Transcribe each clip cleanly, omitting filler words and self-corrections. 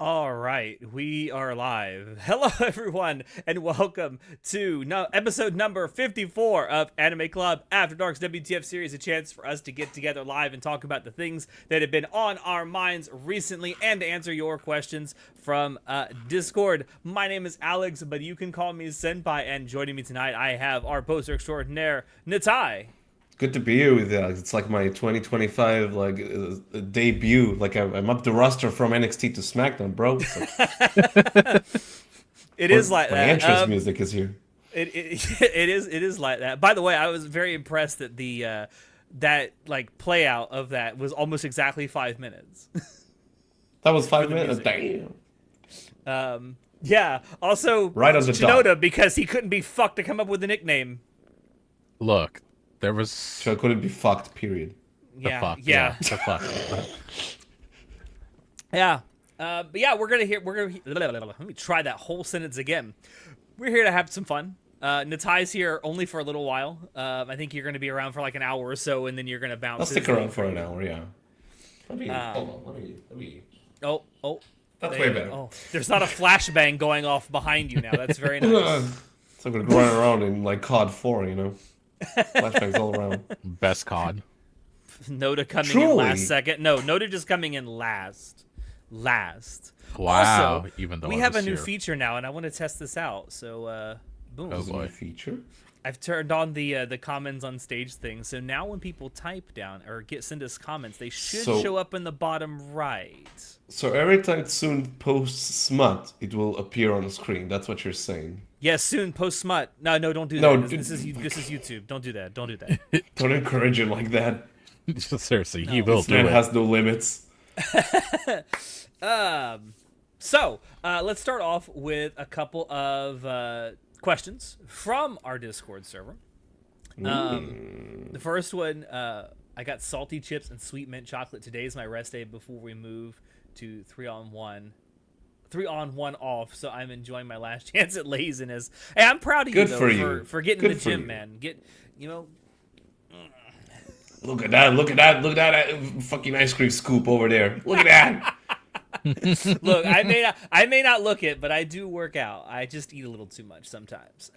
All right, we are live. Hello, everyone, and welcome to episode number 54 of Anime Club After Dark's WTF series. A chance for us to get together live and talk about the things that have been on our minds recently and to answer your questions from Discord. My name is Alex, but you can call me Senpai, and joining me tonight, I have our poster extraordinaire, Natai. Good to be here with you. It's like my 2025 debut. Like I'm up the roster from NXT to SmackDown, bro. So, It is like my that. entrance music is here. It is like that. By the way, I was very impressed that the that like play out of that was almost exactly 5 minutes. That was 5 minutes. Damn. Yeah. Also, Right on the Shinoda dot. because he couldn't be fucked to come up with a nickname. Look, there was So I couldn't be fucked. Period. the Yeah. fuck. Yeah. The fuck. Yeah. But yeah, we're gonna let me try that whole sentence again. We're here to have some fun. Natai's here only for a little while. I think you're gonna be around for like an hour or so, and then you're gonna bounce. I'll stick around for an hour. Yeah. Hold on. Let me. Oh. That's way better. Oh, there's not a flashbang going off behind you now. That's very nice. So I'm gonna run around in like COD 4, you know. Flashbangs all around. Best COD. Noda coming in Truly. last second. No, Noda just coming in last. Wow. Also, Even though we I have a was new here. feature now, and I want to test this out. So, boom. Oh, Is it boy. a feature? I've turned on the comments on stage thing. So now when people type down or send us comments, they should So- show up in the bottom right. So every time Soon posts smut, it will appear on the screen. That's what you're saying. Yes, soon post smut. No, don't do No, that. This is YouTube. Don't do that. Don't do that. Don't encourage him like that. Seriously, he will This do man it. has no limits. So let's start off with a couple of questions from our Discord server. The first one, I got salty chips and sweet mint chocolate. Today's my rest day before we move to 3-on-1 off. So I'm enjoying my last chance at laziness. Hey, I'm proud of Good you for though you. for getting in Good the for gym, you. man. Look at that fucking ice cream scoop over there. Look at that. Look, I may not look it, but I do work out. I just eat a little too much sometimes.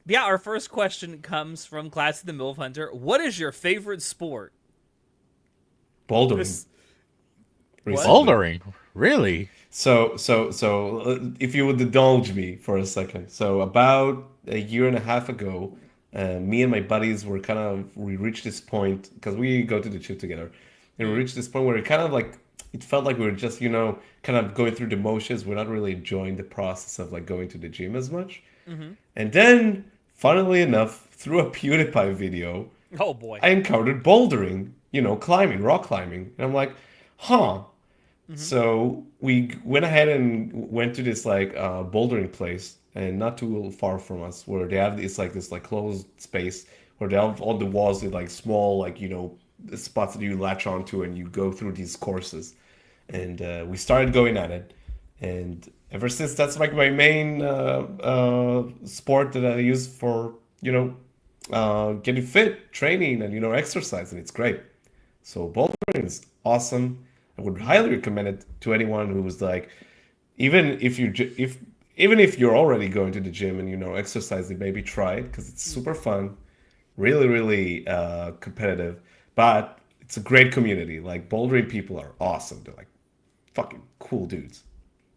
Yeah, our first question comes from Class of the MILF Hunter. What is your favorite sport? Bouldering. This- recently. Bouldering? Really? So, if you would indulge me for a second. So, about a year and a half ago, me and my buddies we reached this point, because we go to the gym together, and we reached this point where it felt like we were just, kind of going through the motions. We're not really enjoying the process of like going to the gym as much. And then, funnily enough, through a PewDiePie video, Oh boy. I encountered bouldering, climbing, rock climbing. And I'm like, huh. So we went ahead and went to this bouldering place, and not too far from us, where they have this closed space where they have all the walls with like small the spots that you latch onto and you go through these courses. And we started going at it, and ever since that's like my main sport that I use for getting fit, training, and exercising. It's great. So bouldering is awesome. I would highly recommend it to anyone who's like, even if you're already going to the gym and exercising, maybe try it because it's super fun, really really competitive, but it's a great community. Like bouldering people are awesome. They're like fucking cool dudes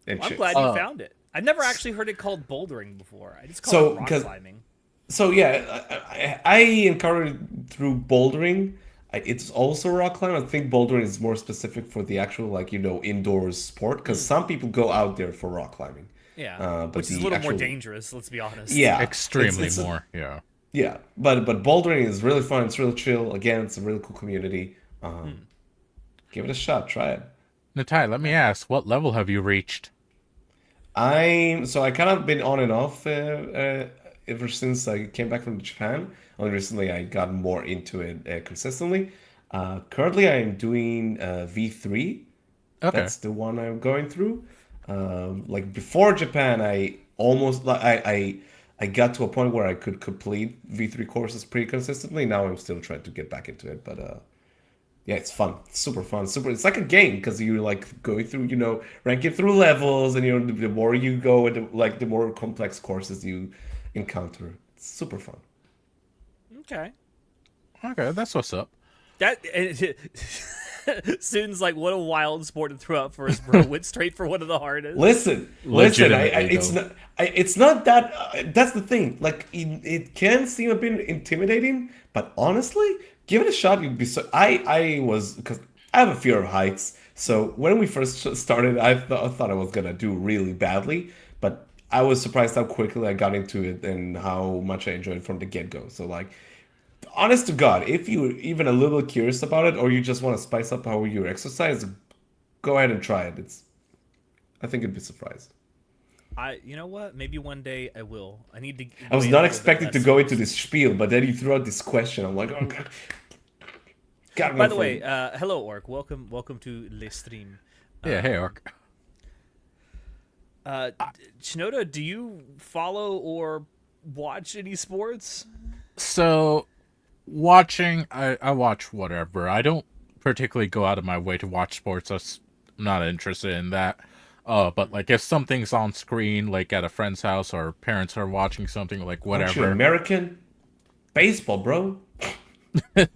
and I'm chicks. glad you found it. I've never actually heard it called bouldering before. I just call So, it rock because- climbing. So yeah, I encountered it through bouldering. It's also rock climbing. I think bouldering is more specific for the actual indoors sport, because some people go out there for rock climbing. Yeah, but which is a the little more actual- dangerous. Let's be honest. Yeah, Extremely it's more. Yeah. yeah, but bouldering is really fun. It's really chill. Again, it's a really cool community. Give it a shot. Try it. Natai, let me ask, what level have you reached? I kind of been on and off ever since I came back from Japan. Only recently I got more into it consistently. Currently I'm doing V3. Okay. That's the one I'm going through. Like before Japan, I almost I got to a point where I could complete V3 courses pretty consistently. Now I'm still trying to get back into it, but Yeah, it's fun. It's super fun. Super. It's like a game because you're like going through, ranking through levels, and the more you go, and the more complex courses you encounter. It's super fun. Okay. Okay, that's what's up. That Students like, what a wild sport to throw out first, bro. Went straight for one of the hardest. Listen. Legitimately, It's not that. That's the thing. Like it can seem a bit intimidating, but honestly, give it a shot. You'd be so. I was because I have a fear of heights. So when we first started, I thought I was gonna do really badly, but I was surprised how quickly I got into it and how much I enjoyed it from the get go. So like, honest to God, if you're even a little curious about it, or you just want to spice up how you exercise, go ahead and try it. I think you'd be surprised. You know what? Maybe one day I will. I need to. I was wait a not little bit expecting to less. go into this spiel, but then you threw out this question. I'm like, oh God. Gotta go By the for way, it. hello Orc. Welcome to Le Stream. Yeah, hey, Orc. Shinoda, do you follow or watch any sports? So, watching, I watch whatever. I don't particularly go out of my way to watch sports. I'm not interested in that. But like if something's on screen, like at a friend's house or parents are watching something, like Aren't you whatever. American? Baseball, bro. I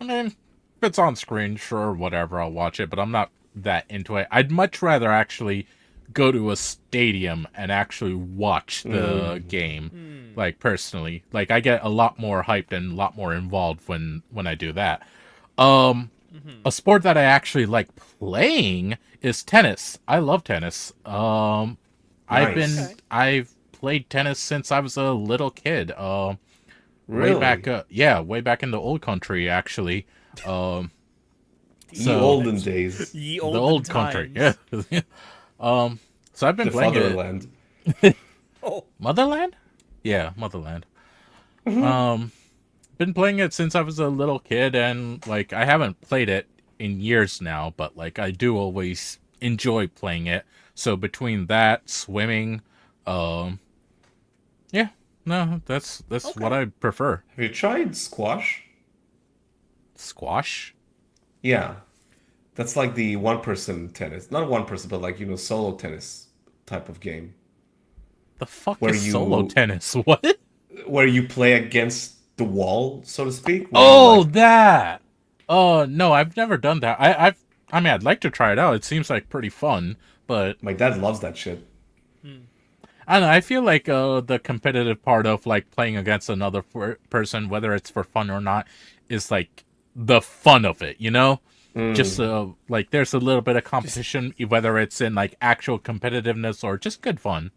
mean, if it's on screen, sure, whatever, I'll watch it, but I'm not that into it. I'd much rather actually go to a stadium and actually watch the game, like, personally. Like, I get a lot more hyped and a lot more involved when I do that. A sport that I actually like playing is tennis. I love tennis. Nice. I've played tennis since I was a little kid. Really? Way back in the old country, actually. Ye So olden days. Ye the olden old country, times. yeah. So I've been The playing it. fatherland. Oh, Motherland? Yeah, Motherland. Been playing it since I was a little kid, and like I haven't played it in years now, but like I do always enjoy playing it. So between that, swimming, yeah, no, that's Okay. what I prefer. Have you tried squash? Squash? Yeah. That's like the one person tennis. Not one person, but like, solo tennis type of game. The fuck Where is solo you tennis? What? where you play against the wall, so to speak. Where you Oh, like that. Oh no, I've never done that. I mean, I'd like to try it out. It seems like pretty fun, but my dad loves that shit. I don't know. I feel like the competitive part of like playing against another person, whether it's for fun or not, is like the fun of it. You know, just like there's a little bit of competition, whether it's in like actual competitiveness or just good fun.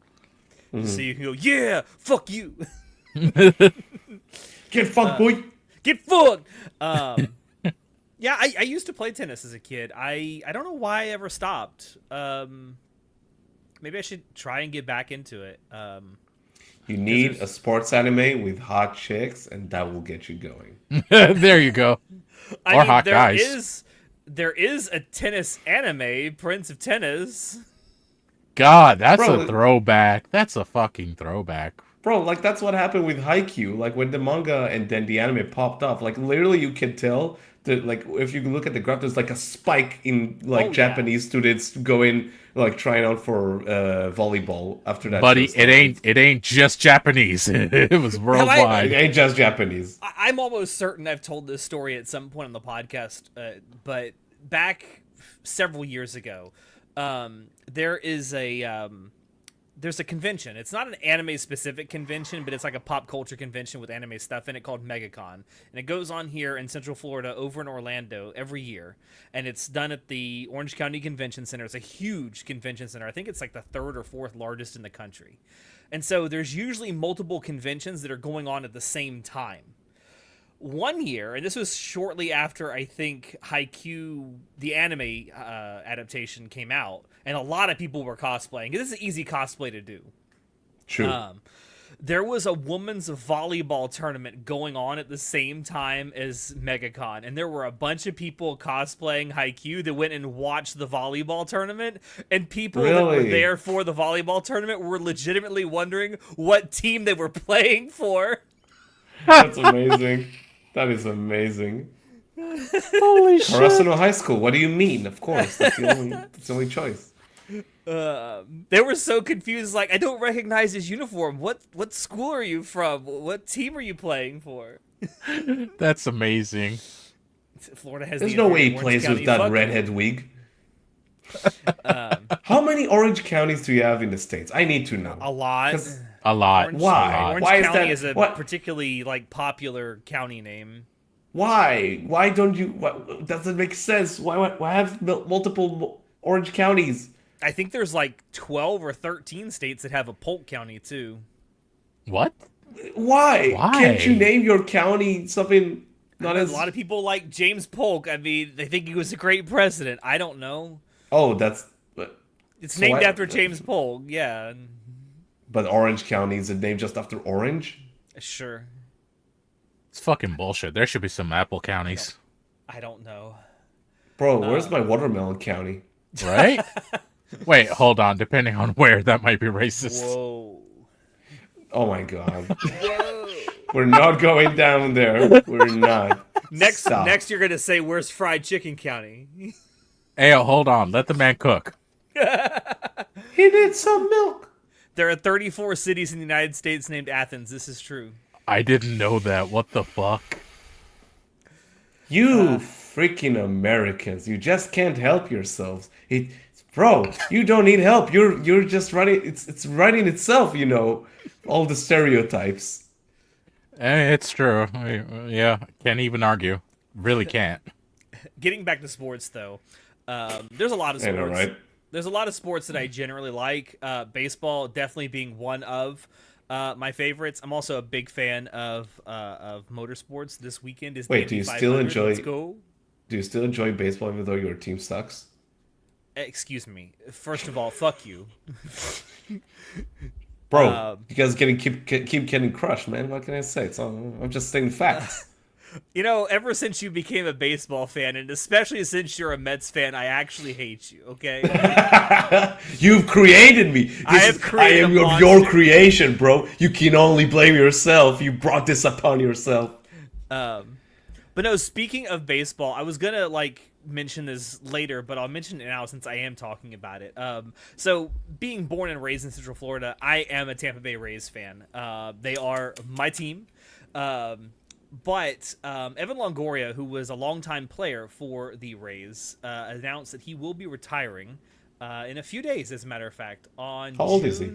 so you can go, yeah, fuck you, Get fucked, boy. get fucked. Yeah, I used to play tennis as a kid. I don't know why I ever stopped. Maybe I should try and get back into it. You need there's- a sports anime with hot chicks, and that will get you going. There you go. I Or mean, hot guys. There is a tennis anime, Prince of Tennis. God, that's Bro, a throwback. That's a fucking throwback. Bro, like that's what happened with Haikyuu. Like when the manga and then the anime popped off, like literally you can tell that like if you look at the graph, there's like a spike in like Oh, yeah. Japanese students going like trying out for volleyball after that. Buddy, show it started. ain't just Japanese. It was It worldwide. ain't just Japanese. I'm almost certain I've told this story at some point on the podcast, but back several years ago, there is there's a convention. It's not an anime specific convention, but it's like a pop culture convention with anime stuff in it called MegaCon. And it goes on here in Central Florida over in Orlando every year. And it's done at the Orange County Convention Center. It's a huge convention center. I think it's like the third or fourth largest in the country. And so there's usually multiple conventions that are going on at the same time. One year, and this was shortly after I think Haikyuu, the anime adaptation, came out, and a lot of people were cosplaying. This is an easy cosplay to do. True. There was a women's volleyball tournament going on at the same time as MegaCon, and there were a bunch of people cosplaying Haikyuu that went and watched the volleyball tournament, and people that were Really? there for the volleyball tournament were legitimately wondering what team they were playing for. That's amazing. That is amazing. Holy shit. Carrasino High School. What do you mean? Of course, that's the only choice. They were so confused. Like, I don't recognize his uniform. What school are you from? What team are you playing for? That's amazing. Florida has. There's the no way he inferior plays Orange with County. that Fuck redhead wig. How many orange counties do you have in the States? I need to know. A lot. 'Cause A lot. Orange, Why? A lot. Orange Why is County that- is a what- particularly like popular county name. Why? Why don't you? What, doesn't make sense. Why have multiple orange counties? I think there's like 12 or 13 states that have a Polk County too. What? Why? Why? Can't you name your county something not A as? lot of people like James Polk. I mean, they think he was a great president. I don't know. Oh, that's. It's So named I- after James Polk. Yeah, But Orange County is named just after orange. sure. It's fucking bullshit. There should be some Apple counties. I don't know. Bro, where's my watermelon county? Right? Wait, hold on. Depending on where, that might be racist. Whoa. Oh my god. Whoa. We're not going down there. We're not. Next, Stop. next, you're gonna say, "Where's Fried Chicken County?" Hey, hold on. Let the man cook. He needs some milk. There are 34 cities in the United States named Athens. This is true. I didn't know that. What the fuck? You freaking Americans, you just can't help yourselves. Bro, you don't need help. You're just running. It's running itself. You know, all the stereotypes. It's true. Yeah, can't even argue. Really can't. Getting back to sports, though, there's a lot of I sports. know, right? There's a lot of sports that I generally like. Baseball definitely being one of my favorites. I'm also a big fan of motorsports. This weekend is the Wait, do you Indy still 500. enjoy- Let's go. Do you still enjoy baseball even though your team sucks? Excuse me. First of all, fuck you. Bro, you guys keep getting crushed, man. What can I say? I'm just saying facts. You know, ever since you became a baseball fan, and especially since you're a Mets fan, I actually hate you. Okay. You've created me. I have created I am a your monster. creation, bro. You can only blame yourself. You brought this upon yourself. But no, speaking of baseball, I was gonna mention this later, but I'll mention it now since I am talking about it. So being born and raised in Central Florida, I am a Tampa Bay Rays fan. They are my team. But Evan Longoria, who was a longtime player for the Rays, announced that he will be retiring in a few days, as a matter of fact. On How old is he?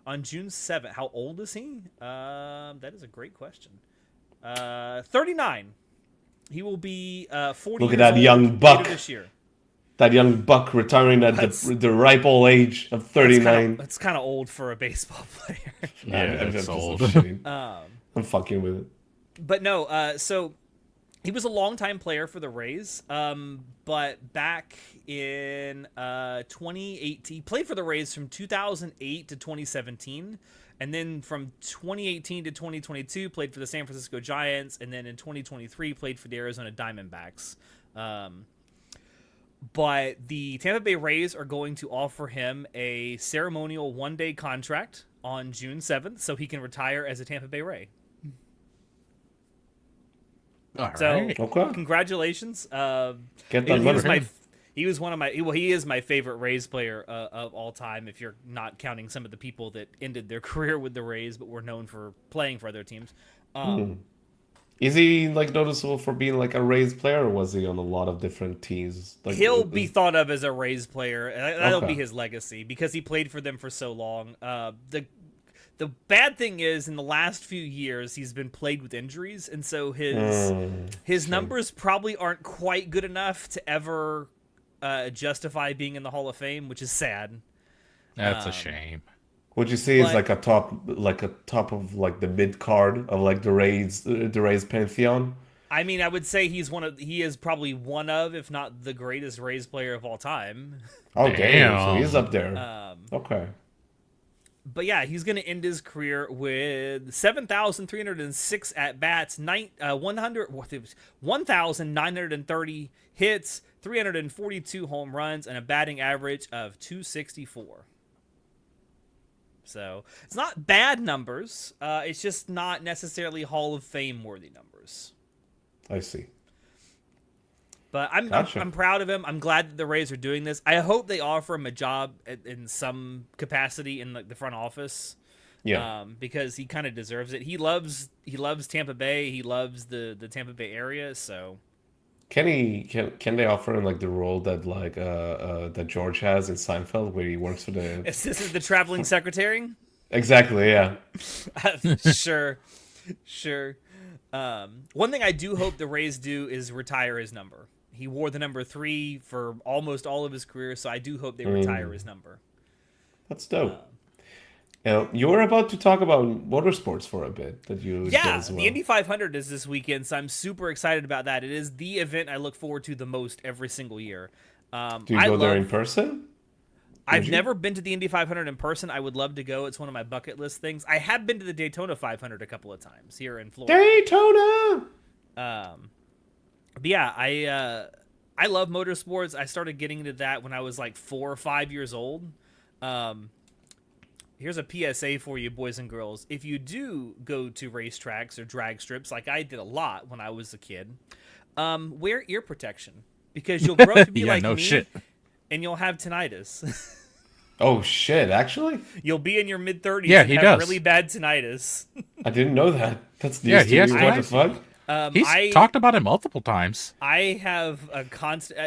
On June 7th. How old is he? That is a great question. 39. He will be 40 Look at years that old young later buck. this year. That young buck retiring at the ripe old age of 39. That's kind of old for a baseball player. Yeah, I'm it's just old. kidding. I'm fucking with it. But no, so he was a longtime player for the Rays. But back in 2018, he played for the Rays from 2008 to 2017. And then from 2018 to 2022, played for the San Francisco Giants. And then in 2023, played for the Arizona Diamondbacks. But the Tampa Bay Rays are going to offer him a ceremonial one-day contract on June 7th so he can retire as a Tampa Bay Ray. All So, right. Okay. congratulations. Get He that was money. he was one of my. Well, he is my favorite Rays player of all time. If you're not counting some of the people that ended their career with the Rays, but were known for playing for other teams. Is he noticeable for being a Rays player, or was he on a lot of different teams? He'll be thought of as a Rays player. That'll Okay. be his legacy because he played for them for so long. The bad thing is, in the last few years, he's been plagued with injuries, and so his numbers probably aren't quite good enough to ever justify being in the Hall of Fame, which is sad. That's a shame. Would you say he's But- a top of the mid card of the Rays pantheon? I mean, I would say he is probably one of, if not the greatest Rays player of all time. Okay, so Damn. he's up there. Okay. But yeah, he's going to end his career with 7,306 at-bats, 1,930 hits, 342 home runs, and a batting average of 264. So, it's not bad numbers. It's just not necessarily Hall of Fame-worthy numbers. I see. But Gotcha. I'm proud of him. I'm glad that the Rays are doing this. I hope they offer him a job in some capacity in the front office. Yeah. Because he kind of deserves it. He loves Tampa Bay. He loves the Tampa Bay area. So Can they offer him like the role that that George has in Seinfeld, where he works for the this is the traveling secretary. exactly, yeah. Sure, sure. One thing I do hope the Rays do is retire his number. He wore the number 3 for almost all of his career, so I do hope they retire his number. That's dope. You were about to talk about motorsports for a bit that you did Yeah, as the well. Indy 500 is this weekend, so I'm super excited about that. It is the event I look forward to the most every single year. Do you go there in person? I've you? never been to the Indy 500 in person. I would love to go. It's one of my bucket list things. I have been to the Daytona 500 a couple of times here in Florida. Daytona. But yeah, I love motorsports. I started getting into that when I was like 4 or 5 years old. Here's a PSA for you, boys and girls. If you do go to racetracks or drag strips, like I did a lot when I was a kid, wear ear protection because you'll grow up to be Yeah, like no me, shit. and you'll have tinnitus. Oh shit! Actually, You'll be in your mid-30s Yeah, and he have does. really bad tinnitus. I didn't know that. That's news Yeah, to he has me. What the tinnitus. fuck? He's talked about it multiple times. I have a constant.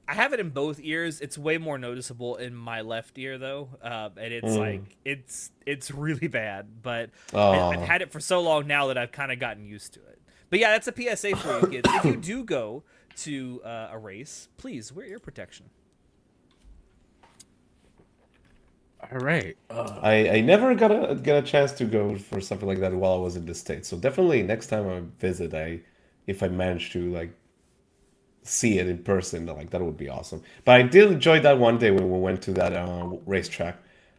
I have it in both ears. It's way more noticeable in my left ear though, and it's like it's really bad. But I've had it for so long now that I've kind of gotten used to it. But yeah, that's a PSA for you kids. If you do go to a race, please wear ear protection. All right. I never got a chance to go for something like that while I was in the States. So definitely next time I visit, if I manage to like see it in person, like that would be awesome. But I did enjoy that one day when we went to that racetrack.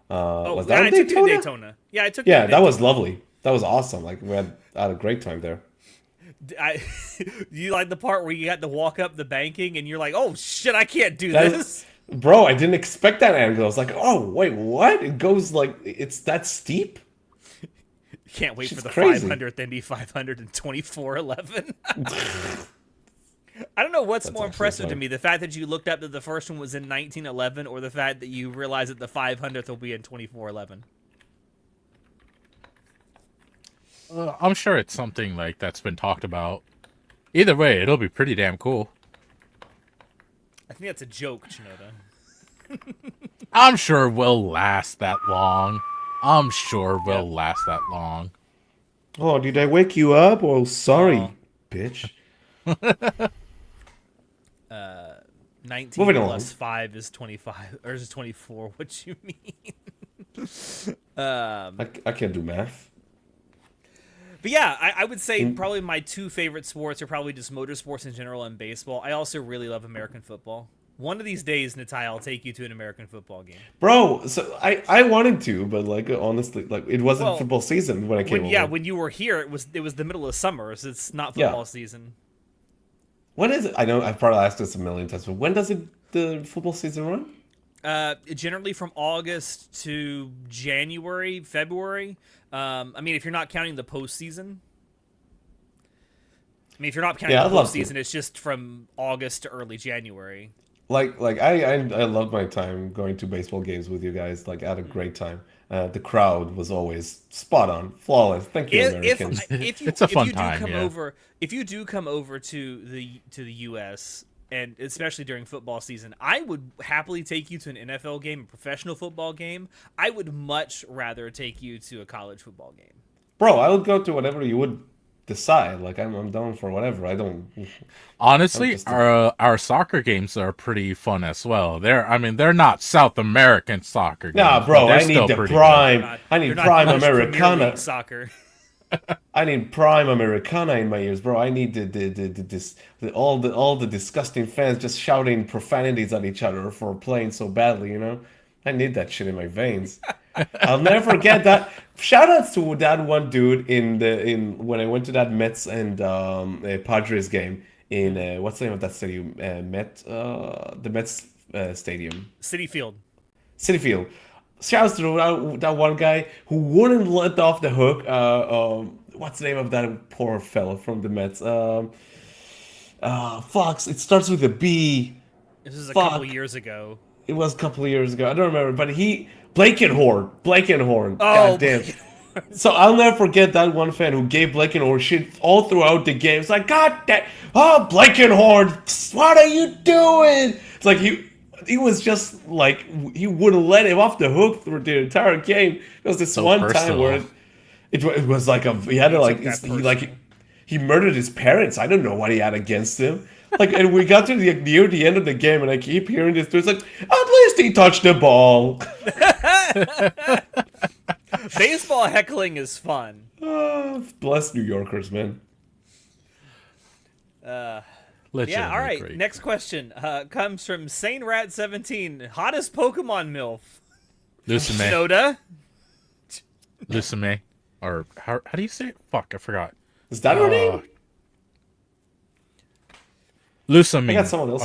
Was that yeah, in I took you to Daytona? Daytona. Yeah, I took you Yeah, to that was Daytona. lovely. That was awesome. Like we had a great time there. You like the part where you had to walk up the banking and you're like, oh shit, I can't do That this. Bro, I didn't expect that angle. I was like, oh wait, what? It goes like it's that steep? Can't wait Shit's for the crazy. 500th Indy 500 in 2411. I don't know what's more actually impressive to funny. me, the fact that you looked up that the first one was in 1911 or the fact that you realize that the 500th will be in 2411. I'm sure it's something like that's been talked about. Either way, it'll be pretty damn cool. I think that's a joke, Shinoda. I'm sure we'll last that long. I'm sure we'll last that long. Oh, did I wake you up? Oh, sorry, Oh. bitch. 19 Moving along. plus 5 is 25, or is it 24? What you mean? I can't do math. But yeah, I would say probably my two favorite sports are probably just motorsports in general and baseball. I also really love American football. One of these days, Natai, I'll take you to an American football game. Bro, so I wanted to, but like honestly, like it wasn't Well, football season when I came over. Yeah, when you were here, it was the middle of summer, so it's not football season. When is it? I know I've probably asked this a million times, but when does the football season run? Generally from August to January, February. I mean, if you're not counting the postseason. I mean, if you're not counting Yeah, the I'd love to. postseason, it's just from August to early January. Like I love my time going to baseball games with you guys. Like I had a great time. The crowd was always spot on, flawless. Thank you, Americans. It's a fun time, If you do come over to the U.S. and especially during football season, I would happily take you to an NFL game, a professional football game. I would much rather take you to a college football game. Bro, I would go to whatever you would decide. Like I'm down for whatever. I don't. Honestly, Just- our soccer games are pretty fun as well. They're not South American soccer games. Nah, but bro, they're I still need the pretty prime. Not- I you're need not prime English Premier Americana. League soccer. I need prime Americana in my ears, bro. I need all the disgusting fans just shouting profanities at each other for playing so badly, you know? I need that shit in my veins. I'll never forget that. Shout outs to that one dude in when I went to that Mets and Padres game in what's the name of that stadium? The Mets stadium. City Field. City Field. Shouts to that one guy who wouldn't let off the hook. What's the name of that poor fella from the Mets? Fox. It starts with a B. This was a couple Fuck. years ago. It was a couple of years ago. I don't remember, but Blankenhorn. Oh, God damn. So I'll never forget that one fan who gave Blankenhorn shit all throughout the game. It's like, God damn, oh Blankenhorn, what are you doing? It's like he was just like he wouldn't let him off the hook through the entire game. There was this So one time personal. where it was like he had to He like took that he like personal. he murdered his parents. I don't know what he had against him. Like, and we got to near the end of the game, and I keep hearing this. It's like, at least he touched the ball. Baseball heckling is fun. Bless New Yorkers, man. Yeah, Legitimately all right. great. Next question comes from Sane Rat 17. Hottest Pokemon MILF. Lusume. Soda. Lusume. Or how do you say it? Fuck, I forgot. Is that her name? Lusume. I got someone else.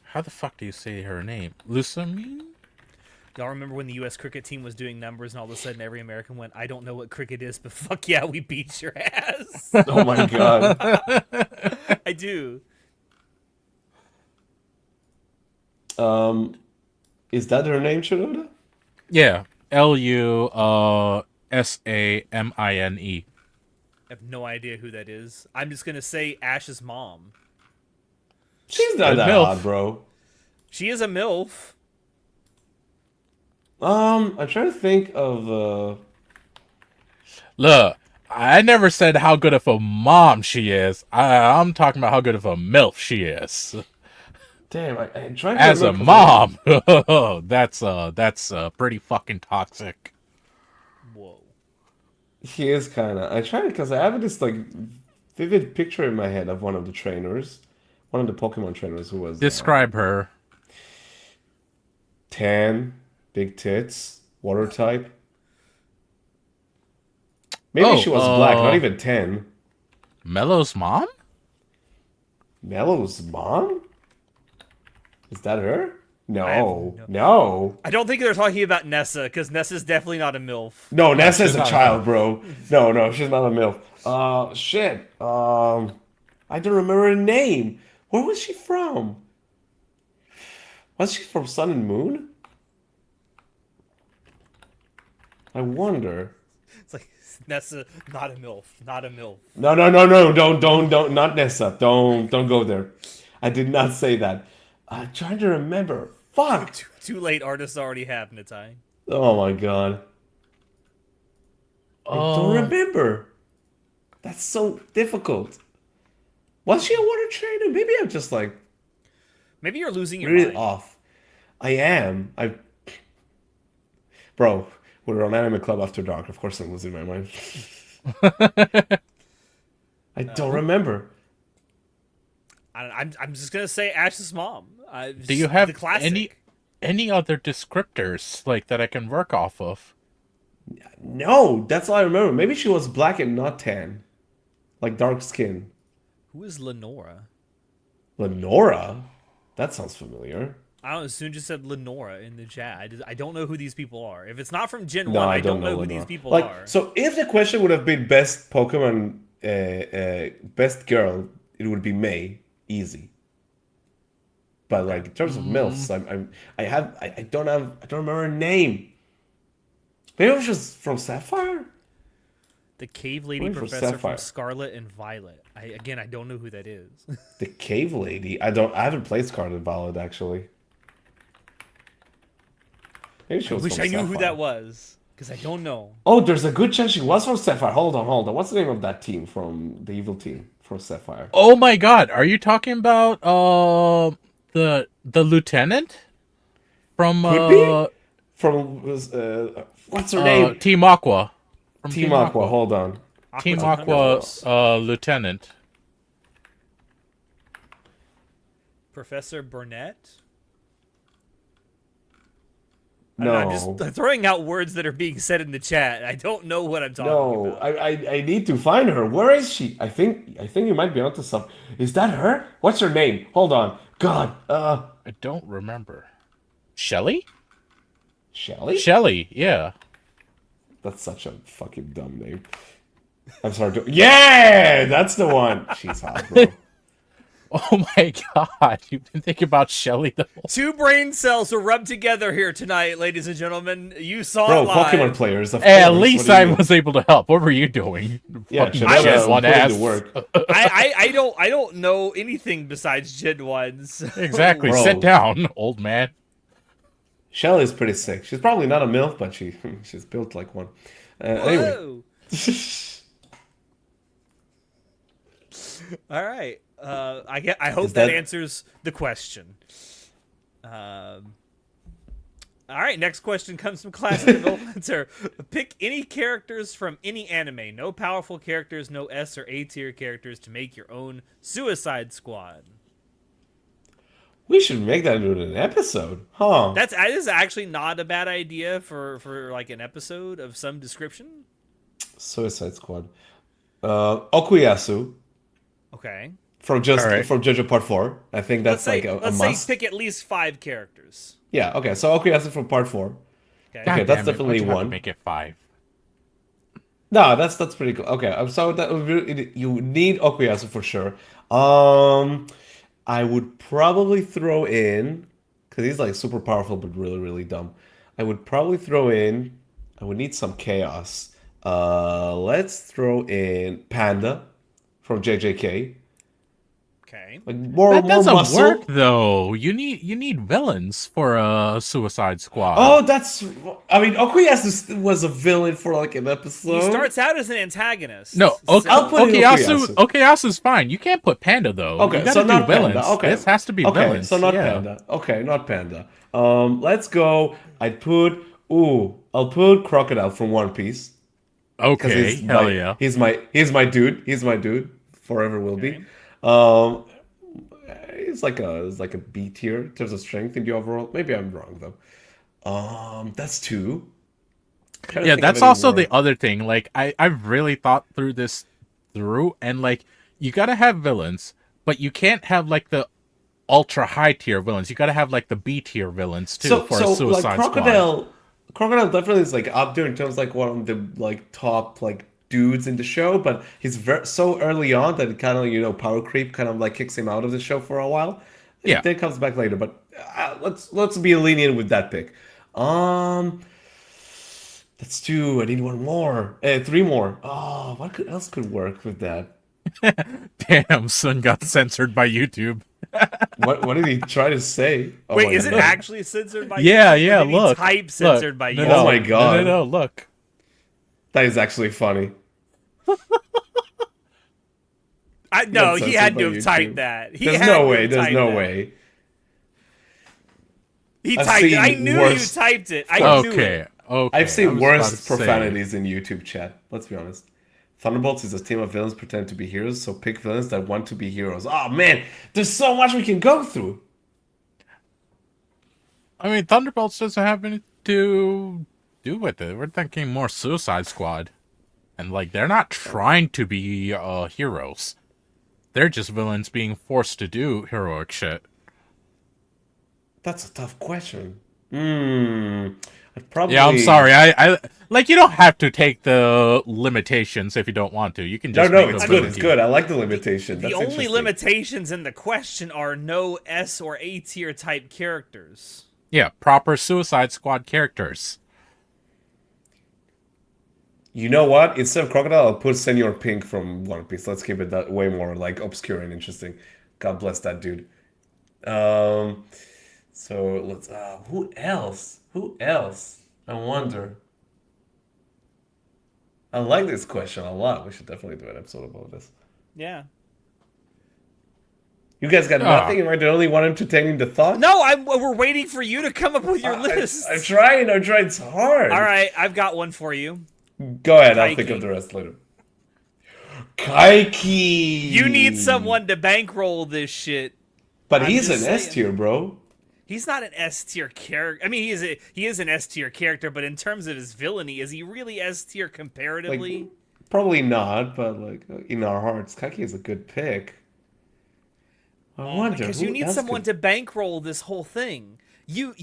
How the fuck do you say her name? Lusume? Y'all remember when the U.S. cricket team was doing numbers and all of a sudden every American went, I don't know what cricket is, but fuck yeah, we beat your ass. Oh my god. I do. Is that her name, Shinoda? Yeah. Lusamine. I have no idea who that is. I'm just going to say Ash's mom. She's not Good that MILF. hot, bro. She is a MILF. I'm trying to think of Look, I never said how good of a mom she is. I'm talking about how good of a MILF she is. damn, I'm trying to As a remember- mom, that's pretty fucking toxic. Whoa. He is kinda. I tried because I have this like vivid picture in my head of one of the trainers. One of the Pokemon trainers who was Describe her. tan, big tits, water type. Maybe she was black, not even tan. Mellow's mom? Mellow's mom? Is that her? No, no- no. I don't think they're talking about Nessa, because Nessa's definitely not a MILF. No, Nessa is she's a not a child, bro. No, she's not a MILF. Shit. I don't remember her name. Where was she from? Was she from Sun and Moon? I wonder. It's like, Nessa, not a MILF, not a MILF. No, don't, not Nessa. Don't go there. I did not say that. I'm trying to remember. Fuck. Too late, artists already have, Natai. Oh my god. I don't remember. That's so difficult. Was she a water trainer? Maybe I'm just like Maybe you're losing your really mind. off. I am. Bro, we're on Anime Club After Dark. Of course I'm losing my mind. I don't remember. I'm just gonna say Ash's mom. Do you have the classic? any other descriptors like that I can work off of? No, that's all I remember. Maybe she was black and not tan. Like dark skin. Who is Lenora? Lenora? That sounds familiar. I don't know. Soon just said Lenora in the chat. I don't know who these people are. If it's not from Gen No, 1, I I don't know who Lenora. these people Like, are. so if the question would have been best Pokemon, best girl, it would be May, easy. But like in terms of MILFs, I don't remember her name. Maybe it was just from Sapphire. The Cave Lady Wait for Professor Sapphire. from Scarlet and Violet. I don't know who that is. The Cave Lady. I haven't played Scarlet and Violet actually. Maybe she I was wish from I knew who Sapphire. that was, because I don't know. Oh, there's a good chance she was from Sapphire. Hold on. What's the name of that team from the evil team from Sapphire? Oh my god, are you talking about the lieutenant from Could be. From what's her name? Team Aqua? From Team Aqua. Hold on. Team Aqua's Aqua Thunder. lieutenant. Professor Burnett? No, I'm just throwing out words that are being said in the chat. I don't know what I'm talking no. about. I need to find her. Where is she? I think you might be onto something. Is that her? What's her name? Hold on. God. I don't remember. Shelly? Shelly? Shelly, yeah. That's such a fucking dumb name. I'm sorry. Yeah, that's the one. She's hot, bro. Oh my god, you've been thinking about Shelly the whole. Two brain cells were rubbed together here tonight, ladies and gentlemen. You saw Bro, it live. Pokemon players, of At course. least What do I you- was able to help. What were you doing? Yeah, Fucking Shelly Gen 1 put in ass. the work. I don't know anything besides Gen 1. So. Exactly. Bro. Sit down, old man. Shelly's pretty sick. She's probably not a MILF, but she's built like one. Anyway. Whoa. All right. I hope Is that that- answers the question. All right. Next question comes from Classic Adventure. Pick any characters from any anime. No powerful characters. No S or A tier characters to make your own Suicide Squad. We should make that into an episode, huh? That is actually not a bad idea for like an episode of some description. Suicide Squad. Okuyasu Okay. from Alright. JoJo Part 4. I think that's like a let's must. say pick at least 5 characters. Yeah, okay. So Okuyasu from Part 4. Okay. God Okay, that's damn it, definitely why'd you have to one. Make it 5. No, that's pretty cool. Okay, so you need Okuyasu for sure. I would probably throw in, because he's like super powerful but really really dumb. I would probably throw in. I would need some chaos. Let's throw in Panda from JJK. Okay. Like more That doesn't muscle. work though. You need villains for a Suicide Squad. Oh, that's. I mean, Okuyasu was a villain for like an episode. He starts out as an antagonist. No, So- I'll put in Okuyasu. Okuyasu's fine. You can't put Panda though. Okay, you gotta so do not villains. Panda. Okay, This has to be okay, villains. so not yeah. Panda. Okay, not Panda. Let's go. I'd put. I'll put Crocodile from One Piece. 'Cause Okay, he's hell my- yeah. He's my dude. He's my dude. Forever will be. He's like a B tier in terms of strength in the overall. Maybe I'm wrong though. That's 2. Trying to Yeah, think of that's any also more. the other thing. Like, I've really thought through this and like, you gotta have villains, but you can't have like the ultra high tier villains. You gotta have like the B tier villains too for a So Suicide like Squad. Crocodile definitely is like up there in terms of like one of the like top like dudes in the show, but he's so early on that it kind of power creep kind of like kicks him out of the show for a while. Yeah. Then comes back later, but let's be lenient with that pick. That's 2. I need one more. 3 more. Oh, what else could work with that? Damn, Sun got censored by YouTube. What did he try to say? Oh Wait, my is it God. actually censored by Yeah, YouTube? Or yeah. did he Look, type censored look. by No, YouTube. no, Oh my God. No, look. That is actually funny. No, That's he censored had by to have YouTube. typed that. He There's had no to way. have There's typed no that. way. He I've typed it. seen I knew worse- you typed it. I knew Okay, it. okay. I've seen I was worse about to say. profanities in YouTube chat. Let's be honest. Thunderbolts is a team of villains pretend to be heroes, so pick villains that want to be heroes. Oh man, there's so much we can go through. I mean, Thunderbolts doesn't have anything to do with it. We're thinking more Suicide Squad. And, like, they're not trying to be heroes. They're just villains being forced to do heroic shit. That's a tough question. I'd probably. Yeah, I'm sorry. I like, you don't have to take the limitations if you don't want to. You can No, just no, make it's a good. villain It's team. good. I like the limitation. The That's only interesting. limitations in the question are no S or A tier type characters. Yeah, proper Suicide Squad characters. You know what? Instead of Crocodile, I'll put Senor Pink from One Piece. Let's keep it that way more like obscure and interesting. God bless that dude. So let's. Who else? Who else? I wonder. I like this question a lot. We should definitely do an episode about this. Yeah. You guys got nothing, right? They're only one entertaining the thought. No, we're waiting for you to come up with your list. I'm trying. I'm trying. It's hard. All right, I've got one for you. Go ahead. I'll think Kaiki. of the rest later. Kaiki. You need someone to bankroll this shit. But I'm he's an just S saying. tier, bro. He's not an S tier character. I mean, he is an S tier character, but in terms of his villainy, is he really S tier comparatively? Like, probably not, but like in our hearts, Kaiki is a good pick. I wonder Because who you need else someone could- to bankroll this whole thing. You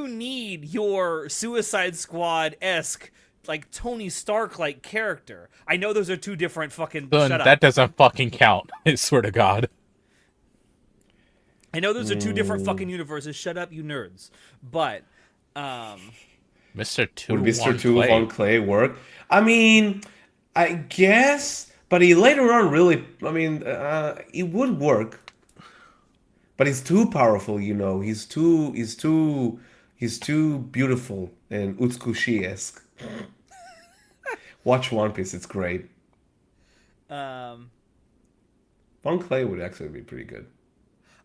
need your Suicide Squad esque like Tony Stark like character. I know those are two different fucking. Then Shut that up. doesn't fucking count. I swear to God. I know those are two different fucking universes. Shut up, you nerds. But, Mr. Two Would Mr. One Two Clay. Von Clay work? I mean, I guess, but he later on really, I mean, it would work. But he's too powerful, you know. He's too beautiful and Utsukushi-esque. Watch One Piece, it's great. um, Von Clay would actually be pretty good.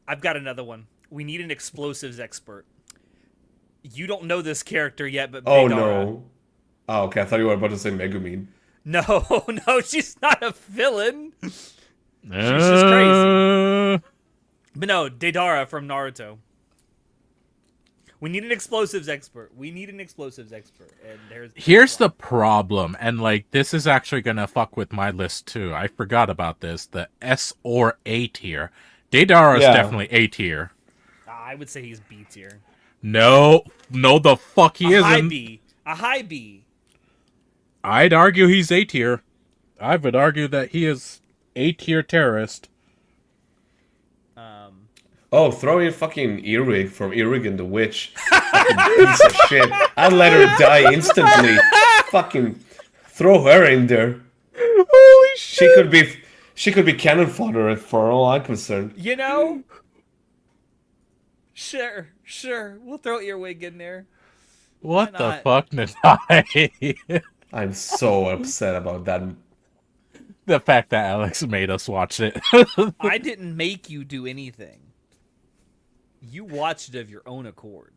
I've got another one. We need an explosives expert. You don't know this character yet, but Oh Megara. no. Oh, okay. I thought you were about to say Megumin. No, no, she's not a villain. She's just crazy. But no, Deidara from Naruto. We need an explosives expert. And Here's the problem, and like this is actually gonna fuck with my list too. I forgot about this. The S or A tier. Deidara is definitely A tier. I would say he's B tier. No, the fuck he isn't. High B. A high B. I'd argue he's A tier. I would argue that he is A tier terrorist. Oh, throw in fucking Earwig from Earwig and the Witch. Fucking piece of shit. I'd let her die instantly. Fucking throw her in there. Holy shit! She could be cannon fodder for all I'm concerned. You know? Sure. We'll throw Earwig in there. What Why the not? fuck, Natai? I'm so upset about that. The fact that Alex made us watch it. I didn't make you do anything. You watched it of your own accord.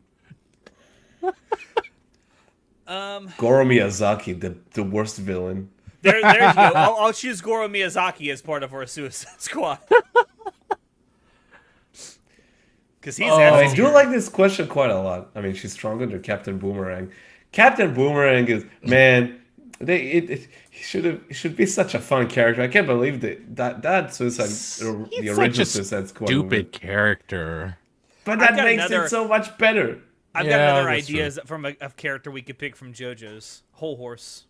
Goro Miyazaki, the worst villain. There you go. I'll choose Goro Miyazaki as part of our Suicide Squad. Because he's I do like this question quite a lot. I mean, she's stronger than Captain Boomerang. Captain Boomerang is, man, it should be such a fun character. I can't believe that Suicide, the original Suicide Squad Stupid movie. character. But that got makes another- it so much better. I've Yeah, got another that's idea from a character we could pick from JoJo's. Whole Horse.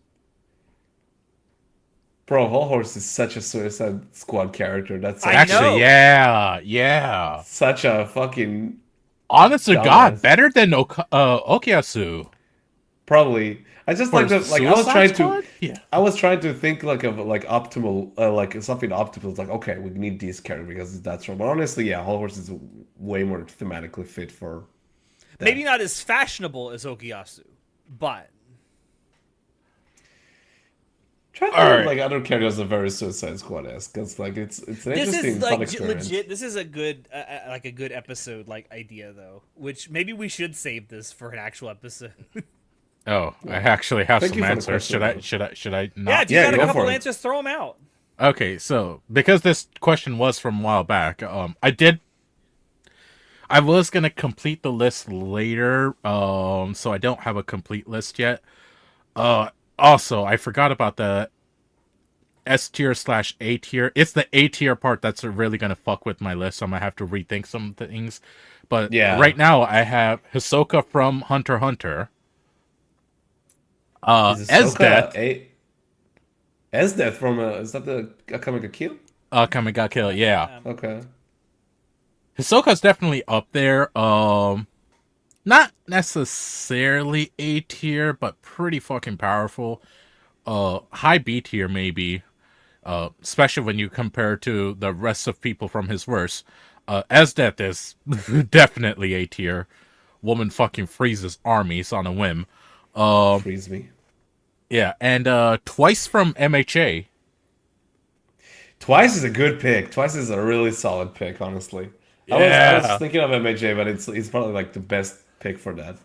Bro, Whole Horse is such a Suicide Squad character. That's I like know. Actually, yeah. such a fucking Honest to Dumbass. God, better than Okuyasu. probably. I just For like the like. I was Suicide trying Squad? to. Yeah. I was trying to think like of like optimal, like something optimal. It's like okay, we need this character because that's wrong. But honestly, yeah, Whole Horse is way more thematically fit for. That. Maybe not as fashionable as Okuyasu, but Try to Alright. like other characters that are very Suicide Squad-esque because like it's an this interesting is fun like experience. legit. This is a good like a good episode like idea though, which maybe we should save this for an actual episode. Oh, I actually have Thank some you for the answers. Should question, I should I yeah, not? if you Yeah, got a go couple for it. answers, throw them out. Okay, so because this question was from a while back, I was gonna complete the list later, so I don't have a complete list yet. Also, I forgot about the S tier / A tier. It's the A tier part that's really gonna fuck with my list, so I'm gonna have to rethink some things. But Yeah. right now, I have Hisoka from Hunter x Hunter. Is Esdeath, Esdeath from is that the Akame Kill? Kami got killed. Yeah. Okay. Hisoka's definitely up there. Not necessarily A tier, but pretty fucking powerful. High B tier maybe. Especially when you compare to the rest of people from his verse. Esdeath is definitely A tier. Woman fucking freezes armies on a whim. Freeze me. Yeah, and Twice from MHA. Twice is a good pick. Twice is a really solid pick, honestly. I was thinking of MJ, but it's probably like the best pick for that.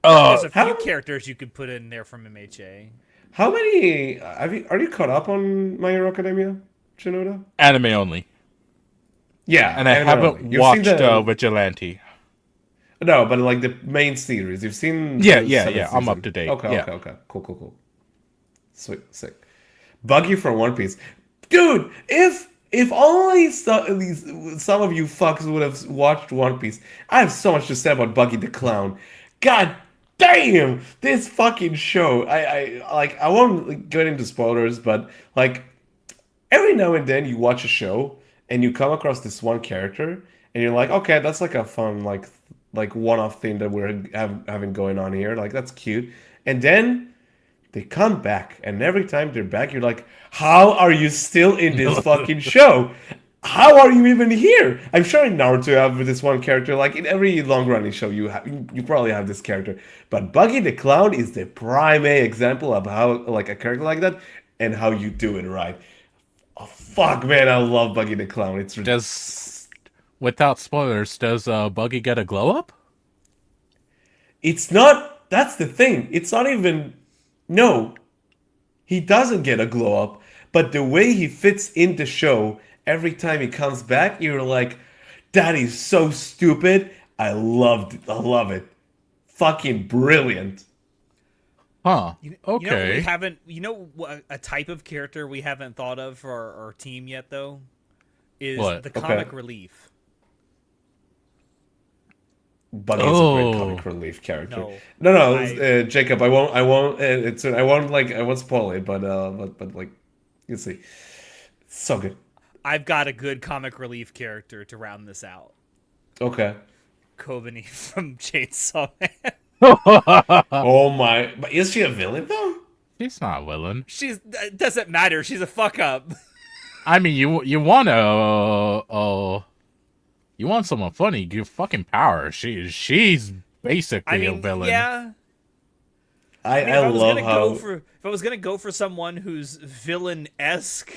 There's a few how- characters you could put in there from MHA. How many are you caught up on My Hero Academia, Shinoda? Anime only. Yeah, And I anime haven't only. You've watched seen the- Vigilante. No, but like the main series. You've seen Yeah, the yeah, seventh yeah, I'm season. up to date, Okay, yeah. okay. Cool. Sweet, sick. Buggy from One Piece. Dude, if only some of you fucks would have watched One Piece. I have so much to say about Buggy the Clown. God damn, this fucking show. I won't like, get into spoilers, but like every now and then you watch a show and you come across this one character and you're like, okay, that's like a fun like one-off thing that having going on here. Like that's cute. And then they come back, and every time they're back, you're like, how are you still in this fucking show? How are you even here? I'm sure in Naruto you have this one character. Like in every long-running show, you probably have this character. But Buggy the Clown is the prime example of how like a character like that and how you do it right. Oh fuck, man, I love Buggy the Clown. Does, without spoilers, does Buggy get a glow up? It's not. That's the thing. It's not even. No, he doesn't get a glow up. But the way he fits in the show, every time he comes back, you're like, that is so stupid. I loved it. I love it. Fucking brilliant. Huh. You know what we Okay. haven't. You know what a type of character we haven't thought of for our team yet, though, is What? the Okay. comic relief. Buggy is a great comic relief character. No, Jacob, I won't. I won't spoil it. But like, you see, it's so good. I've got a good comic relief character to round this out. Okay. Kovani from Chainsaw Man. Oh my! But is she a villain though? She's not willing. It doesn't matter. She's a fuck up. I mean, you want you want someone funny? Give fucking power. She's basically a villain. yeah. I If I was love gonna how. if I was gonna go for someone who's villain-esque,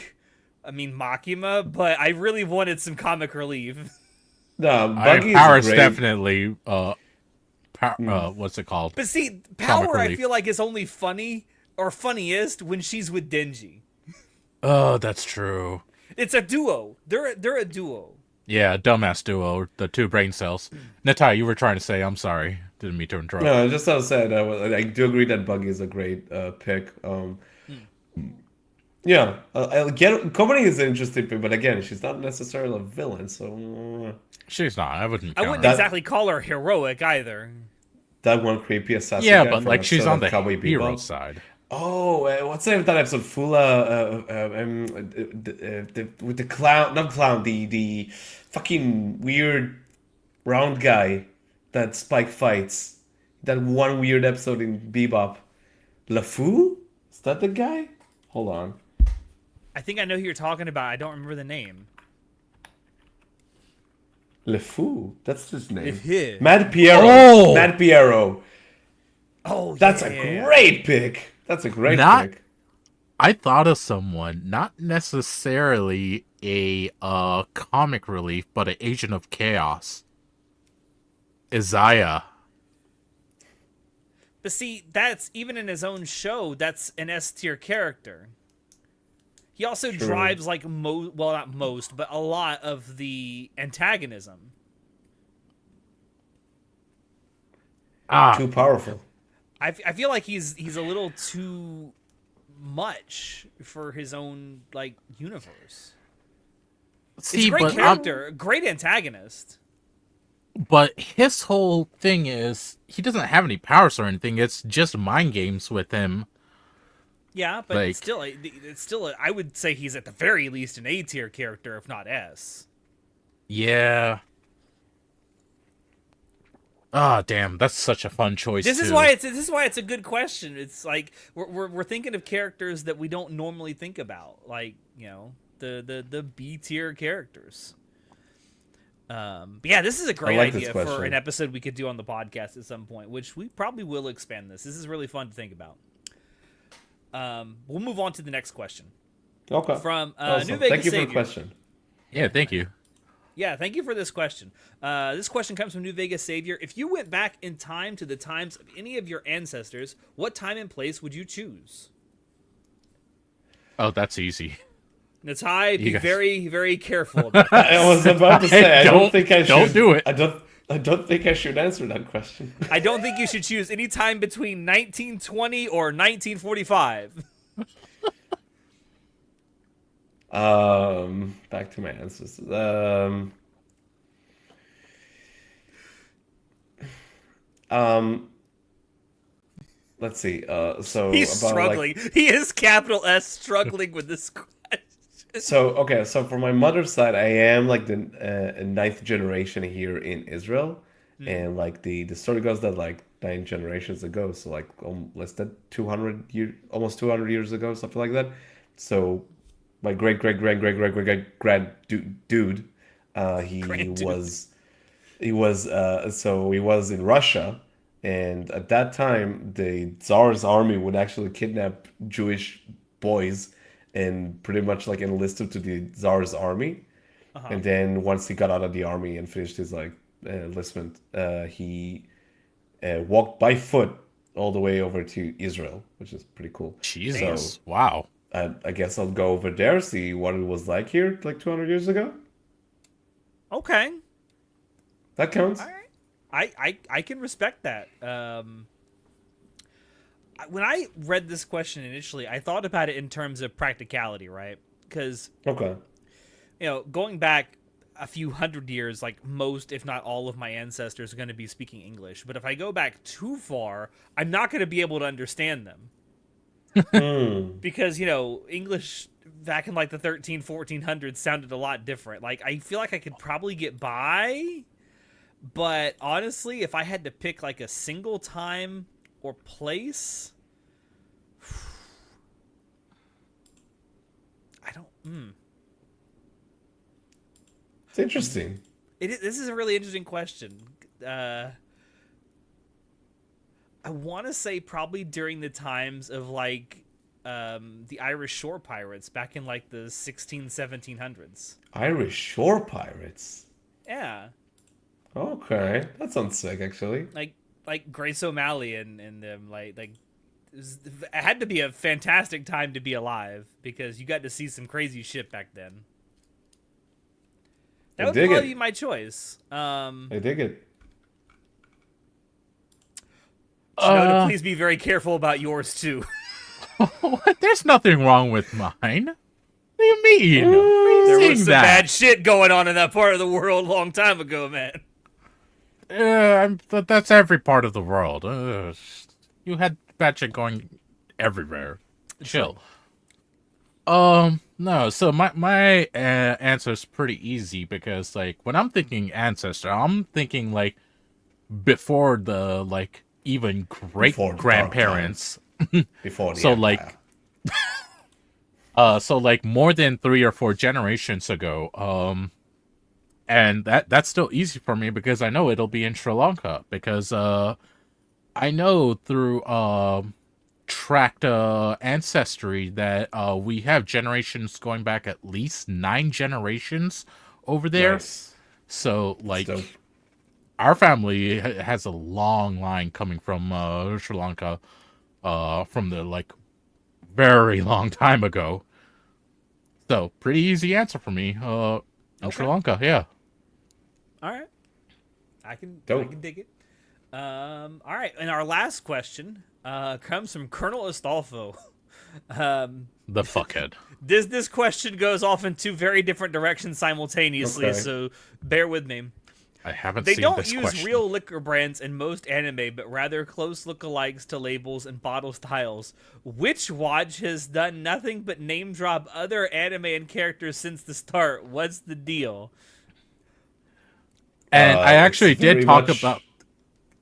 I mean Makima, but I really wanted some comic relief. No, I Buggy mean, power's is great. definitely what's it called? But see, Comic Power I relief. feel like is only funny or funniest when she's with Denji. Oh, that's true. It's a duo. They're a duo. Yeah, dumbass duo, the two brain cells. Natai, you were trying to say, I'm sorry. Didn't mean to interrupt. No, just as I said, I do agree that Buggy is a great pick. Yeah, I get comedy is an interesting pick, but again, she's not necessarily a villain, so She's not. I wouldn't I count wouldn't her. exactly call her heroic either. that one creepy assassin. Yeah, guy but from like she's episode on of the Cowboy hero Bebop. side. Oh, what's the name of that episode? With the clown, not clown, the fucking weird round guy that Spike fights. That one weird episode in Bebop. LeFou? Is that the guy? Hold on. I think I know who you're talking about. I don't remember the name. LeFou? That's his name. LeFou. Matt Piero. Oh! Matt Piero. Oh, That's yeah. a great pick. That's a great Not- pick. I thought of someone, not necessarily a comic relief, but an agent of chaos. Isaiah. But see, that's even in his own show. That's an S tier character. He also True. drives like well, not most, but a lot of the antagonism. Too powerful. I feel like he's a little too much for his own like universe. It's a great character, great antagonist. But his whole thing is he doesn't have any powers or anything. It's just mind games with him. Yeah, but Like- it's still. I would say he's at the very least an A tier character, if not S. Yeah. Ah, damn, that's such a fun choice. This is too. why it's a good question. It's like we're thinking of characters that we don't normally think about, like the B tier characters. But yeah, this is a great like this idea for question. an episode we could do on the podcast at some point, which we probably will expand this. This is really fun to think about. We'll move on to the next question Okay. from Awesome. New Vegas Thank you for Savior. the question. Yeah, thank you. Yeah, thank you for this question. This question comes from New Vegas Savior. If you went back in time to the times of any of your ancestors, what time and place would you choose? Oh, that's easy. Natai, be You guys- very, very careful about that. I was about to say, I don't Don't- think I should. don't do it. I don't think I should answer that question. I don't think you should choose any time between 1920 or 1945. Back to my ancestors. let's see. So He's about struggling. He is capital S struggling with this question. so for my mother's side, I am like the ninth generation here in Israel, and like the story goes that like nine generations ago, so like less than 200 years, almost 200 years ago, something like that. So my great grand dude, he Grand dude. was he was in Russia, and at that time, the Tsar's army would actually kidnap Jewish boys and pretty much like enlist them to the Tsar's army. Uh-huh. And then once he got out of the army and finished his like enlistment, he walked by foot all the way over to Israel, which is pretty cool. Jesus. So Wow. I guess I'll go over there, see what it was like here like 200 years ago. Okay. That counts. All right. I can respect that. When I read this question initially, I thought about it in terms of practicality, right? Because, Okay. going back a few hundred years, like most, if not all of my ancestors are going to be speaking English. But if I go back too far, I'm not going to be able to understand them. Because, English back in like the 1400s sounded a lot different. Like, I feel like I could probably get by. But honestly, if I had to pick like a single time or place, I don't. It's interesting. This is a really interesting question. I want to say probably during the times of like the Irish shore pirates back in like the 1700s. Irish shore pirates. Yeah, Okay, that sounds sick, actually. like Grace O'Malley and them it had to be a fantastic time to be alive because you got to see some crazy shit back then. That would probably be my choice. I dig it. Shinoda, please be very careful about yours too. There's nothing wrong with mine. What do you mean? There was Saying some that. bad shit going on in that part of the world a long time ago, man. That's every part of the world. You had bad shit going everywhere. Chill. No. So my answer is pretty easy because like when I'm thinking ancestor, I'm thinking like before the like even great Before dark grandparents. Before the So Empire. so like more than 3 or 4 generations ago. And that's still easy for me because I know it'll be in Sri Lanka because I know through tracked ancestry that we have generations going back at least 9 generations over there. Nice. So like Dope. our family has a long line coming from Sri Lanka from the like very long time ago. So pretty easy answer for me. In Sri Lanka, yeah. All right, I can Dope. dig it. All right, and our last question comes from Colonel Astolfo. The fuckhead. This question goes off in 2 very different directions simultaneously, Okay. so bear with me. I haven't They seen don't this use question. real liquor brands in most anime, but rather close lookalikes to labels and bottle styles. Which watch has done nothing but name drop other anime and characters since the start? What's the deal? And I actually it's did very talk much- about.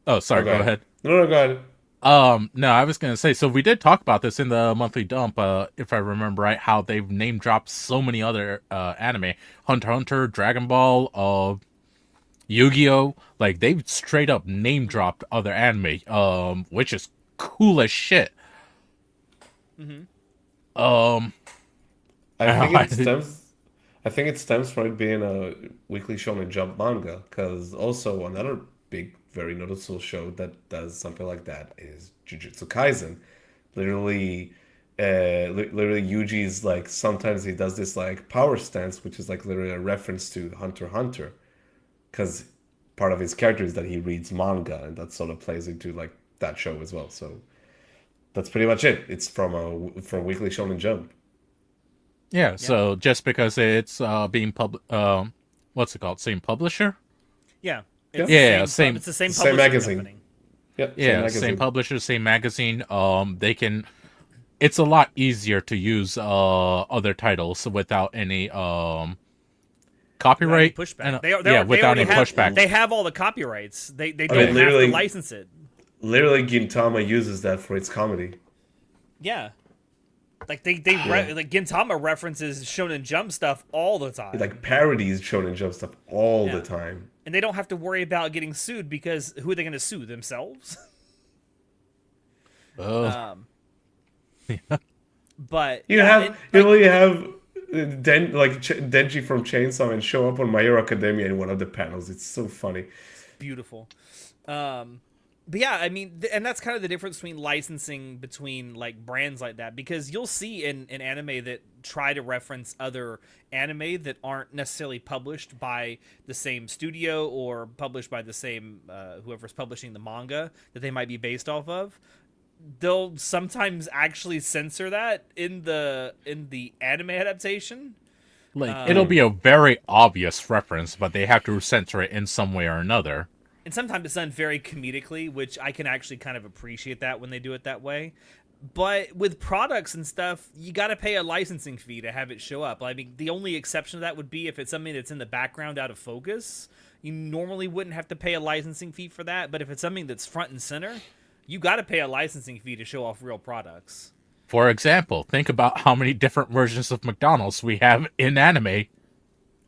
Oh, sorry. Okay. Go ahead. No, go ahead. No, I was gonna say. So we did talk about this in the monthly dump, if I remember right. How they've name dropped so many other anime, Hunter x Hunter, Dragon Ball, Yu-Gi-Oh. Like they've straight up name dropped other anime, which is cool as shit. I think I- it stems. I think it stems from it being a weekly Shonen Jump manga, because also another big, very noticeable show that does something like that is Jujutsu Kaisen. Literally, literally Yuji's like sometimes he does this like power stance, which is like literally a reference to Hunter x Hunter, because part of his character is that he reads manga, and that sort of plays into like that show as well. So that's pretty much it. It's from Weekly Shonen Jump. Yeah. So just because it's being what's it called? Same publisher. Yeah. Yeah. the Yeah, same. same- It's the same Same publishing magazine. company. Yep, same Yeah, magazine. same publisher, same magazine. They can. It's a lot easier to use other titles without any Without any copyright pushback. They without already any have pushback. they have all the copyrights. They I don't mean, have to license it. literally, Gintama uses that for its comedy. Yeah. Like like Gintama references Shonen Jump stuff all the time. It like parodies Shonen Jump stuff all Yeah. the time. And they don't have to worry about getting sued because who are they going to sue, themselves? Ugh. But You have Denji from Chainsaw Man show up on My Hero Academia in one of the panels. It's so funny. beautiful. But yeah, I mean, and that's kind of the difference between licensing between like brands like that, because you'll see in anime that try to reference other anime that aren't necessarily published by the same studio or published by the same whoever's publishing the manga that they might be based off of. They'll sometimes actually censor that in the anime adaptation. Like it'll be a very obvious reference, but they have to censor it in some way or another. And sometimes it's done very comedically, which I can actually kind of appreciate that when they do it that way. But with products and stuff, you got to pay a licensing fee to have it show up. I mean, the only exception to that would be if it's something that's in the background out of focus. You normally wouldn't have to pay a licensing fee for that. But if it's something that's front and center, you got to pay a licensing fee to show off real products. For example, think about how many different versions of McDonald's we have in anime.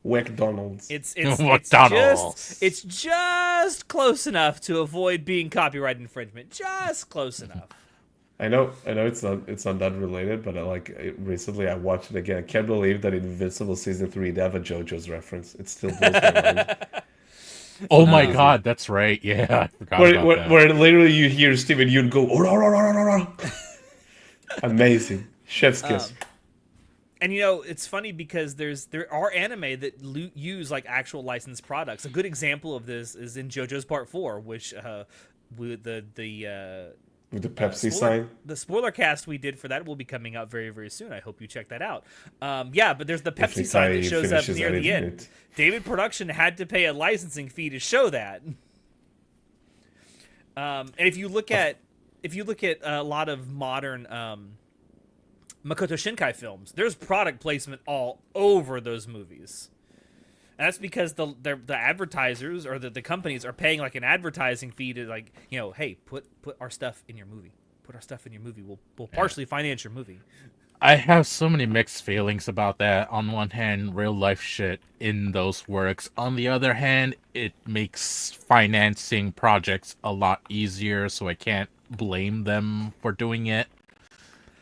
McDonald's. It's McDonald's. it's just close enough to avoid being copyright infringement. Just close enough. I know it's not that related, but recently I watched it again. I can't believe that in Invincible season 3 they have a JoJo's reference. It still blows my mind. Oh my god, that's right. Yeah, I forgot about that. Where literally you hear Steven, you'd go, "Oh, no, no, no, no, no." Amazing. Chef's kiss. And you know, it's funny because there are anime that use like actual licensed products. A good example of this is in JoJo's Part 4, which with the With the Pepsi sign. The spoiler cast we did for that will be coming out very, very soon. I hope you check that out. Yeah, but there's the Pepsi sign that shows up near the end. David Production had to pay a licensing fee to show that. And if you look at a lot of modern Makoto Shinkai films, there's product placement all over those movies. And that's because the advertisers or the companies are paying like an advertising fee to, like, you know, hey, put our stuff in your movie. Put our stuff in your movie. We'll partially finance your movie. I have so many mixed feelings about that. On one hand, real life shit in those works. On the other hand, it makes financing projects a lot easier, so I can't blame them for doing it.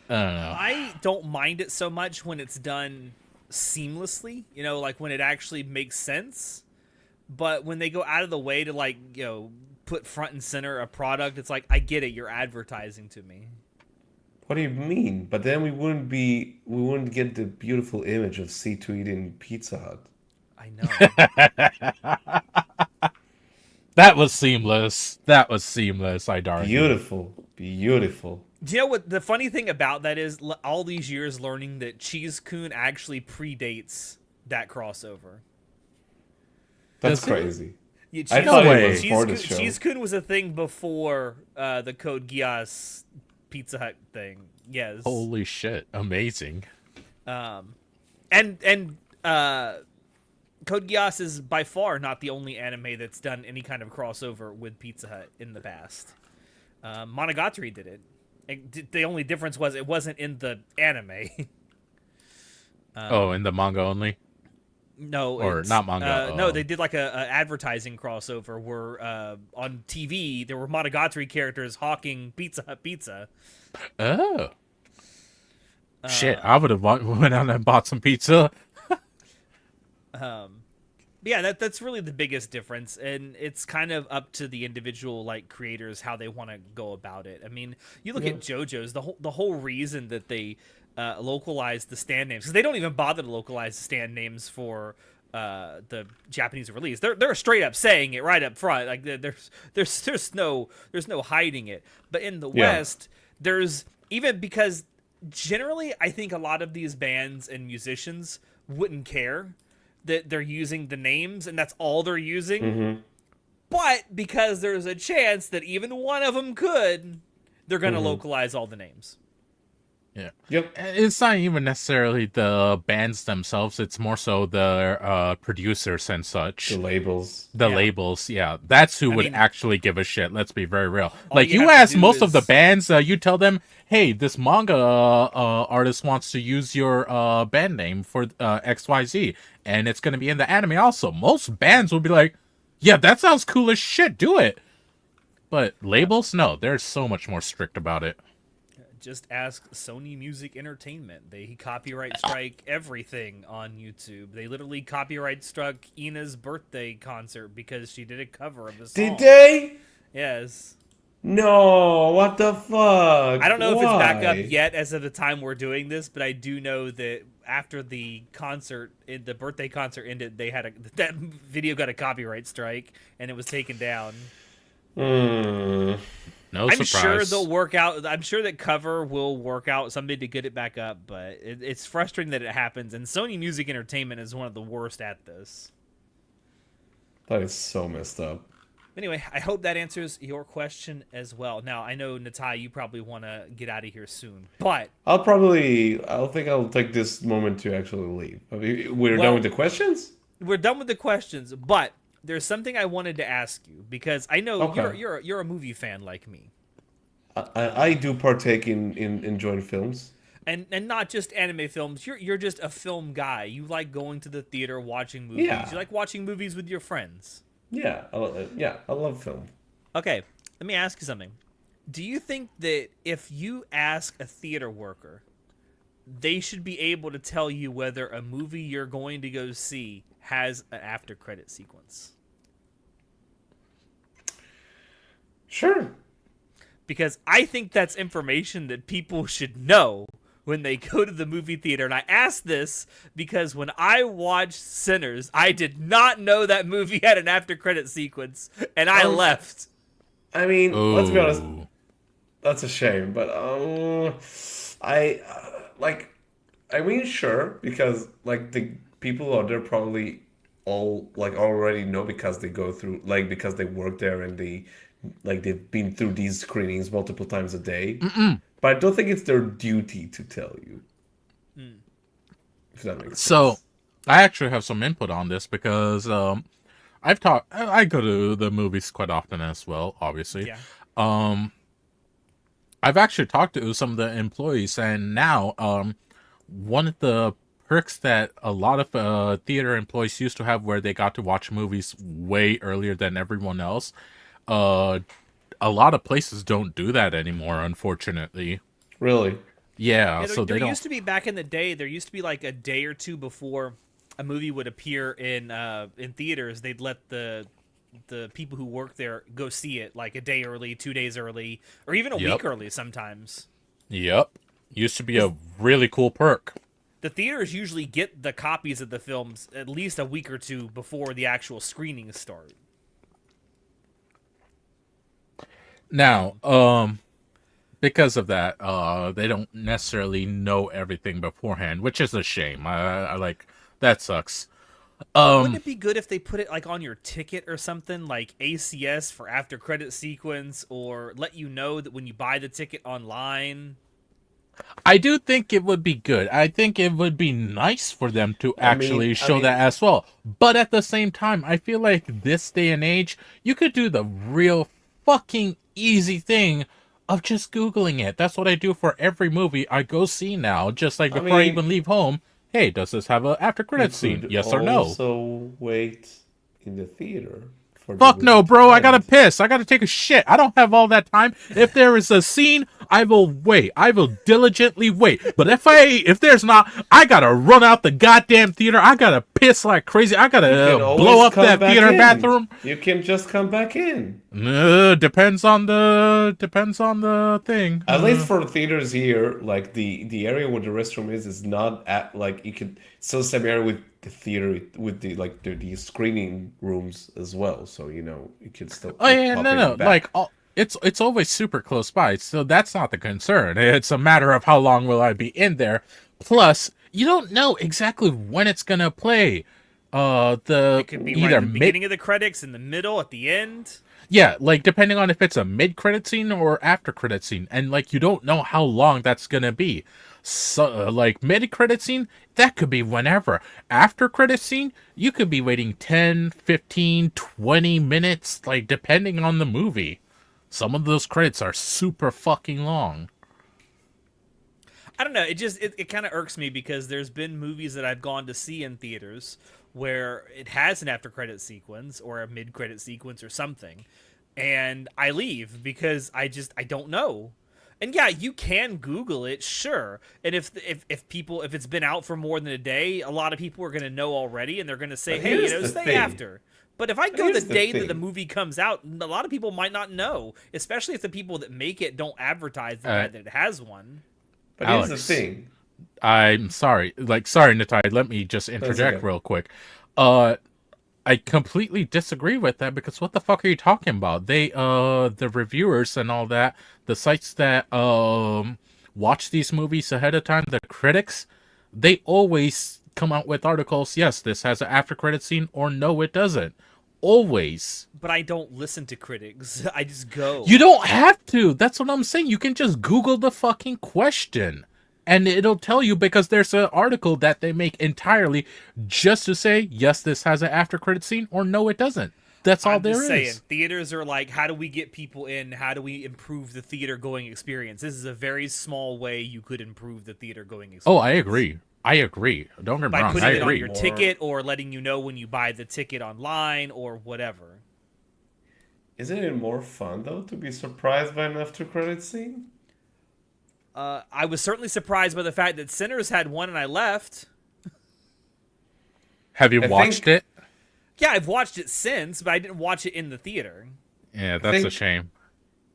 I don't know. I don't mind it so much when it's done seamlessly, you know, like when it actually makes sense. But when they go out of the way to, like, you know, put front and center a product, it's like, I get it, you're advertising to me. What do you mean? But then we wouldn't get the beautiful image of C2 eating Pizza Hut. I know. That was seamless. I darn. Beautiful. Do you know what the funny thing about that is? All these years learning that Cheese-kun actually predates that crossover. That's crazy. Yeah, I thought it was for the Cheese-kun, show. Cheese-kun was a thing before the Code Geass Pizza Hut thing. Yes. Holy shit! Amazing. And Code Geass is by far not the only anime that's done any kind of crossover with Pizza Hut in the past. Monogatari did it. The only difference was it wasn't in the anime. In the manga only? No, Or not manga. No, they did like a advertising crossover where on TV there were Monogatari characters hawking Pizza Hut pizza. Oh. Shit, I would have went out and bought some pizza. But yeah, that's really the biggest difference, and it's kind of up to the individual like creators how they want to go about it. I mean, you look at JoJo's, the whole reason that they localized the stand names, because they don't even bother to localize the stand names for the Japanese release. They're straight up saying it right up front. Like there's no hiding it. But in the West, there's, even because generally I think a lot of these bands and musicians wouldn't care that they're using the names and that's all they're using. But because there's a chance that even one of them could, they're going to localize all the names. Yeah. Yep. It's not even necessarily the bands themselves. It's more so the producers and such. The labels. The Yeah. labels, yeah. That's who would mean, actually give a shit. Let's be very real. all Like, you you have to ask do most of the is- bands, you tell them, hey, this manga artist wants to use your band name for XYZ, and it's going to be in the anime also. Most bands will be like, yeah, that sounds cool as shit. Do it. But labels, no. They're so much more strict about it. Just ask Sony Music Entertainment. They copyright strike everything on YouTube. They literally copyright struck Ina's birthday concert because she did a cover of the song. Did they? Yes. No, what the fuck? I don't know if it's back up Why? yet as of the time we're doing this, but I do know that after the concert, the birthday concert ended, they had that video got a copyright strike and it was taken down. Mm. No I'm surprise. sure they'll work out. I'm sure that Cover will work out something to get it back up, but it's frustrating that it happens. And Sony Music Entertainment is one of the worst at this. That is so messed up. Anyway, I hope that answers your question as well. Now, I know, Natai, you probably want to get out of here soon, but I think I'll take this moment to actually leave. We're Well- done with the questions? we're done with the questions. But there's something I wanted to ask you because I know Okay. you're a movie fan like me. I do partake in enjoying films. And not just anime films. You're just a film guy. You like going to the theater, watching movies. Yeah. You like watching movies with your friends. Yeah, I love film. Okay, let me ask you something. Do you think that if you ask a theater worker, they should be able to tell you whether a movie you're going to go see has an after credit sequence? Sure. Because I think that's information that people should know when they go to the movie theater. And I ask this because when I watched Sinners, I did not know that movie had an after credit sequence, and I left. I mean, let's be honest, Ooh. that's a shame, but I mean, sure, because like the people out there probably all like already know because they go through because they work there and they've been through these screenings multiple times a day. But I don't think it's their duty to tell you. If that makes So, sense. I actually have some input on this because I go to the movies quite often as well, obviously. Yeah. I've actually talked to some of the employees, and now one of the perks that a lot of theater employees used to have, where they got to watch movies way earlier than everyone else, a lot of places don't do that anymore, unfortunately. Really? Yeah, Yeah, so they there don't. used to be back in the day. There used to be like a day or two before a movie would appear in theaters. They'd let the people who work there go see it like a day early, 2 days early, or even a Yep. week early sometimes. Yep, used to be a really cool perk. The theaters usually get the copies of the films at least a week or two before the actual screenings start. Now, because of that, they don't necessarily know everything beforehand, which is a shame. I like that sucks. Wouldn't it be good if they put it like on your ticket or something, like ACS for after credit sequence, or let you know that when you buy the ticket online? I do think it would be good. I think it would be nice for them to actually show that as well. But at the same time, I feel like this day and age, you could do the real fucking easy thing of just Googling it. That's what I do for every movie I go see now. Just like before I mean- even leave home. Hey, does this have a after credits scene? Could Yes or no? Also wait in the theater for the Fuck no, movie to bro. I gotta end. piss. I gotta take a shit. I don't have all that time. If there is a scene, I will wait. I will diligently wait. But if there's not, I gotta run out the goddamn theater. I gotta piss like crazy. I You gotta can blow always up come that back theater in. bathroom. You can just come back in. Depends on the thing. At least for theaters here, like the area where the restroom is not at like you could still semi with the theater with the screening rooms as well. So you could still. Oh yeah, pop no, in no. and back. Like it's always super close by, so that's not the concern. It's a matter of how long will I be in there. Plus, you don't know exactly when it's gonna play. the It could be right either at the mid, beginning of the credits, in the middle, at the end. yeah, like depending on if it's a mid-credit scene or after-credit scene, and like you don't know how long that's gonna be. So, like mid-credit scene, that could be whenever. After-credit scene, you could be waiting 10, 15, 20 minutes, like depending on the movie. Some of those credits are super fucking long. I don't know. It kind of irks me because there's been movies that I've gone to see in theaters where it has an after credit sequence or a mid credit sequence or something, and I leave because I don't know. And yeah, you can Google it, sure. And if it's been out for more than a day, a lot of people are gonna know already, and they're gonna say, But hey, here's the stay thing. after. But if I go the here's the day that the thing. movie comes out, a lot of people might not know, especially if the people that make it don't advertise the fact that it has one. But Alex. here's the thing. I'm sorry. Sorry, Natai, let me just interject okay. real quick. I completely disagree with that because what the fuck are you talking about? The reviewers and all that, the sites that watch these movies ahead of time, the critics, they always come out with articles. Yes, this has an after credit scene, or no, it doesn't. Always. But I don't listen to critics. I just go. You don't have to. That's what I'm saying. You can just Google the fucking question. And it'll tell you because there's an article that they make entirely just to say, yes, this has an after credit scene, or no, it doesn't. That's all I'm there just is. saying, theaters are like, how do we get people in? How do we improve the theater going experience? This is a very small way you could improve the theater going experience. Oh, I agree. I agree. Don't get me By wrong. putting I it on agree. your ticket or letting you know when you buy the ticket online or whatever. Isn't it more fun though to be surprised by an after credit scene? I was certainly surprised by the fact that Sinners had one and I left. Have you watched it? Yeah, I've watched it since, but I didn't watch it in the theater. Yeah, that's a think- shame.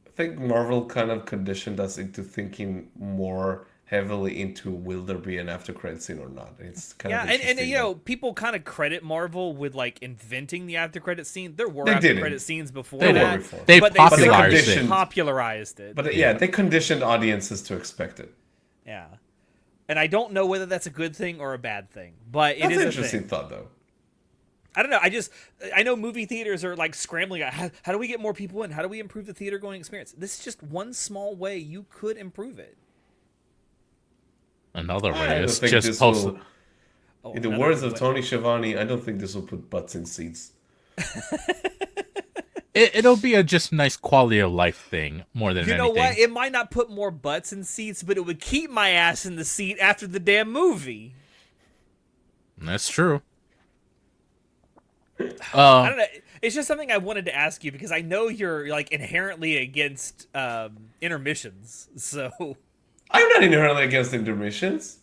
I think Marvel kind of conditioned us into thinking more heavily into will there be an after credit scene or not. It's kind Yeah, of and interesting. you know, people kind of credit Marvel with like inventing the after credit scene. There were They after didn't. credit scenes before They were that. before. They but popularized they it. conditioned- popularized it. But yeah, they conditioned audiences to expect it. Yeah. And I don't know whether that's a good thing or a bad thing, but it That's is an a interesting thing. thought though. I don't know. I know movie theaters are like scrambling. How do we get more people in? How do we improve the theater going experience? This is just one small way you could improve it. Another I way don't is think just this post. will- Oh, In the another words good of way. Tony Schiavone, I don't think this will put butts in seats. It'll be a just nice quality of life thing more than You know anything. what? It might not put more butts in seats, but it would keep my ass in the seat after the damn movie. That's true. I don't know. It's just something I wanted to ask you because I know you're like inherently against intermissions. So, I'm not inherently against intermissions.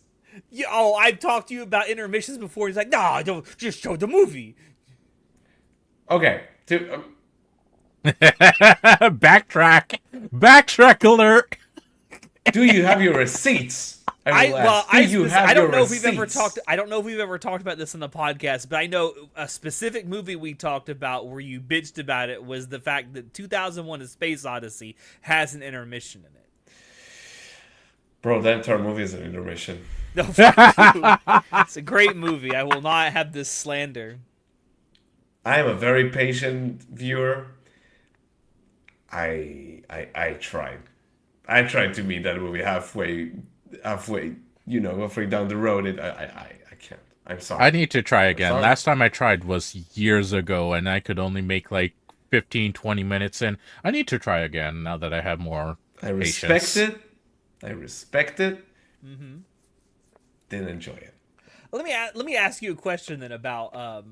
I've talked to you about intermissions before. He's like, nah, don't just show the movie. Okay. Backtrack alert. Do you have your receipts? I don't know if we've ever talked. I don't know if we've ever talked about this on the podcast, but I know a specific movie we talked about where you bitched about it was the fact that 2001: A Space Odyssey has an intermission in it. Bro, that entire movie is an intermission. No, fuck you. It's a great movie. I will not have this slander. I am a very patient viewer. I tried. I tried to meet that movie halfway, halfway down the road. I can't. I'm sorry. I need to try again. sorry. Last time I tried was years ago, and I could only make like 15, 20 minutes in. I need to try again now that I have more I respect patience. it. I respect it. Mm-hmm. Didn't enjoy it. Let me ask you a question then about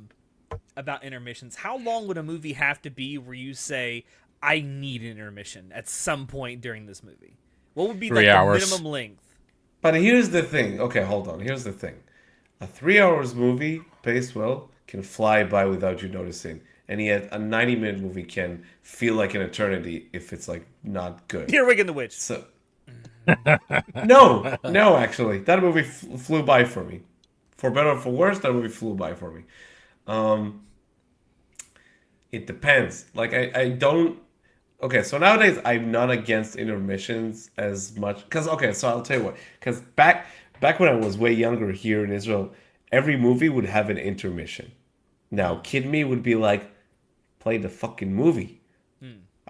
intermissions. How long would a movie have to be where you say I need an intermission at some point during this movie? What would be 3 like the hours. minimum length? But here's the thing. Okay, hold on. Here's the thing. A 3 hours movie, paced well, can fly by without you noticing. And yet a 90-minute movie can feel like an eternity if it's like not good. Earwig and the Witch. So no, actually, that movie flew by for me. For better or for worse, that movie flew by for me. It depends. Like I don't. Okay, so nowadays I'm not against intermissions as much. So I'll tell you what. Because back when I was way younger here in Israel, every movie would have an intermission. Now, kid me would be like, play the fucking movie.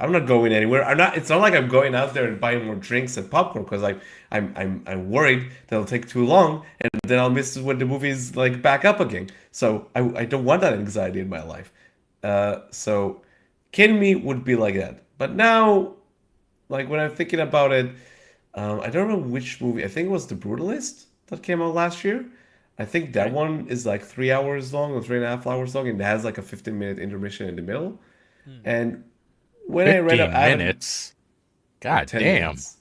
I'm not going anywhere. I'm not. It's not like I'm going out there and buying more drinks and popcorn because I'm worried that it'll take too long and then I'll miss when the movie's like back up again. So I don't want that anxiety in my life. So kidding me would be like that. But now, like when I'm thinking about it, I don't know which movie. I think it was The Brutalist that came out last year. I think that Okay. one is like 3 hours long or 3.5 hours long, and it has like a 15-minute intermission in the middle. And when I read up 15 Adam, minutes. or God 10 damn. minutes.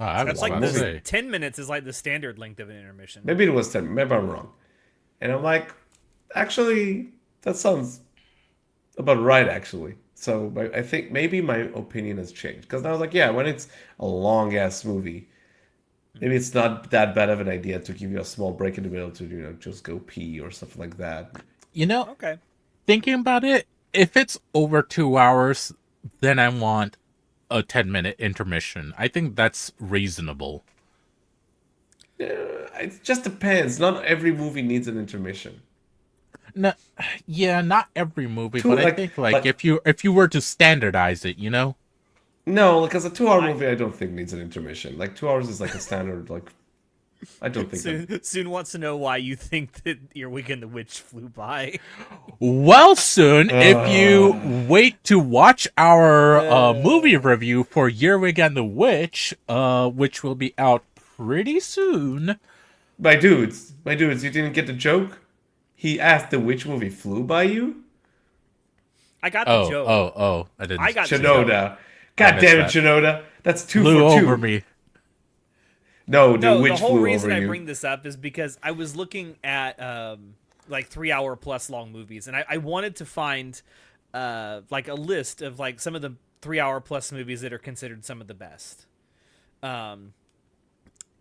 Oh, I That's was like about to the say. 10 minutes is like the standard length of an intermission. Maybe it was 10. Maybe I'm wrong. And I'm like, actually, that sounds about right, actually. So I think maybe my opinion has changed. Because I was like, yeah, when it's a long ass movie, maybe it's not that bad of an idea to give you a small break in the middle to, just go pee or something like that. You know, Okay. thinking about it, if it's over 2 hours, then I want a 10-minute intermission. I think that's reasonable. It just depends. Not every movie needs an intermission. No, yeah, not every movie, Two but I think like like if you were to standardize it, you know? no, because a 2 hour I movie I don't think needs an intermission. Like 2 hours is like a standard. Like I don't think that. Soon wants to know why you think that your Weekend the Witch flew by. Well, soon, if you wait to watch our movie Uh. review for Earwig and the Witch, which will be out pretty soon. My dudes, you didn't get the joke? He asked the which movie flew by you? I got the joke. I didn't. I got the joke. Shinoda. God missed damn it, that. Shinoda. That's two Flew for two. over me. No, the No, the witch whole flew reason over I you. bring this up is because I was looking at like 3 hour plus long movies, and I wanted to find like a list of like some of the 3 hour plus movies that are considered some of the best.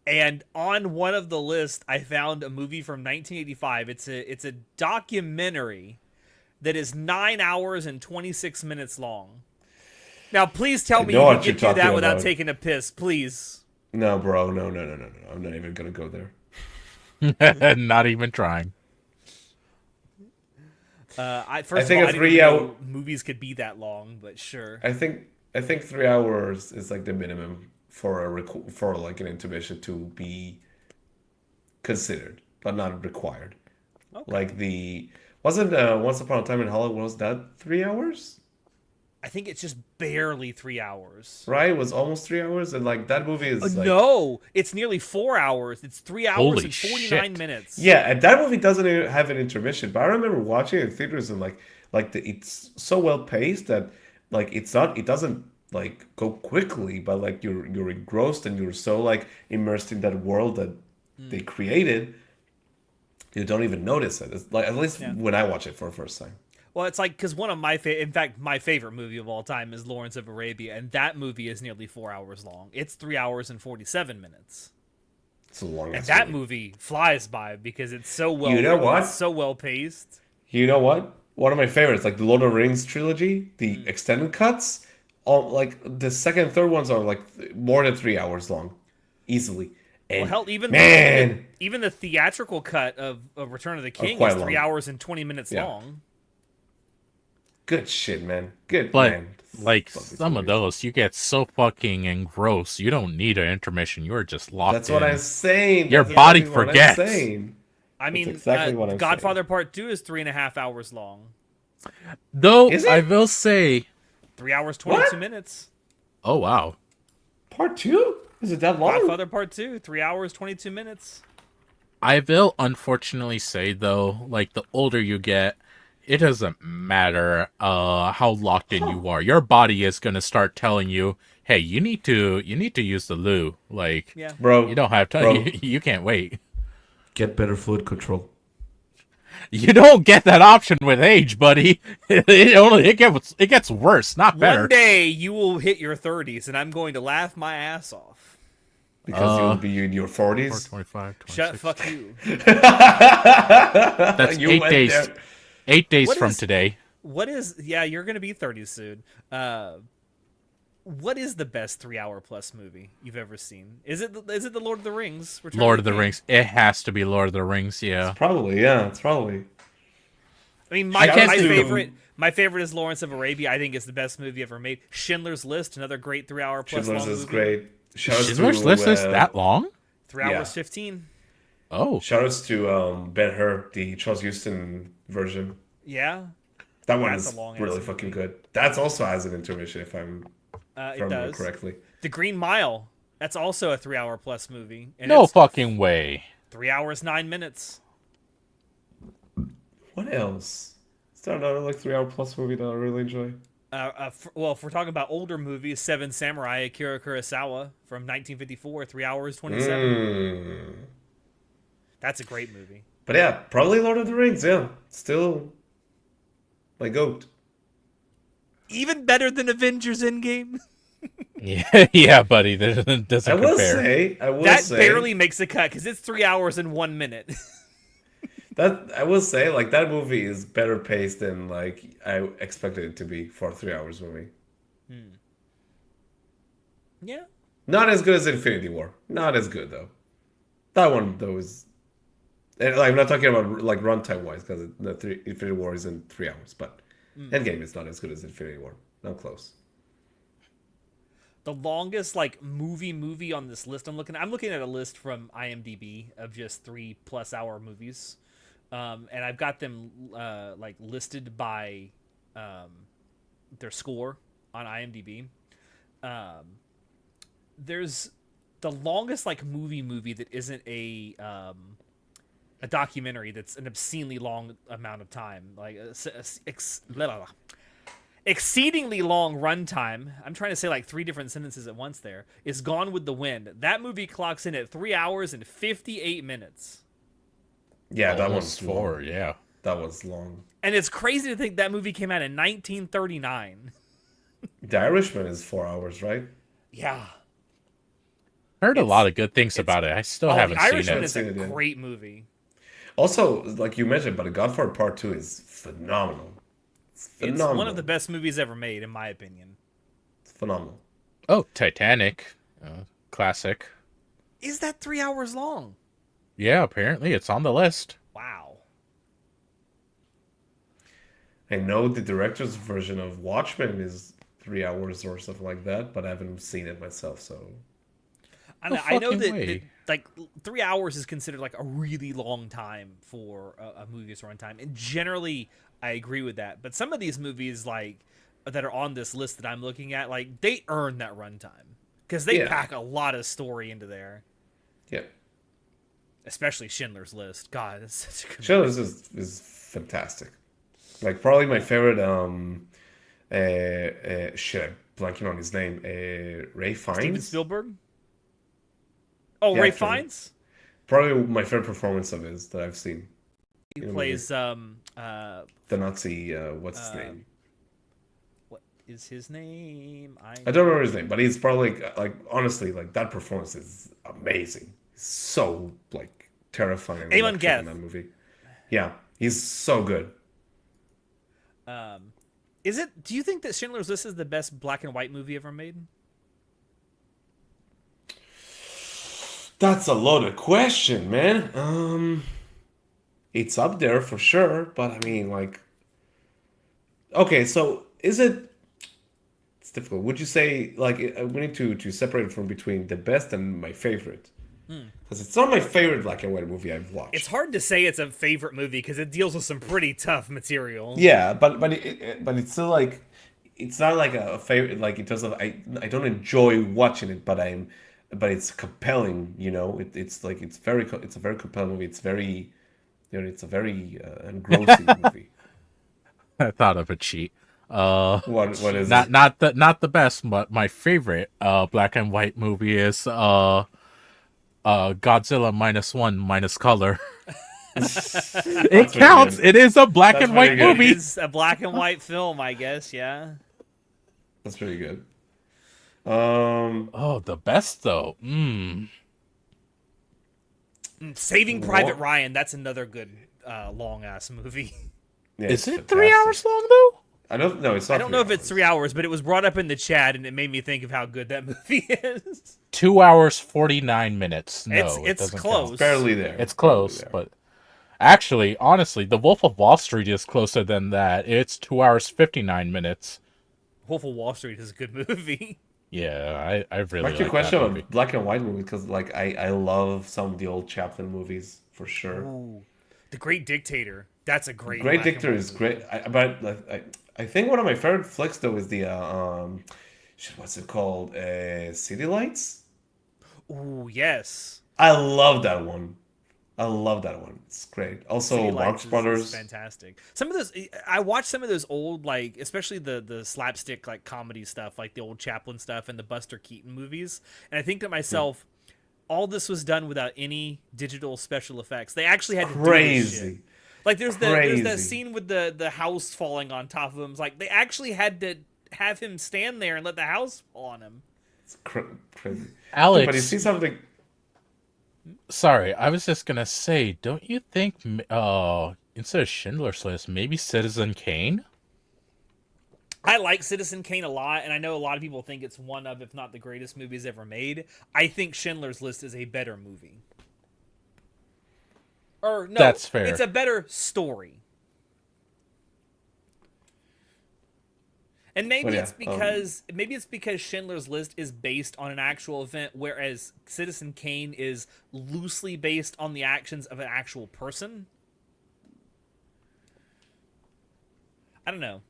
And on one of the list, I found a movie from 1985. It's a documentary that is 9 hours and 26 minutes long. Now, please tell I me know you can what you're get through that talking without about. taking a piss, please. No, bro. No. I'm not even gonna go there. Not even trying. First think of all, a I didn't 3 even hour- know movies could be that long, but sure. I think 3 hours is like the minimum for for like an intermission to be considered, but not required. Okay. Like the wasn't Once Upon a Time in Hollywood, was that 3 hours? I think it's just barely 3 hours. Right? It was almost 3 hours, and like that movie is like No, it's nearly 4 hours. It's 3 hours Holy and 49 shit. minutes. yeah, and that movie doesn't even have an intermission. But I remember watching it in theaters and it's so well paced that like it doesn't like go quickly, but like you're engrossed and you're so like immersed in that world that they created, you don't even notice it. It's like at least Yeah. when I watch it for the first time. Well, it's like because one of in fact, my favorite movie of all time is Lawrence of Arabia, and that movie is nearly 4 hours long. It's 3 hours and 47 minutes, It's a long and ass that movie. movie flies by because it's so well. You know written, what? It's so well paced. You know what? One of my favorites, like the Lord of the Rings trilogy, the extended cuts, all like the second and third ones are like more than 3 hours long, easily. Well, And hell, man, even the theatrical cut of Return of the King quite is 3 long. hours and 20 minutes Yeah. long. good shit, man. Good But man. like Fuck these some of movies. those, you get so fucking engrossed. You don't need an intermission. You're just locked That's in. what I'm saying. Your That's body exactly what I'm forgets. saying. I mean, exactly what I'm Godfather Part 2 is 3.5 hours long. Though Is it? I will say, 3 hours, 22 What? minutes. oh wow, Part two? Is it that long? Godfather Part 2, 3 hours, 22 minutes. I will unfortunately say though, like the older you get, it doesn't matter how locked in you are. Your body is gonna start telling you, "Hey, you need to use the loo." Like, Yeah. Bro, you don't have time. bro. You can't wait. Get better fluid control. You don't get that option with age, buddy. It gets worse, not better. One day you will hit your 30s, and I'm going to laugh my ass off. Because you'll be in your 40s. 25, 26. Shut fuck you. That's You 8 went days. there. 8 days What from is- today. What is? Yeah, you're gonna be 30 soon. What is the best 3 hour plus movie you've ever seen? Is it the Lord of the Rings? Return Lord of the the King? Rings. It has to be Lord of the Rings. Yeah. Probably, yeah. It's probably. I mean, I can't my favorite is Lawrence of Arabia. I think it's the best movie ever made. Schindler's List, another great 3-hour plus Schindler's long is movie. great. Shoutouts Schindler's to, List is that long? 3 hours Yeah. 15. Oh, Shoutouts to Ben-Hur, the Charles Houston version. Yeah, That one That's is a long-ass really movie. fucking good. That's also has an intermission, if I it remember does. correctly. The Green Mile. That's also a 3-hour plus movie. And no it's fucking way. 3 hours 9 minutes. What else? Is there another like 3-hour plus movie that I really enjoy? Well, if we're talking about older movies, Seven Samurai, Akira Kurosawa from 1954, 3 hours 27. That's a great movie. But yeah, probably Lord of the Rings. Yeah, still my goat. Even better than Avengers Endgame. Yeah, yeah, buddy. That doesn't I will compare. say, That barely makes a cut because it's 3 hours and 1 minute. that I will say, like that movie is better paced than like I expected it to be for a 3 hours movie. Yeah. Not as good as Infinity War. Not as good though. That one though is, and, like, I'm not talking about like runtime wise because Infinity War is in 3 hours, but Endgame is not as good as Infinity War. Not close. The longest like movie on this list I'm looking at a list from IMDb of just 3+ hour movies. And I've got them like listed by their score on IMDb. There's the longest like movie that isn't a documentary that's an obscenely long amount of time, like exceedingly long runtime. I'm trying to say like 3 different sentences at once there. Is Gone with the Wind. That movie clocks in at 3 hours and 58 minutes. Yeah, that Almost one's 4, long. yeah. That was long. And it's crazy to think that movie came out in 1939. The Irishman is 4 hours, right? Yeah. Heard a lot of good things about it. I still haven't The seen Irishman it. is a Seen it yet. great movie. Also, like you mentioned, but The Godfather Part 2 is phenomenal. It's phenomenal. It's one of the best movies ever made, in my opinion. It's phenomenal. Oh, Titanic. Classic. Is that 3 hours long? Yeah, apparently it's on the list. Wow. I know the director's version of Watchmen is 3 hours or something like that, but I haven't seen it myself, so... I No know fucking that way. like 3 hours is considered like a really long time for a movie's runtime, and generally I agree with that. But some of these movies like that are on this list that I'm looking at, like they earn that runtime because they Yeah. pack a lot of story into there. Yeah. Especially Schindler's List. God, that's such a good Schindler's is fantastic. Like, probably my favorite, shit, I'm blanking on his name, Ray Fiennes? Steven Spielberg. Oh, Yeah, Ray actually. Fiennes. Probably my favorite performance of his that I've seen. He in a plays The Nazi, what's his name? what is his name? I don't remember his name, but he's probably, like honestly, like, that performance is amazing. He's so, like, terrifying. and Eamon electric Geth. in that movie. Yeah, he's so good. Is it? Do you think that Schindler's List is the best black and white movie ever made? That's a loaded question, man. It's up there for sure, but I mean, like, okay, so is it? It's difficult. Would you say like we need to separate it from between the best and my favorite? Because it's not my favorite black and white movie I've watched. It's hard to say it's a favorite movie because it deals with some pretty tough material. Yeah, but it's still like it's not like a favorite. Like in terms of I don't enjoy watching it, but it's compelling. You know, it's like it's a very compelling movie. It's very, you know, it's a very engrossing movie. I thought of a cheat. What is it? Not the best, but my favorite black and white movie is Godzilla -1 minus color. It counts. good. It is a black That's and white pretty good. movie. It's a black and white film, I guess. Yeah. That's pretty good. Oh, the best though. Saving Private What? Ryan. That's another good long ass movie. Yeah, Is it's it 3 fantastic. hours long though? I don't know. It's not. I don't know if 3 it's 3 hours, but it was brought up in the chat and it made me think of how good that movie is. 2 hours 49 minutes. No, It's it doesn't close. count. Barely there. It's close, Barely there. but Actually, honestly, The Wolf of Wall Street is closer than that. It's 2 hours 59 minutes. Wolf of Wall Street is a good movie. Yeah, I really Back to your like that question movie. about black and white movies, because like I love some of the old Chaplin movies for sure. Ooh, The Great Dictator. That's a great Great black and Dictator white is movie. great, but like, I think one of my favorite flicks though is the shit, what's it called? City Lights. Ooh, yes. I love that one. I love that one. It's great. City Also, Marx Lights is Brothers. fantastic. Some of those I watched some of those old, like, especially the slapstick like comedy stuff, like the old Chaplin stuff and the Buster Keaton movies, and I think to myself, all this was done without any digital special effects. They actually had to do this shit. Crazy. Like there's that Crazy. scene with the house falling on top of him. It's like they actually had to have him stand there and let the house fall on him. It's crazy. Dude, but you Alex, see something. sorry, I was just gonna say, don't you think, instead of Schindler's List, maybe Citizen Kane? I like Citizen Kane a lot, and I know a lot of people think it's one of, if not the greatest movies ever made. I think Schindler's List is a better movie. Or no, That's fair. it's a better story. And maybe But yeah, it's because Schindler's List is based on an actual event, whereas Citizen Kane is loosely based on the actions of an actual person. I don't know.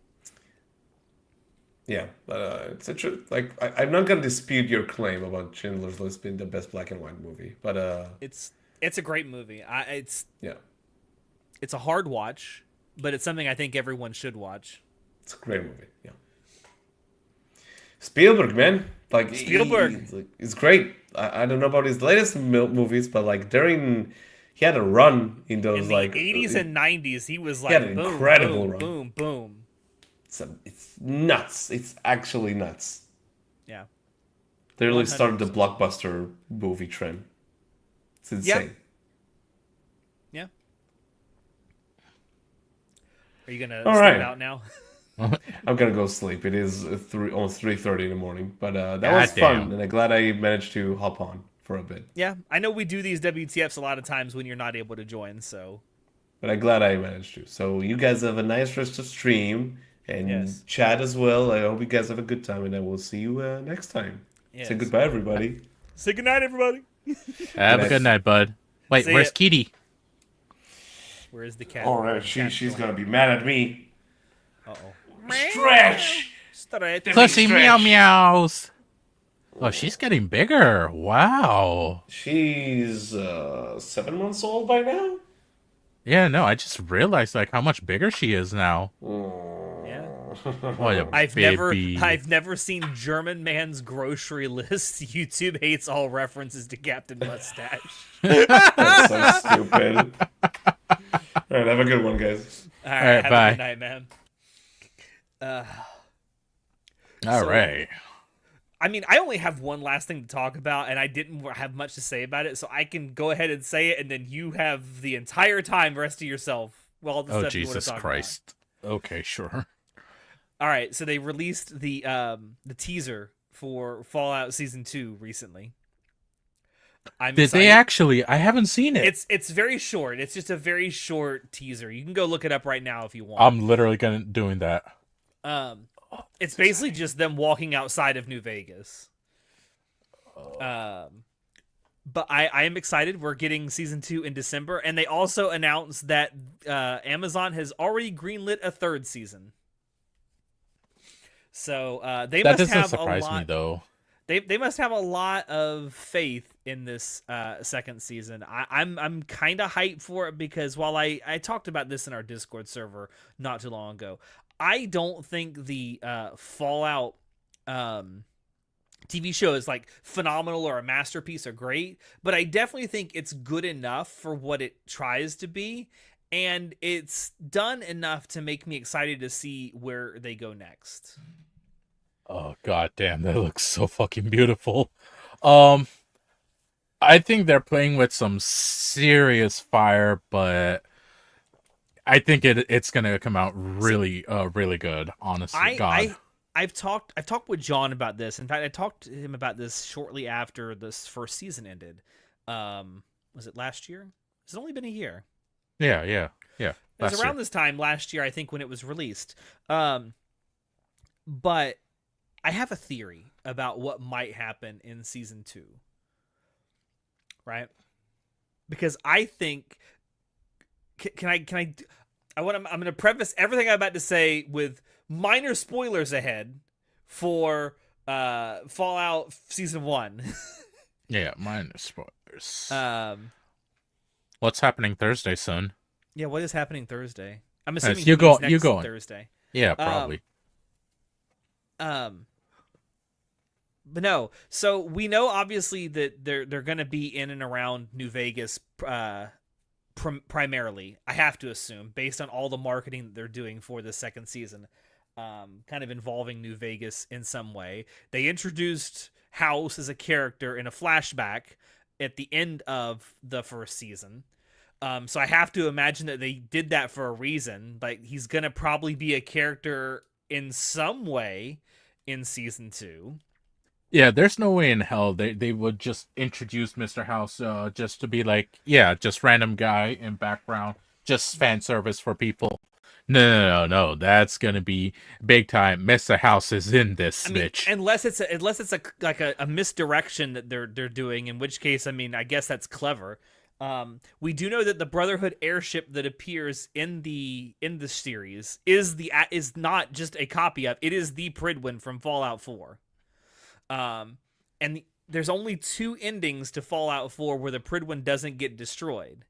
Yeah, but it's a like I'm not gonna dispute your claim about Schindler's List being the best black and white movie, but It's a great movie. yeah, It's a hard watch, but it's something I think everyone should watch. it's a great movie. Yeah, Spielberg, man, like Spielberg. it's great. I don't know about his latest movies, but like during he had a run in those In the like 80s and 90s, he was like had an boom, incredible boom, run. boom, boom. It's nuts. It's actually nuts. Yeah. They really started the 100%. blockbuster movie trend. It's insane. Yeah. Are you gonna All step right. out now? I'm gonna go sleep. It is almost 3:30 in the morning, but that God was fun, damn. and I'm glad I managed to hop on for a bit. Yeah, I know we do these WTFs a lot of times when you're not able to join. So But I'm glad I managed to. So you guys have a nice rest of stream and Yes. chat as well. I hope you guys have a good time, and I will see you next time. yes. Say goodbye, everybody. Say goodnight, everybody. Have a night. good night, bud. Wait, See where's ya. Kitty? Where is the cat? All right, she's gonna be mad at me. Uh Stretch. oh. Pussy stretch. meow meows. Oh, she's getting bigger. Wow. She's 7 months old by now. Yeah, no, I just realized like how much bigger she is now. Yeah. What a baby. I've never seen German man's grocery list. YouTube hates all references to Captain Mustache. That's so stupid. All right, have a good one, guys. All right, right, have bye. a good night, man. All so- right. I mean, I only have one last thing to talk about, and I didn't have much to say about it, so I can go ahead and say it, and then you have the entire time rest of yourself. Well, the Oh, stuff you want to Jesus talk Christ. Okay, sure. About. All right, so they released the teaser for Fallout Season 2 recently. I'm Did excited. they actually? I haven't seen it. It's very short. It's just a very short teaser. You can go look it up right now if you want. I'm literally doing that. It's basically just them walking outside of New Vegas. But I am excited. We're getting season 2 in December, and they also announced that Amazon has already greenlit a third season. So they That must doesn't have surprise a lot. me though. They must have a lot of faith in this second season. I'm kind of hyped for it because while I talked about this in our Discord server not too long ago, I don't think the Fallout TV show is like phenomenal or a masterpiece or great, but I definitely think it's good enough for what it tries to be, and it's done enough to make me excited to see where they go next. Oh god damn, that looks so fucking beautiful. I think they're playing with some serious fire, but I think it's gonna come out really really good, honestly. I've talked with John about this. In fact, I talked to him about this shortly after this first season ended. Was it last year? It's only been a year. Yeah. It was Last around year. this time last year, I think, when it was released. But I have a theory about what might happen in season 2, right? Because I think I'm going to preface everything I'm about to say with minor spoilers ahead for Fallout season 1. Yeah, minus spoilers. um What's happening Thursday, son? yeah, what is happening Thursday? I'm assuming Yes, he means you next going. Thursday. Yeah, Um probably. um but no, so we know obviously that they're going to be in and around New Vegas primarily. I have to assume, based on all the marketing that they're doing for the second season, kind of involving New Vegas in some way. They introduced House as a character in a flashback at the end of the first season. So I have to imagine that they did that for a reason. Like, he's gonna probably be a character in some way in season 2. Yeah, there's no way in hell they would just introduce Mr. House just to be like, yeah, just random guy in background, just fan service for people. No. That's gonna be big time. Mr. House is in this I mean, bitch. unless it's a misdirection that they're doing, in which case, I mean, I guess that's clever. We do know that the Brotherhood airship that appears in the series is not just a copy of, it is the Pridwin from Fallout 4. And there's only 2 endings to Fallout 4 where the Pridwin doesn't get destroyed.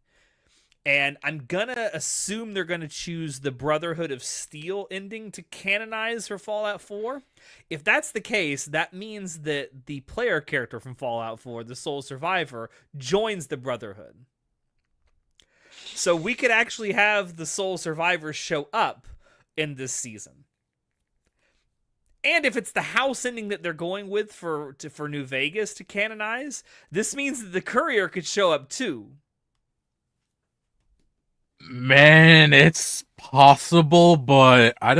And I'm gonna assume they're gonna choose the Brotherhood of Steel ending to canonize for Fallout 4. If that's the case, that means that the player character from Fallout 4, the sole survivor, joins the Brotherhood. So we could actually have the sole survivor show up in this season. And if it's the House ending that they're going with for New Vegas to canonize, this means that the Courier could show up too. Man, it's possible, but I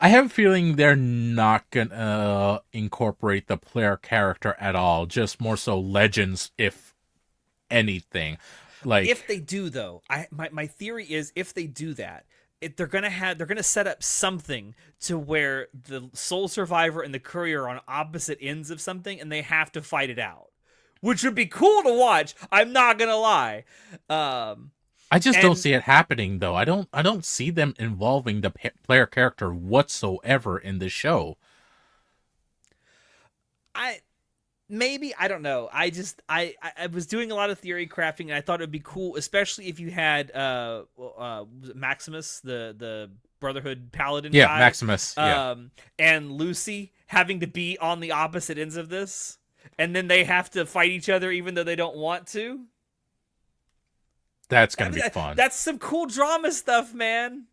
have a feeling they're not gonna incorporate the player character at all, just more so legends, if anything. Like, If they do, though, my theory is, if they do that, they're gonna set up something to where the sole survivor and the Courier are on opposite ends of something, and they have to fight it out, which would be cool to watch. I'm not gonna lie. I just don't And see it happening though. I don't see them involving the player character whatsoever in the show. I maybe, I don't know. I was doing a lot of theory crafting, and I thought it would be cool, especially if you had was it Maximus, the Brotherhood Paladin Yeah, guy, Maximus. Yeah, and Lucy having to be on the opposite ends of this, and then they have to fight each other even though they don't want to. that's gonna be fun. That's some cool drama stuff, man.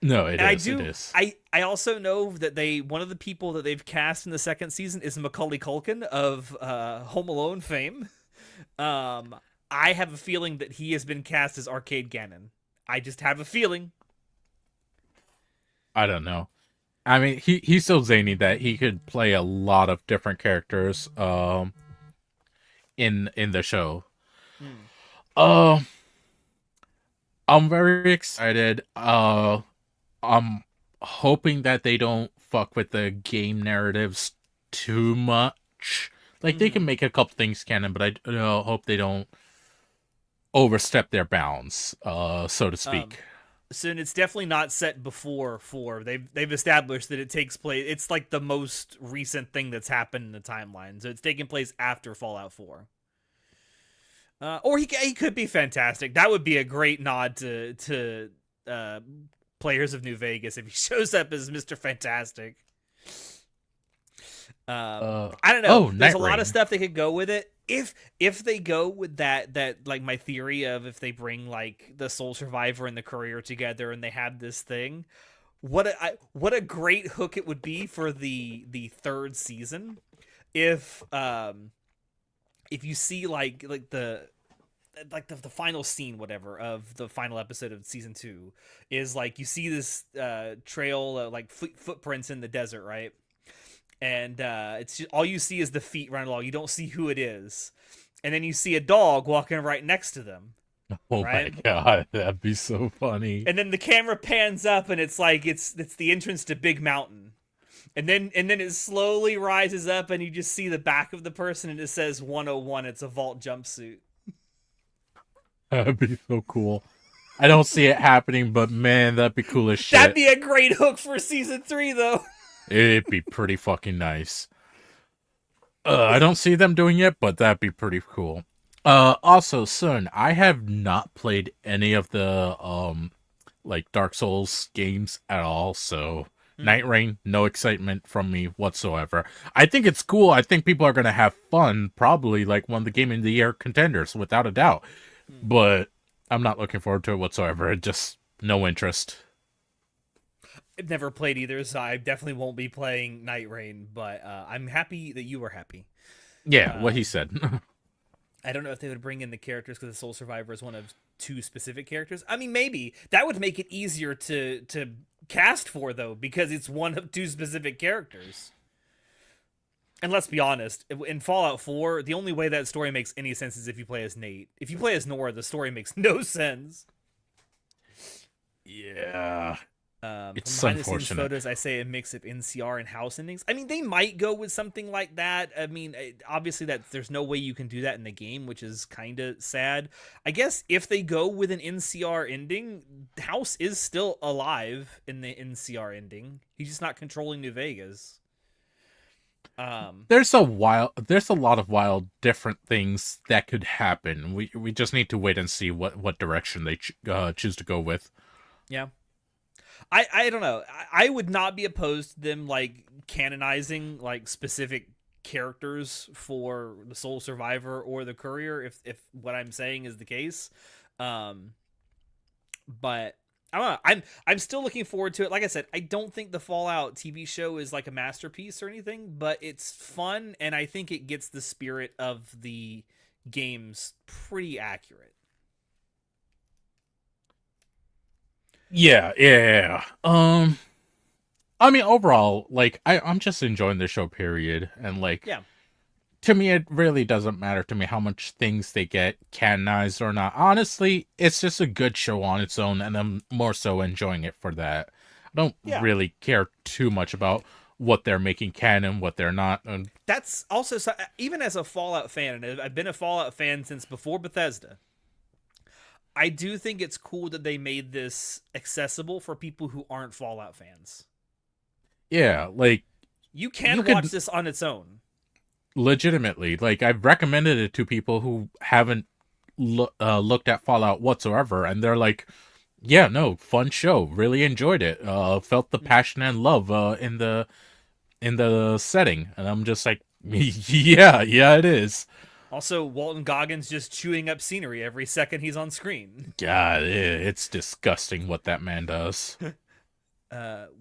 No, it And is. It is. I also know that one of the people that they've cast in the second season is Macaulay Culkin of Home Alone fame. I have a feeling that he has been cast as Arcade Gannon. I just have a feeling. I don't know. I mean, he's so zany that he could play a lot of different characters. In the show. Uh, I'm very excited. I'm hoping that they don't fuck with the game narratives too much. Like, they can make a couple things canon, but I hope they don't overstep their bounds, so to speak. So it's definitely not set before 4. They've established that it takes place. It's like the most recent thing that's happened in the timeline. So it's taking place after Fallout 4. Or he could be fantastic. That would be a great nod to players of New Vegas if he shows up as Mr. Fantastic. I don't know. There's a lot of stuff they could go with it. If they go with that like my theory of, if they bring like the sole survivor and the Courier together and they have this thing, what a great hook it would be for the third season. If you see like the final scene, whatever, of the final episode of season 2 is like, you see this trail, like footprints in the desert, right? And it's just, all you see is the feet running along. You don't see who it is. And then you see a dog walking right next to them. Oh my right? god, that'd be so funny. And then the camera pans up, and it's like it's the entrance to Big Mountain. And then it slowly rises up, and you just see the back of the person, and it says 101. It's a vault jumpsuit. That'd be so cool. I don't see it happening, but man, that'd be cool as That'd shit. be a great hook for season 3, though. It'd be pretty fucking nice. I don't see them doing it, but that'd be pretty cool. Also, Sun, I have not played any of the like Dark Souls games at all, so Night Rain, no excitement from me whatsoever. I think it's cool. I think people are gonna have fun, probably like one of the Game of the Year contenders, without a doubt. But I'm not looking forward to it whatsoever. Just no interest. I've never played either, so I definitely won't be playing Night Rain, but I'm happy that you were happy. Yeah, what he said. I don't know if they would bring in the characters because the Soul Survivor is one of 2 specific characters. I mean, maybe. That would make it easier to cast for, though, because it's one of 2 specific characters. And let's be honest, in Fallout 4, the only way that story makes any sense is if you play as Nate. If you play as Nora, the story makes no sense. Yeah. It's From behind the scenes unfortunate. photos, I say a mix of NCR and house endings. I mean, they might go with something like that. I mean, obviously that there's no way you can do that in the game, which is kind of sad. I guess if they go with an NCR ending, House is still alive in the NCR ending. He's just not controlling New Vegas. There's a lot of wild different things that could happen. We just need to wait and see what direction they choose to go with. Yeah. I don't know. I would not be opposed to them like canonizing like specific characters for the Soul Survivor or the Courier if what I'm saying is the case. But I don't know. I'm still looking forward to it. Like I said, I don't think the Fallout TV show is like a masterpiece or anything, but it's fun, and I think it gets the spirit of the games pretty accurate. Yeah. I mean, overall, like I'm just enjoying the show. Period. And like, Yeah. to me, it really doesn't matter to me how much things they get canonized or not. Honestly, it's just a good show on its own, and I'm more so enjoying it for that. I don't Yeah. really care too much about what they're making canon, what they're not. And That's also even as a Fallout fan, and I've been a Fallout fan since before Bethesda. I do think it's cool that they made this accessible for people who aren't Fallout fans. yeah, like You can You could- watch this on its own. legitimately, like I've recommended it to people who haven't looked at Fallout whatsoever, and they're like, "Yeah, no, fun show, really enjoyed it. Felt the passion and love in the setting," and I'm just like, "Yeah, it is." Also, Walton Goggins just chewing up scenery every second he's on screen. God, it's disgusting what that man does.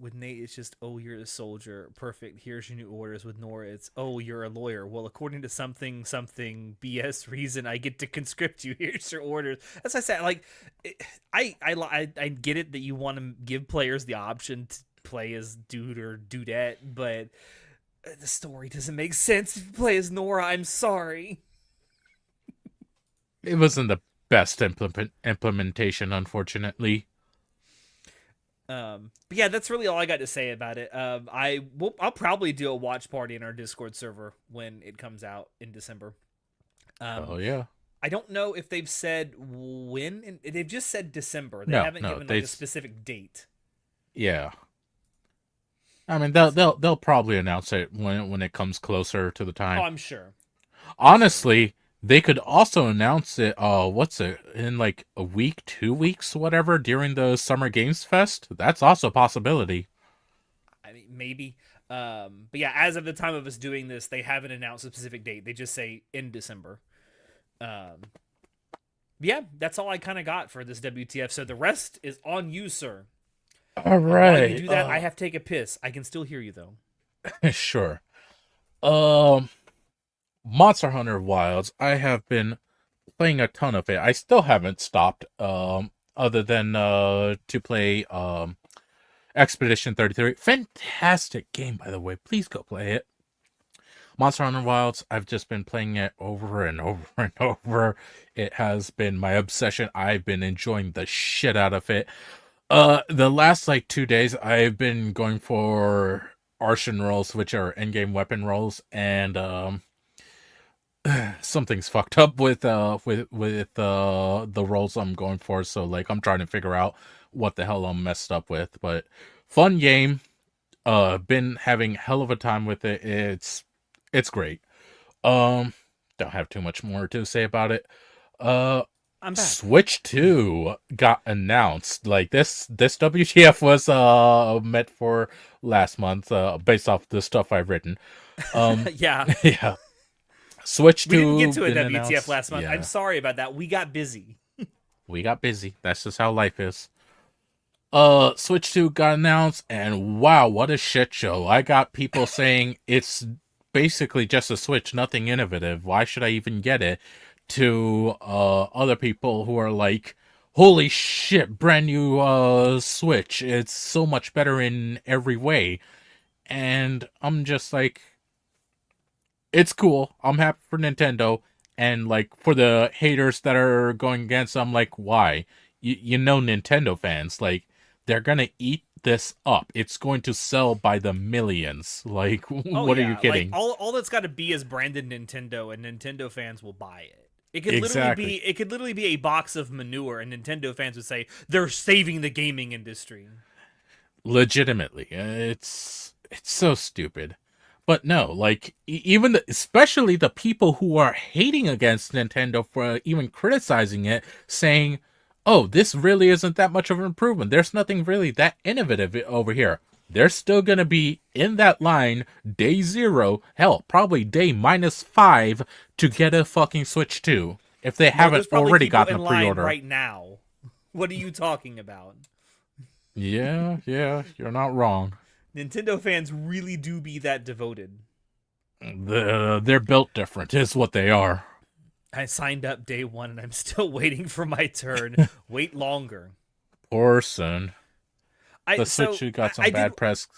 With Nate, it's just, oh, you're a soldier. Perfect. Here's your new orders. With Nora, it's, oh, you're a lawyer. Well, according to something BS reason, I get to conscript you. Here's your orders. As I said, like, I get it that you want to give players the option to play as dude or dudette, but the story doesn't make sense if you play as Nora. I'm sorry. It wasn't the best implementation, unfortunately. But yeah, that's really all I got to say about it. I'll probably do a watch party in our Discord server when it comes out in December. Oh yeah. I don't know if they've said when. They've just said December. They No, haven't no, given like a specific date. Yeah. I mean, they'll probably announce it when it comes closer to the time. Oh, I'm sure. Honestly, they could also announce it, in like a week, 2 weeks, whatever, during the Summer Games Fest. That's also a possibility. I mean, maybe. But yeah, as of the time of us doing this, they haven't announced a specific date. They just say in December. Yeah, that's all I kind of got for this WTF. So the rest is on you, sir. All And while right. you do that, I have to take a piss. I can still hear you, though. Sure. Monster Hunter Wilds. I have been playing a ton of it. I still haven't stopped. Other than to play Expedition 33. Fantastic game, by the way. Please go play it. Monster Hunter Wilds, I've just been playing it over and over and over. It has been my obsession. I've been enjoying the shit out of it. The last like 2 days, I've been going for arson rolls, which are endgame weapon rolls, and something's fucked up with the roles I'm going for. So like I'm trying to figure out what the hell I'm messed up with. But fun game. Been having hell of a time with it. It's great. Don't have too much more to say about it. I'm back. Switch 2 got announced. Like this WTF was meant for last month, based off the stuff I've written. Yeah. Yeah. Switch 2 We didn't get to a been WTF announced. last month. Yeah. I'm sorry about that. We got busy. We got busy. That's just how life is. Switch 2 got announced, and wow, what a shit show. I got people saying it's basically just a Switch, nothing innovative. Why should I even get it? To other people who are like, holy shit, brand new Switch. It's so much better in every way. And I'm just like, it's cool. I'm happy for Nintendo. And like for the haters that are going against, I'm like, why? You know, Nintendo fans, like, they're gonna eat this up. It's going to sell by the millions. Like, Oh, what are yeah. you kidding? Like, all that's got to be is branded Nintendo, and Nintendo fans will buy it. It could Exactly. literally be a box of manure, and Nintendo fans would say they're saving the gaming industry. Legitimately, it's so stupid. But no, like even especially the people who are hating against Nintendo for even criticizing it, saying, "Oh, this really isn't that much of an improvement. There's nothing really that innovative over here." They're still gonna be in that line day 0, hell, probably day -5 to get a fucking Switch 2 if they There's haven't probably already people gotten a in line pre-order. right now. What are you talking about? Yeah, you're not wrong. Nintendo fans really do be that devoted. They're built different, is what they are. I signed up day 1, and I'm still waiting for my turn. Wait longer. Poor son. I The so Switch got some I bad did press.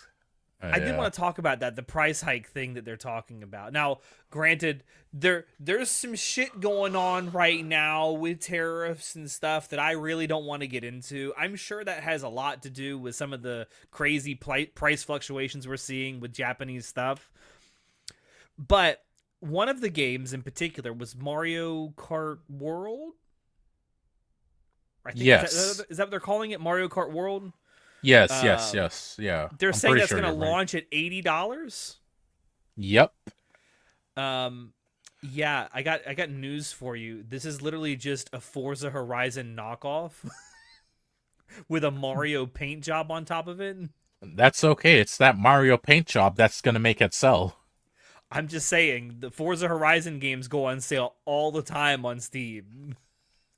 I did Yeah. want to talk about that, the price hike thing that they're talking about. Now, granted, there's some shit going on right now with tariffs and stuff that I really don't want to get into. I'm sure that has a lot to do with some of the crazy price fluctuations we're seeing with Japanese stuff. But one of the games in particular was Mario Kart World. I think Yes. is that what they're calling it? Mario Kart World? Yes, Uh, yes. Yeah. They're I'm saying pretty that's sure going to you're right. launch at $80. Yep. Yeah, I got news for you. This is literally just a Forza Horizon knockoff with a Mario paint job on top of it. That's okay. It's that Mario paint job that's gonna make it sell. I'm just saying, the Forza Horizon games go on sale all the time on Steam.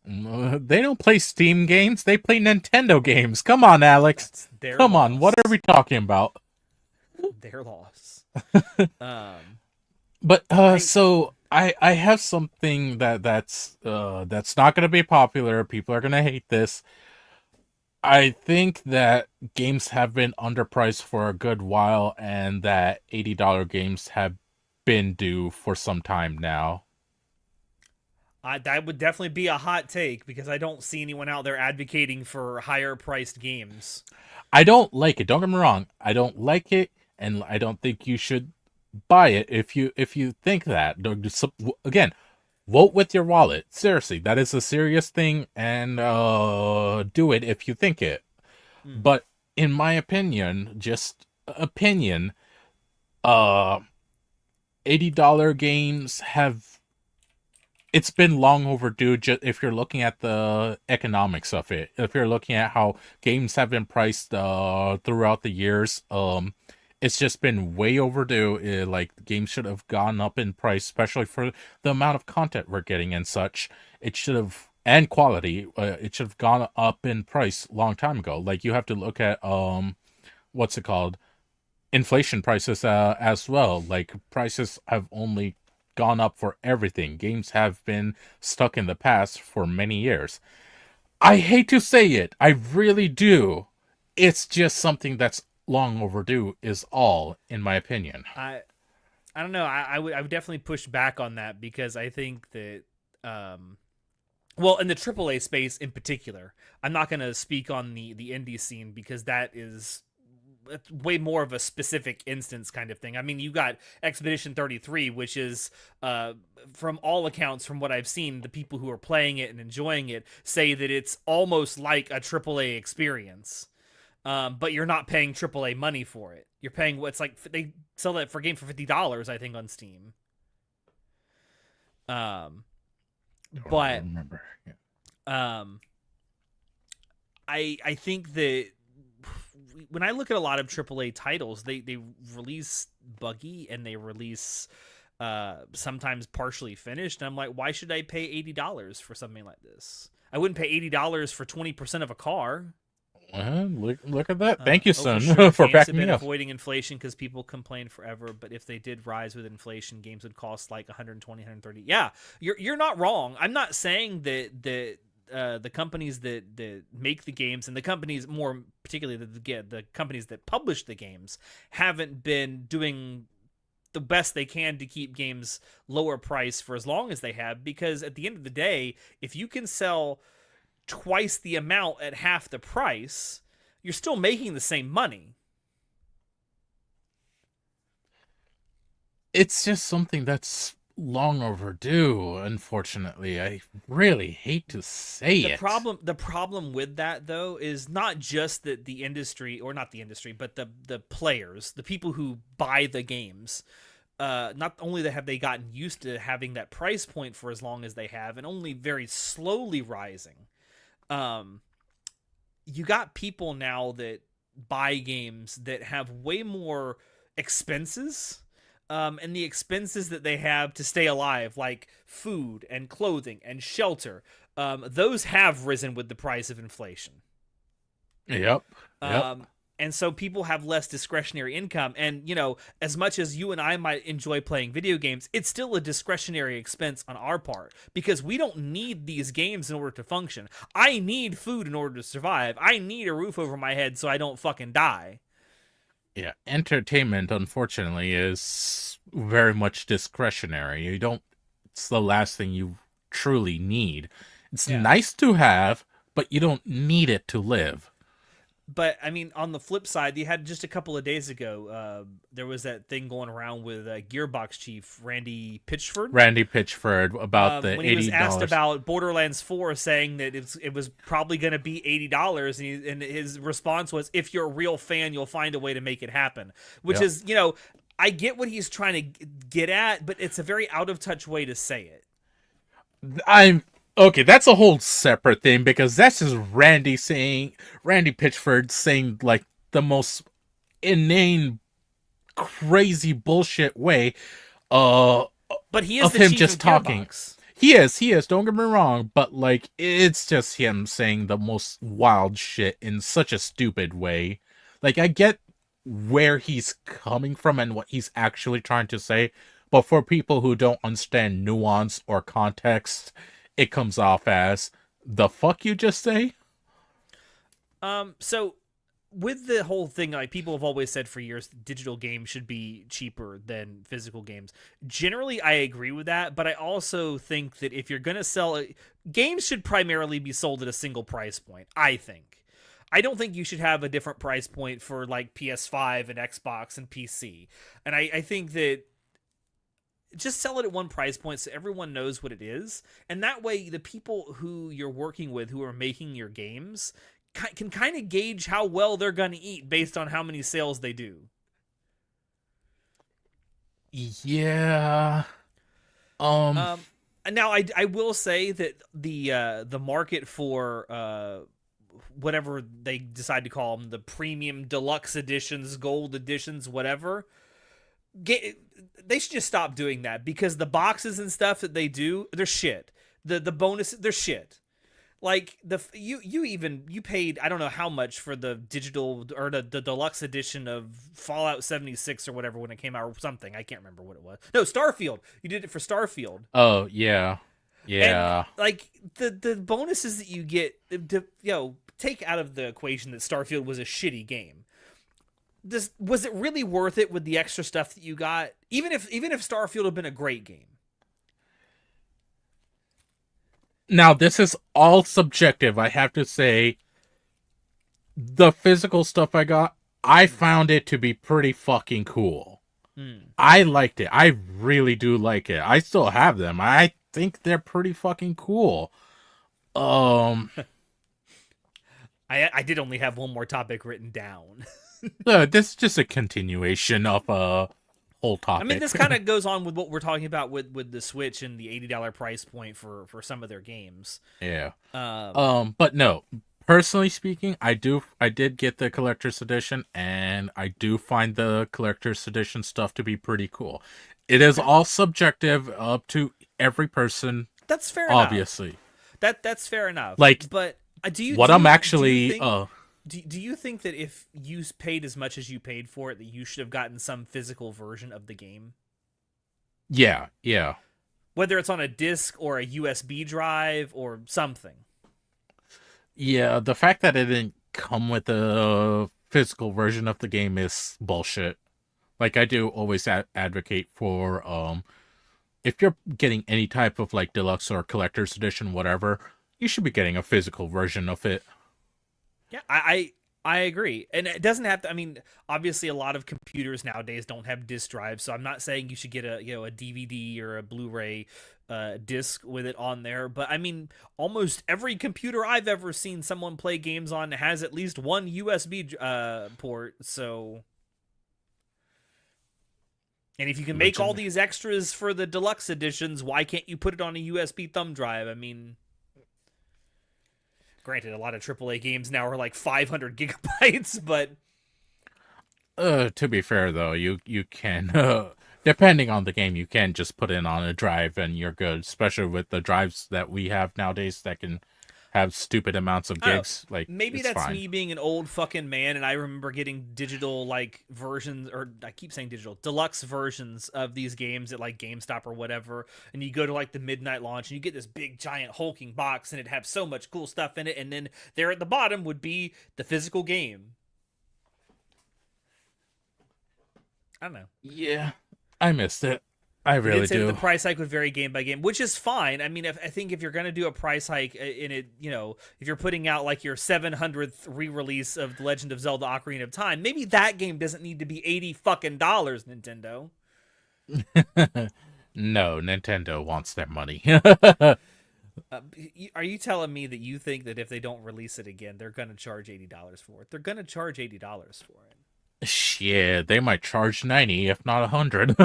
They don't play Steam games. They play Nintendo games. Come on, Alex. That's their Come loss. on. What are we talking about? Their loss. But so I have something that's not gonna be popular. People are gonna hate this. I think that games have been underpriced for a good while, and that $80 games have been due for some time now. That would definitely be a hot take because I don't see anyone out there advocating for higher priced games. I don't like it. Don't get me wrong. I don't like it, and I don't think you should buy it if you think that. Again, vote with your wallet. Seriously, that is a serious thing, and do it if you think it. But in my opinion, just opinion, $80 games have. It's been long overdue. If you're looking at the economics of it, if you're looking at how games have been priced throughout the years, it's just been way overdue. Like games should have gone up in price, especially for the amount of content we're getting and such. It should have, and quality. It should have gone up in price long time ago. Like you have to look at what's it called, inflation prices as well. Like prices have only gone up for everything. Games have been stuck in the past for many years. I hate to say it, I really do. It's just something that's long overdue is all, in my opinion. I don't know. I would definitely push back on that because I think that well, in the AAA space in particular, I'm not going to speak on the indie scene because that is way more of a specific instance kind of thing. I mean, you got Expedition 33, which is, from all accounts, from what I've seen, the people who are playing it and enjoying it say that it's almost like a AAA experience. But you're not paying AAA money for it. You're paying what's like they sell that for a game for $50, I think, on Steam. Um, Don't but remember. Yeah. I think that when I look at a lot of AAA titles, they release buggy and they release sometimes partially finished, and I'm like, why should I pay $80 for something like this? I wouldn't pay $80 for 20% of a car. Well, look at that. Thank you, son, For sure, for games have backing me been up. avoiding inflation because people complain forever. But if they did rise with inflation, games would cost like 120, 130. Yeah, you're not wrong. I'm not saying that the companies that make the games and the companies, more particularly the companies that publish the games, haven't been doing the best they can to keep games lower price for as long as they have. Because at the end of the day, if you can sell twice the amount at half the price, you're still making the same money. It's just something that's long overdue, unfortunately. I really hate to say it. The problem with that though is not just that the industry, or not the industry, but the players, the people who buy the games, not only have they gotten used to having that price point for as long as they have, and only very slowly rising. You got people now that buy games that have way more expenses, and the expenses that they have to stay alive, like food and clothing and shelter, those have risen with the price of inflation. Yep. And so people have less discretionary income. And, you know, as much as you and I might enjoy playing video games, it's still a discretionary expense on our part because we don't need these games in order to function. I need food in order to survive. I need a roof over my head so I don't fucking die. Yeah. Entertainment, unfortunately, is very much discretionary. It's the last thing you truly need. It's nice to have, but you don't need it to live. But I mean, on the flip side, you had just a couple of days ago, there was that thing going around with Gearbox chief Randy Pitchford about the $80. When he was asked about Borderlands 4, saying that it was probably going to be $80, and his response was, "If you're a real fan, you'll find a way to make it happen." Which is, you know, I get what he's trying to get at, but it's a very out of touch way to say it. Okay, that's a whole separate thing because that's just Randy Pitchford saying like the most inane, crazy bullshit way. But he is of the him chief just of talking. Gearbox. He is. Don't get me wrong, but like it's just him saying the most wild shit in such a stupid way. Like I get where he's coming from and what he's actually trying to say, but for people who don't understand nuance or context, it comes off as the fuck you just say. So with the whole thing, like people have always said for years, digital games should be cheaper than physical games. Generally, I agree with that, but I also think that if you're gonna sell games should primarily be sold at a single price point. I don't think you should have a different price point for like PS5 and Xbox and PC. And I think that just sell it at one price point so everyone knows what it is. And that way, the people who you're working with, who are making your games, can kind of gauge how well they're going to eat based on how many sales they do. Yeah. Now I will say that the market for whatever they decide to call them, the premium deluxe editions, gold editions, whatever, they should just stop doing that because the boxes and stuff that they do, they're shit. The bonuses, they're shit. Like you paid, I don't know how much for the digital or the deluxe edition of Fallout 76 or whatever when it came out, or something. I can't remember what it was. No, Starfield. You did it for Starfield. Oh yeah. And, like the bonuses that you get, take out of the equation that Starfield was a shitty game. was it really worth it with the extra stuff that you got? Even if Starfield had been a great game. Now, this is all subjective. I have to say, the physical stuff I got, I found it to be pretty fucking cool. I liked it. I really do like it. I still have them. I think they're pretty fucking cool. I did only have one more topic written down. This is just a continuation of a whole topic. I mean, this kind of goes on with what we're talking about with the Switch and the $80 price point for some of their games. Yeah. But no, personally speaking, I did get the collector's edition, and I do find the collector's edition stuff to be pretty cool. It is all subjective up to every person. That's fair obviously. enough. That's fair enough. Like, but do you think that if you paid as much as you paid for it, that you should have gotten some physical version of the game? Yeah. Whether it's on a disc or a USB drive or something. Yeah, the fact that it didn't come with a physical version of the game is bullshit. Like, I do always advocate for, if you're getting any type of, like, deluxe or collector's edition, whatever, you should be getting a physical version of it. Yeah, I agree. And it doesn't have to, I mean, obviously a lot of computers nowadays don't have disc drives, so I'm not saying you should get a DVD or a Blu-ray disc with it on there, but I mean, almost every computer I've ever seen someone play games on has at least one USB port, so... And if you can make all these extras for the deluxe editions, why can't you put it on a USB thumb drive? I mean... Granted, a lot of AAA games now are like 500 gigabytes, but... To be fair, though, you can, depending on the game, you can just put it on a drive and you're good, especially with the drives that we have nowadays that can have stupid amounts of gigs. Like, maybe it's that's fine. me being an old fucking man, and I remember getting digital, like, versions, or I keep saying digital, deluxe versions of these games at, like, GameStop or whatever, and you go to, like, the midnight launch, and you get this big, giant, hulking box, and it'd have so much cool stuff in it, and then there at the bottom would be the physical game. I don't know. Yeah, I missed it. I really do. The price hike would vary game by game, which is fine. I mean, I think if you're going to do a price hike in it, if you're putting out like your 700th re-release of The Legend of Zelda: Ocarina of Time, maybe that game doesn't need to be $80 fucking Nintendo. No, Nintendo wants their money. Are you telling me that you think that if they don't release it again, they're going to charge $80 for it? They're going to charge $80 for it. Shit, they might charge 90, if not 100.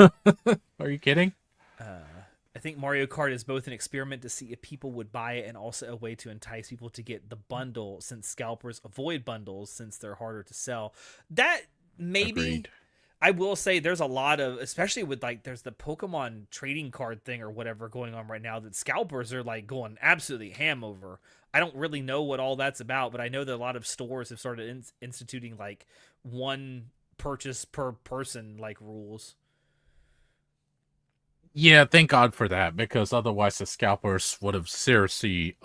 Are you kidding? I think Mario Kart is both an experiment to see if people would buy it and also a way to entice people to get the bundle, since scalpers avoid bundles since they're harder to sell. That maybe... Agreed. I will say there's a lot of, especially with like, there's the Pokemon trading card thing or whatever going on right now that scalpers are like going absolutely ham over. I don't really know what all that's about, but I know that a lot of stores have started instituting like one purchase per person like rules. Yeah, thank God for that, because otherwise the scalpers would have seriously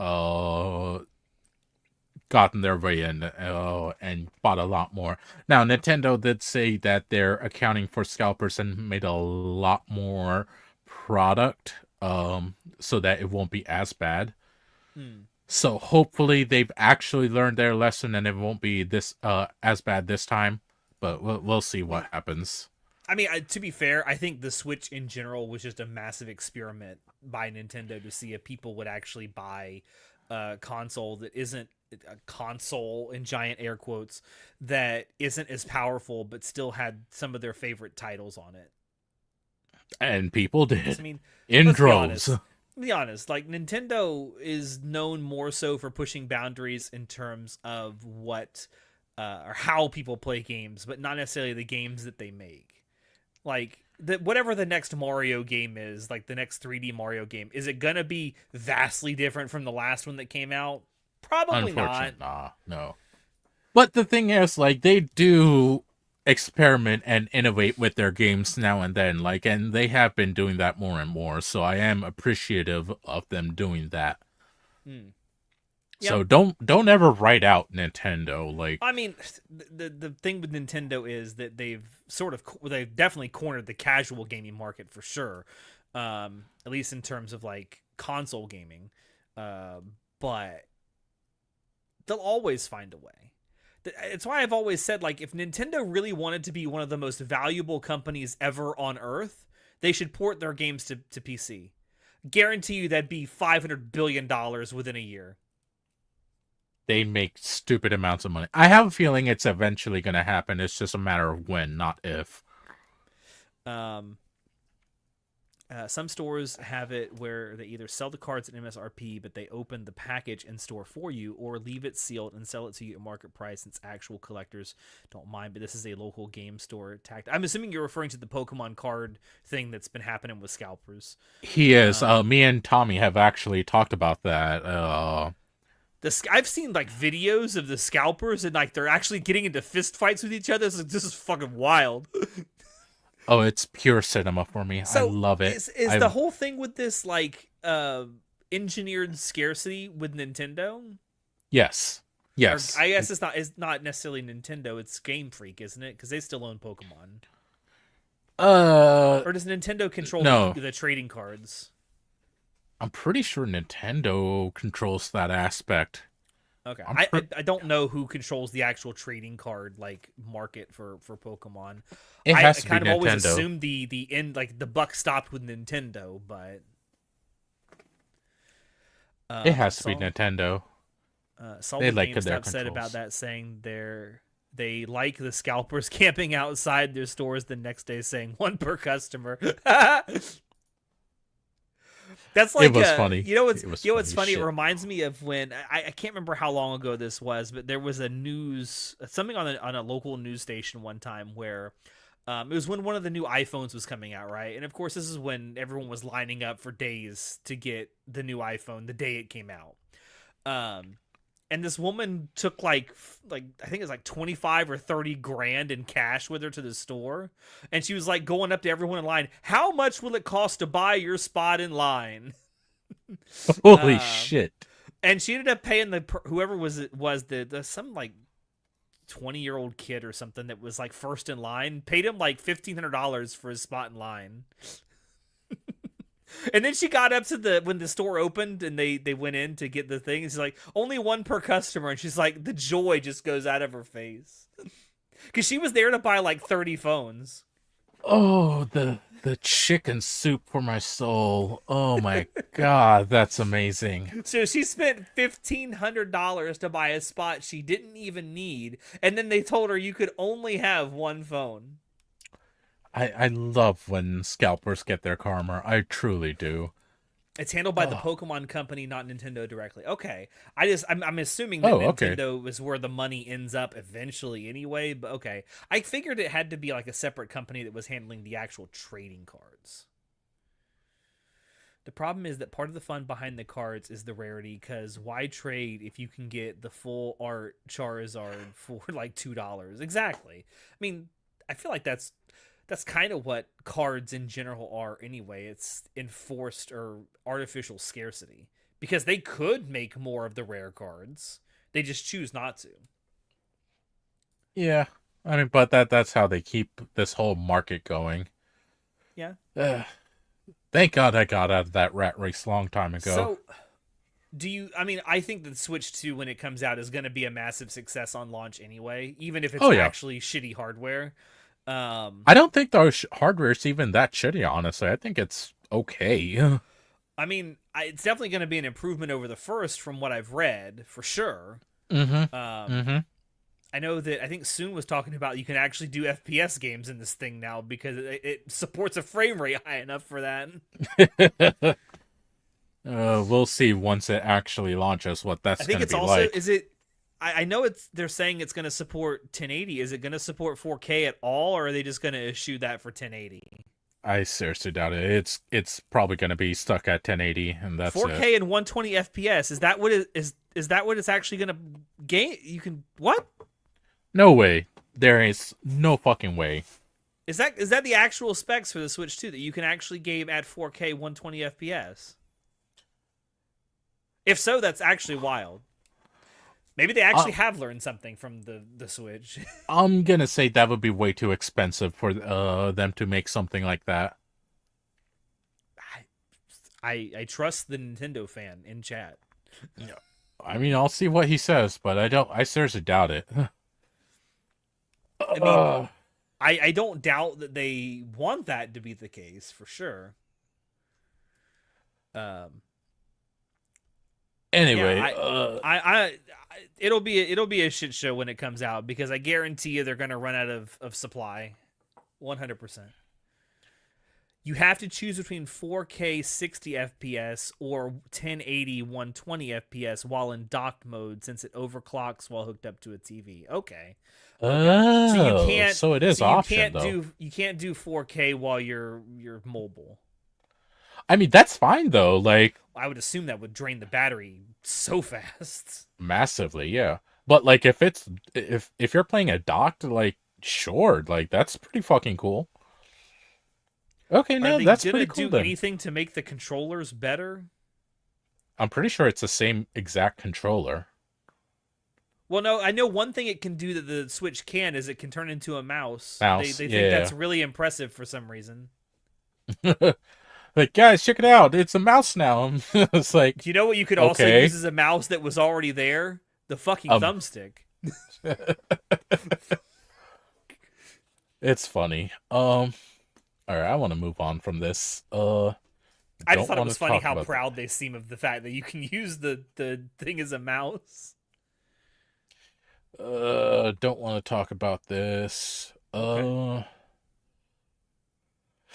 gotten their way in and bought a lot more. Now, Nintendo did say that they're accounting for scalpers and made a lot more product so that it won't be as bad. So hopefully they've actually learned their lesson and it won't be this as bad this time. But we'll see what happens. I mean, to be fair, I think the Switch in general was just a massive experiment by Nintendo to see if people would actually buy a console that isn't a console in giant air quotes that isn't as powerful but still had some of their favorite titles on it. And people did. I mean, in droves. Be honest, like Nintendo is known more so for pushing boundaries in terms of what or how people play games, but not necessarily the games that they make. Like whatever the next Mario game is, like the next 3D Mario game, is it gonna be vastly different from the last one that came out? Probably not. No. But the thing is, like, they do experiment and innovate with their games now and then, like, and they have been doing that more and more, so I am appreciative of them doing that. So don't ever write out Nintendo. Like, I mean, the thing with Nintendo is that they've definitely cornered the casual gaming market for sure, at least in terms of like console gaming. But they'll always find a way. It's why I've always said, like, if Nintendo really wanted to be one of the most valuable companies ever on Earth, they should port their games to PC. Guarantee you that'd be $500 billion within a year. they make stupid amounts of money. I have a feeling it's eventually going to happen. It's just a matter of when, not if. Some stores have it where they either sell the cards at MSRP, but they open the package in store for you, or leave it sealed and sell it to you at market price since actual collectors don't mind. But this is a local game store tactic. I'm assuming you're referring to the Pokemon card thing that's been happening with scalpers. He is. Me and Tommy have actually talked about that. I've seen like videos of the scalpers and like they're actually getting into fist fights with each other. This is fucking wild. Oh, it's pure cinema for me. So I love it. Is the whole thing with this like engineered scarcity with Nintendo? Yes. Yes. Or I guess it's not necessarily Nintendo. It's Game Freak, isn't it? Because they still own Pokemon. Or does Nintendo control the trading cards? I'm pretty sure Nintendo controls that aspect. Okay, I don't know who controls the actual trading card like market for Pokemon. It has to be kind of Nintendo. always assumed the end, like the buck stopped with Nintendo, but it has to be Nintendo. They like GameStop said about that, saying they like the scalpers camping outside their stores the next day, saying one per customer. That's like it was funny. You know what's funny? Shit. It reminds me of when I can't remember how long ago this was, but there was something on a local news station one time where it was when one of the new iPhones was coming out, right? And of course, this is when everyone was lining up for days to get the new iPhone the day it came out. And this woman took like I think it was like 25 or 30 grand in cash with her to the store, and she was like going up to everyone in line. How much will it cost to buy your spot in line? Holy shit! And she ended up paying whoever was the some like 20-year-old kid or something that was like first in line, paid him like $1,500 for his spot in line. And then she got up to when the store opened and they went in to get the thing, and she's like, only one per customer, and she's like, the joy just goes out of her face because she was there to buy like 30 phones. Oh, the chicken soup for my soul. Oh my god, that's amazing. So she spent $1,500 to buy a spot she didn't even need, and then they told her you could only have one phone. I love when scalpers get their karma. I truly do. It's handled by the Pokemon company, not Nintendo directly. Okay, I'm assuming that Nintendo is where the money ends up eventually anyway. But okay, I figured it had to be like a separate company that was handling the actual trading cards. The problem is that part of the fun behind the cards is the rarity, because why trade if you can get the full art Charizard for like $2? Exactly. I mean, I feel like that's kind of what cards in general are anyway. It's enforced or artificial scarcity, because they could make more of the rare cards. They just choose not to. Yeah. I mean, but that's how they keep this whole market going. Yeah. Thank God I got out of that rat race a long time ago. So, I think the Switch 2, when it comes out, is going to be a massive success on launch anyway, even if it's actually shitty hardware. I don't think the hardware is even that shitty, honestly. I think it's okay. I mean, it's definitely going to be an improvement over the first, from what I've read, for sure. I know that I think Soon was talking about you can actually do FPS games in this thing now because it supports a frame rate high enough for that. We'll see once it actually launches what that's going to be like. Is it? I know they're saying it's going to support 1080. Is it going to support 4K at all, or are they just going to issue that for 1080? I seriously doubt it. It's probably going to be stuck at 1080, and that's 4K and 120 FPS. Is that what is that what it's actually going to gain? You can what? No way. There is no fucking way. Is that the actual specs for the Switch 2, that you can actually game at 4K 120 FPS? If so, that's actually wild. Maybe they actually have learned something from the Switch. I'm gonna say that would be way too expensive for them to make something like that. I trust the Nintendo fan in chat. I mean, I'll see what he says, but I seriously doubt it. I mean, I don't doubt that they want that to be the case for sure. Anyway, I it'll be a shit show when it comes out because I guarantee you they're gonna run out of supply, 100%. You have to choose between 4K 60 FPS or 1080 120 FPS while in docked mode since it overclocks while hooked up to a TV. Okay. Oh, so it is option though. You can't do 4K while you're mobile. I mean, that's fine though. Like, I would assume that would drain the battery so fast. Massively, yeah. But like, if you're playing a docked, like, sure, like that's pretty fucking cool. Okay, no, that's pretty cool. Are they gonna do anything to make the controllers better? I'm pretty sure it's the same exact controller. Well, no, I know one thing it can do that the Switch can is it can turn into a mouse. They think that's really impressive for some reason. Like, guys, check it out. It's a mouse now. It's like, do you know what you could also use as a mouse that was already there? The fucking thumbstick. It's funny. All right, I want to move on from this. I just thought it was funny how proud they seem of the fact that you can use the thing as a mouse. Don't want to talk about this. Okay.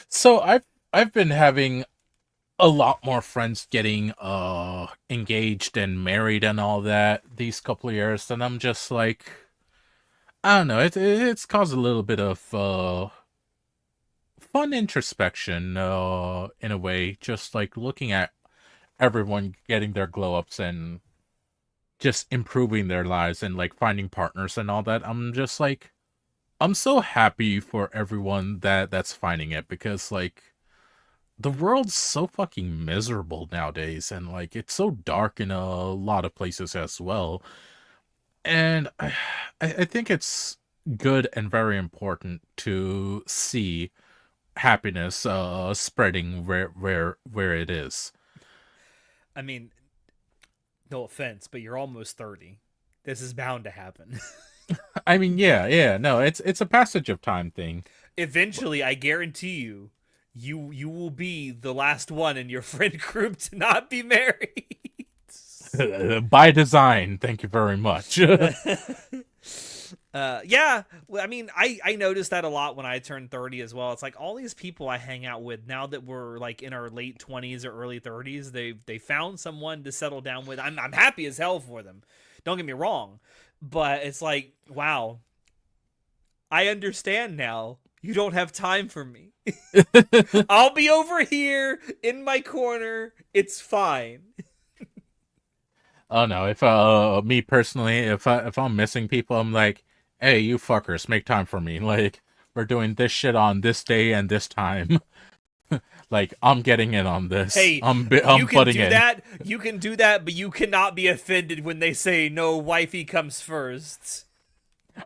So I've been having a lot more friends getting engaged and married and all that these couple of years, and I'm just like, I don't know. It's caused a little bit of fun introspection in a way, just like looking at everyone getting their glow ups and just improving their lives and like finding partners and all that. I'm just like, I'm so happy for everyone that's finding it, because like the world's so fucking miserable nowadays, and like it's so dark in a lot of places as well. And I think it's good and very important to see happiness spreading where it is. I mean, no offense, but you're almost 30. This is bound to happen. I mean, yeah, no, it's a passage of time thing. Eventually, I guarantee you will be the last one in your friend group to not be married. By design, thank you very much. Yeah, I mean, I noticed that a lot when I turned 30 as well. It's like all these people I hang out with now that we're like in our late 20s or early 30s, they found someone to settle down with. I'm happy as hell for them. Don't get me wrong, but it's like, wow, I understand now. You don't have time for me. I'll be over here in my corner. It's fine. Oh no, if me personally, if I'm missing people, I'm like, hey, you fuckers, make time for me. Like, we're doing this shit on this day and this time. Like, I'm getting in on this. Hey, I'm you can butting do in. that. You can do that, but you cannot be offended when they say no, wifey comes first.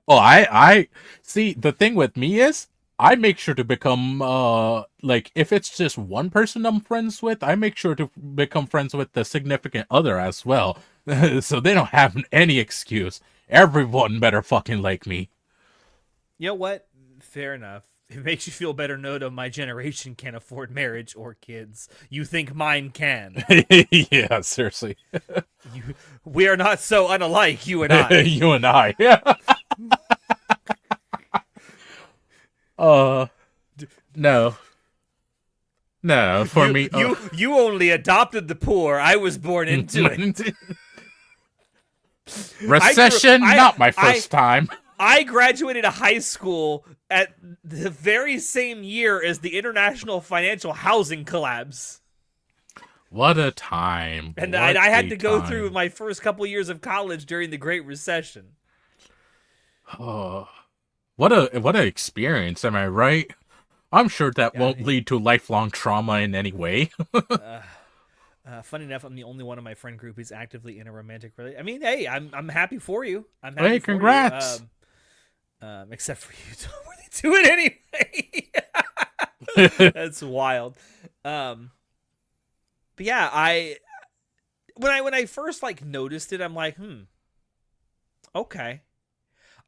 Oh, I see. The thing with me is, I make sure to become like, if it's just one person I'm friends with, I make sure to become friends with the significant other as well, so they don't have any excuse. Everyone better fucking like me. You know what? Fair enough. It makes you feel better. Note of my generation can't afford marriage or kids. You think mine can? Yeah, seriously. We are not so unalike, you and I. You and I. Yeah. No. No, for me. You only adopted the poor. I was born into it. Recession, not my first time. I graduated high school at the very same year as the international financial housing collapse. What a time. And I had to go through my first couple years of college during the Great Recession. Oh, what an experience, am I right? I'm sure that won't lead to lifelong trauma in any way. Funny enough, I'm the only one in my friend group who's actively in a romantic relationship. I mean, hey, I'm happy for you. I'm happy Hey, for congrats. you. Except for you, don't really do it anyway. That's wild. But yeah, when I first like noticed it, I'm like, okay,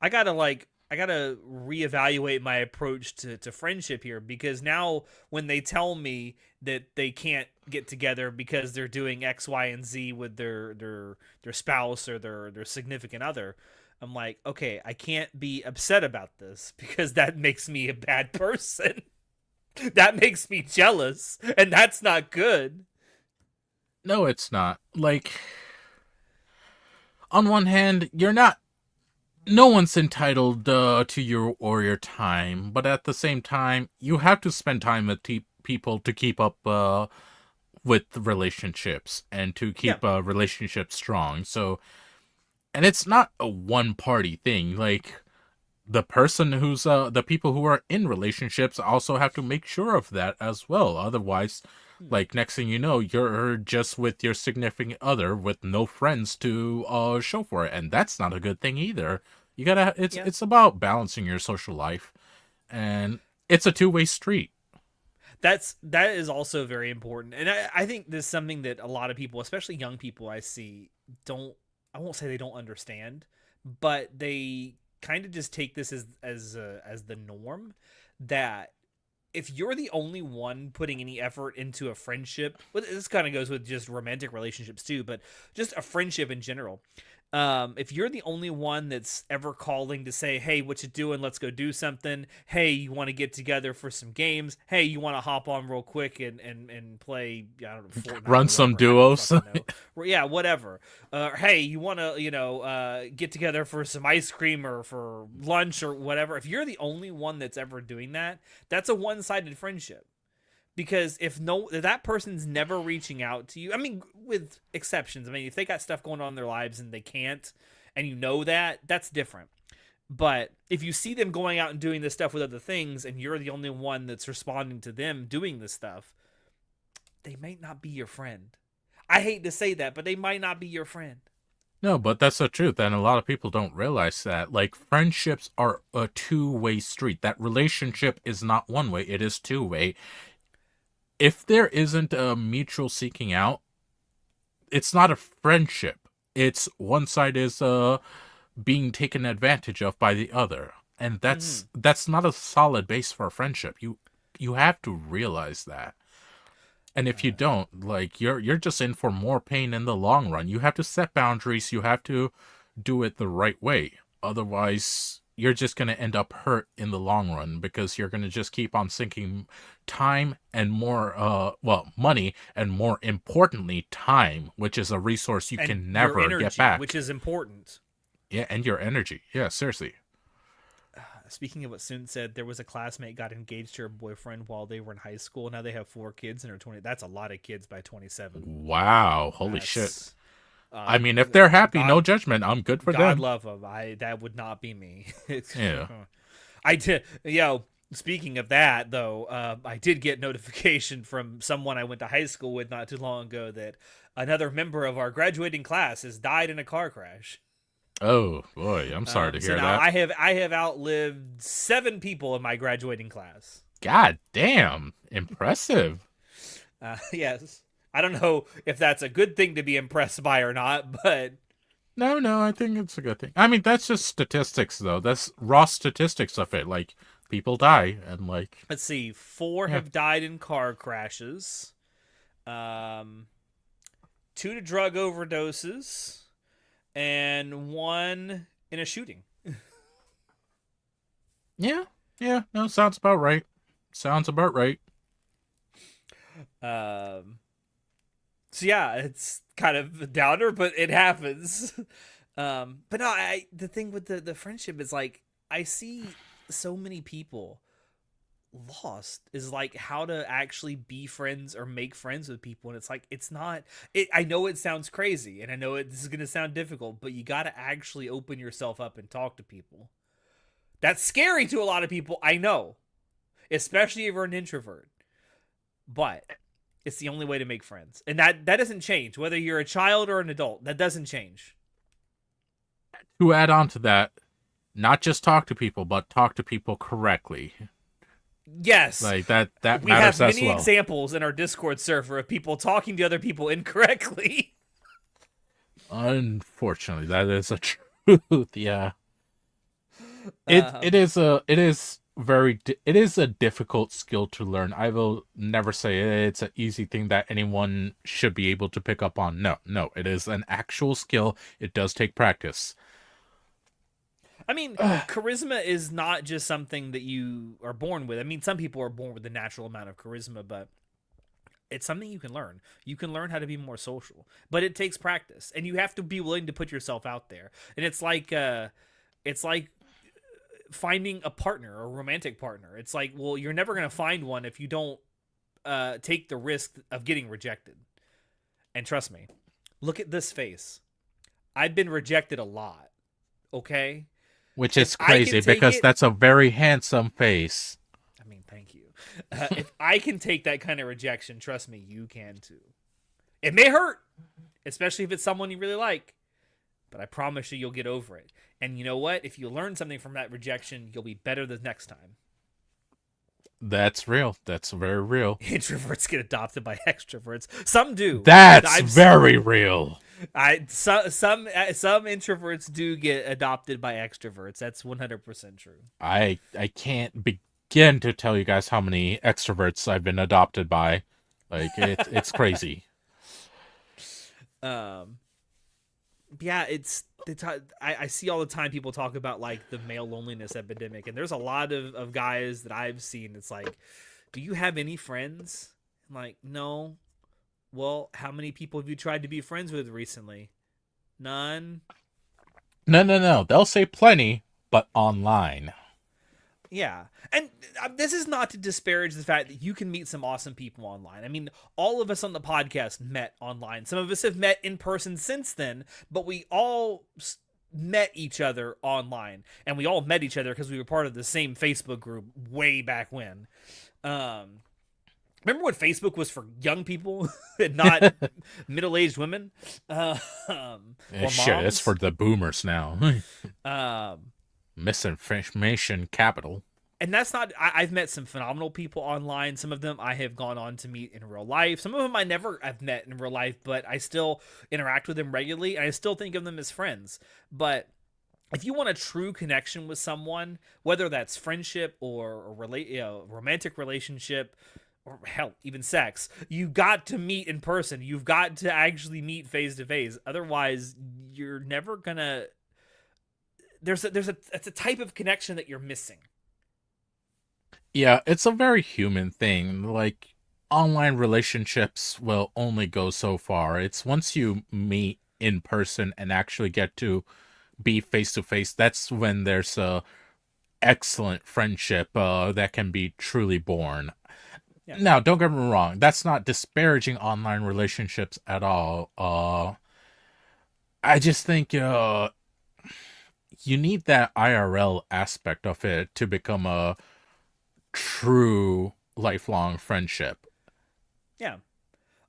I gotta reevaluate my approach to friendship here, because now when they tell me that they can't get together because they're doing X, Y, and Z with their spouse or their significant other, I'm like, okay, I can't be upset about this because that makes me a bad person. That makes me jealous, and that's not good. No, it's not. Like, on one hand, you're not. No one's entitled to your time, but at the same time, you have to spend time with people to keep up with relationships and to Yeah. keep relationships strong. So, and it's not a one party thing. Like, the people who are in relationships also have to make sure of that as well. Otherwise, like, next thing you know, you're just with your significant other with no friends to show for it, and that's not a good thing either. You gotta Yeah. it's about balancing your social life, and it's a two-way street. That is also very important, and I think this is something that a lot of people, especially young people I see, don't. I won't say they don't understand, but they kind of just take this as the norm, that if you're the only one putting any effort into a friendship, well, this kind of goes with just romantic relationships too, but just a friendship in general. If you're the only one that's ever calling to say, "Hey, what you doing? Let's go do something. Hey, you want to get together for some games? Hey, you want to hop on real quick and play, I don't know, Fortnite Run or some whatever. I don't duos. fucking know. Yeah, whatever. Hey, you want to get together for some ice cream or for lunch or whatever. If you're the only one that's ever doing that, that's a one-sided friendship. Because if that person's never reaching out to you, I mean, with exceptions, I mean, if they got stuff going on in their lives and they can't, and you know that, that's different. But if you see them going out and doing this stuff with other things, and you're the only one that's responding to them doing this stuff, they might not be your friend. I hate to say that, but they might not be your friend. No, but that's the truth, and a lot of people don't realize that. Like, friendships are a two-way street. That relationship is not one way; it is two-way. If there isn't a mutual seeking out, it's not a friendship. It's one side is being taken advantage of by the other, and that's not a solid base for a friendship. You have to realize that. And if you don't, like, you're just in for more pain in the long run. You have to set boundaries. You have to do it the right way. Otherwise, you're just going to end up hurt in the long run, because you're going to just keep on sinking time and more money, and more importantly time, which is a resource you And can your never energy, get back. which is important. Yeah, and your energy. Yeah, seriously. Speaking of what Soon said, there was a classmate got engaged to her boyfriend while they were in high school. Now they have 4 kids and are 20. That's a lot of kids by 27. Wow, holy shit. That's, I mean, if they're happy, God, no judgment. I'm good for God them. love them. That would not be me. Yeah. I did. Speaking of that, though, I did get notification from someone I went to high school with not too long ago that another member of our graduating class has died in a car crash. Oh boy, I'm sorry to So hear now that. I have outlived 7 people in my graduating class. God damn, impressive. Yes. I don't know if that's a good thing to be impressed by or not, but No, I think it's a good thing. I mean, that's just statistics, though. That's raw statistics of it. Like, people die, and like, let's see. 4 Yeah. have died in car crashes. 2 to drug overdoses, and 1 in a shooting. yeah, no, sounds about right. Sounds about right. So yeah, it's kind of a downer, but it happens. But no, the thing with the friendship is, like, I see so many people lost is like how to actually be friends or make friends with people, and it's like it's not it. I know it sounds crazy, and I know this is gonna sound difficult, but you got to actually open yourself up and talk to people. That's scary to a lot of people, I know, especially if you're an introvert. But It's the only way to make friends. And that doesn't change. Whether you're a child or an adult, that doesn't change. To add on to that, not just talk to people, but talk to people correctly. Yes. Like that We matters have as many well. examples in our Discord server of people talking to other people incorrectly. Unfortunately, that is a truth. Yeah. It is a difficult skill to learn. I will never say it's an easy thing that anyone should be able to pick up on. No, it is an actual skill. It does take practice. I mean, charisma is not just something that you are born with. I mean, some people are born with a natural amount of charisma, but it's something you can learn. You can learn how to be more social, but it takes practice, and you have to be willing to put yourself out there. And it's like finding a partner, a romantic partner. It's like, well, you're never going to find one if you don't take the risk of getting rejected. And trust me, look at this face. I've been rejected a lot. Okay? Which is If I can crazy take because it- that's a very handsome face. I mean, thank you. If I can take that kind of rejection, trust me, you can too. It may hurt, especially if it's someone you really like, but I promise you'll get over it. And you know what? If you learn something from that rejection, you'll be better the next time. That's real. That's very real. Introverts get adopted by extroverts. Some do. That's I've- very real. Some introverts do get adopted by extroverts. That's 100% true. I can't begin to tell you guys how many extroverts I've been adopted by. Like it's crazy. Yeah, I see all the time people talk about like the male loneliness epidemic, and there's a lot of guys that I've seen. It's like, do you have any friends? I'm like, no. Well, how many people have you tried to be friends with recently? None. No. They'll say plenty, but online. Yeah. And this is not to disparage the fact that you can meet some awesome people online. I mean, all of us on the podcast met online. Some of us have met in person since then, but we all met each other online. And we all met each other because we were part of the same Facebook group way back when. Remember when Facebook was for young people and not middle-aged women? Or Shit, moms? it's for the boomers now. Um, Misinformation capital. And that's not, I've met some phenomenal people online. Some of them I have gone on to meet in real life. Some of them I never have met in real life, but I still interact with them regularly. And I still think of them as friends. But if you want a true connection with someone, whether that's friendship or romantic relationship, or hell, even sex, you got to meet in person. You've got to actually meet face to face. Otherwise, you're never gonna. It's a type of connection that you're missing. Yeah, it's a very human thing. Like, online relationships will only go so far. It's once you meet in person and actually get to be face to face, that's when there's a excellent friendship that can be truly born. Yeah. Now, don't get me wrong. That's not disparaging online relationships at all. I just think you need that IRL aspect of it to become a true lifelong friendship. Yeah.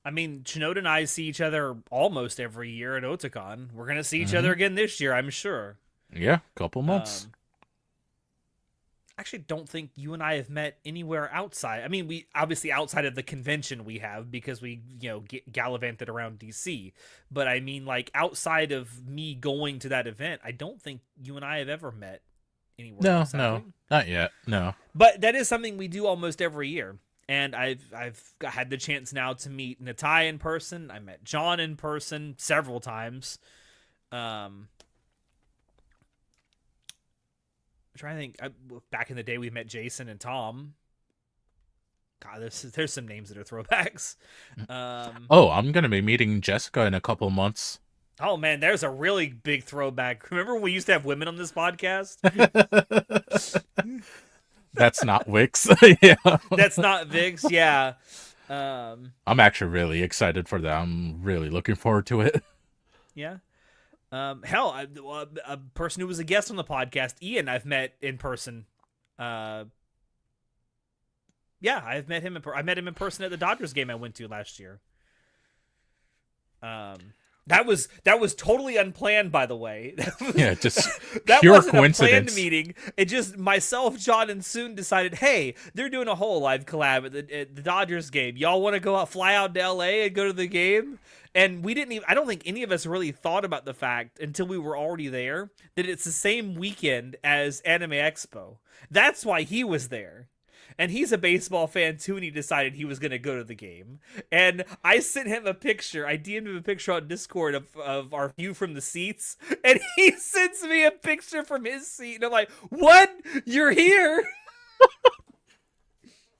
I mean, Chinoda and I see each other almost every year at Otakon. We're going to see each other again this year, I'm sure. Yeah, couple months. Actually don't think you and I have met anywhere outside. I mean, we obviously outside of the convention we have because we, gallivanted around DC. But I mean, like outside of me going to that event, I don't think you and I have ever met anywhere else, have No, we? not yet. No. But that is something we do almost every year. And I've had the chance now to meet Natai in person. I met John in person several times. I'm trying to think. Back in the day, we met Jason and Tom. God, there's some names that are throwbacks. Oh, I'm gonna be meeting Jessica in a couple months. Oh man, there's a really big throwback. Remember when we used to have women on this podcast? That's not Wix. Yeah. That's not Vix. Yeah. I'm actually really excited for that. I'm really looking forward to it. Yeah. Hell, a person who was a guest on the podcast, Ian, I've met in person. Yeah, I've met him. I met him in person at the Dodgers game I went to last year. That was totally unplanned, by the way. Yeah, just That pure wasn't a coincidence. planned meeting. It just myself, John, and Soon decided, hey, they're doing a whole live collab at the Dodgers game. Y'all want to go out, fly out to LA and go to the game? And we didn't even. I don't think any of us really thought about the fact until we were already there that it's the same weekend as Anime Expo. That's why he was there. And he's a baseball fan too, and he decided he was going to go to the game. And I sent him a picture. I DM'd him a picture on Discord of our view from the seats, and he sends me a picture from his seat, and I'm like, "What? You're here?"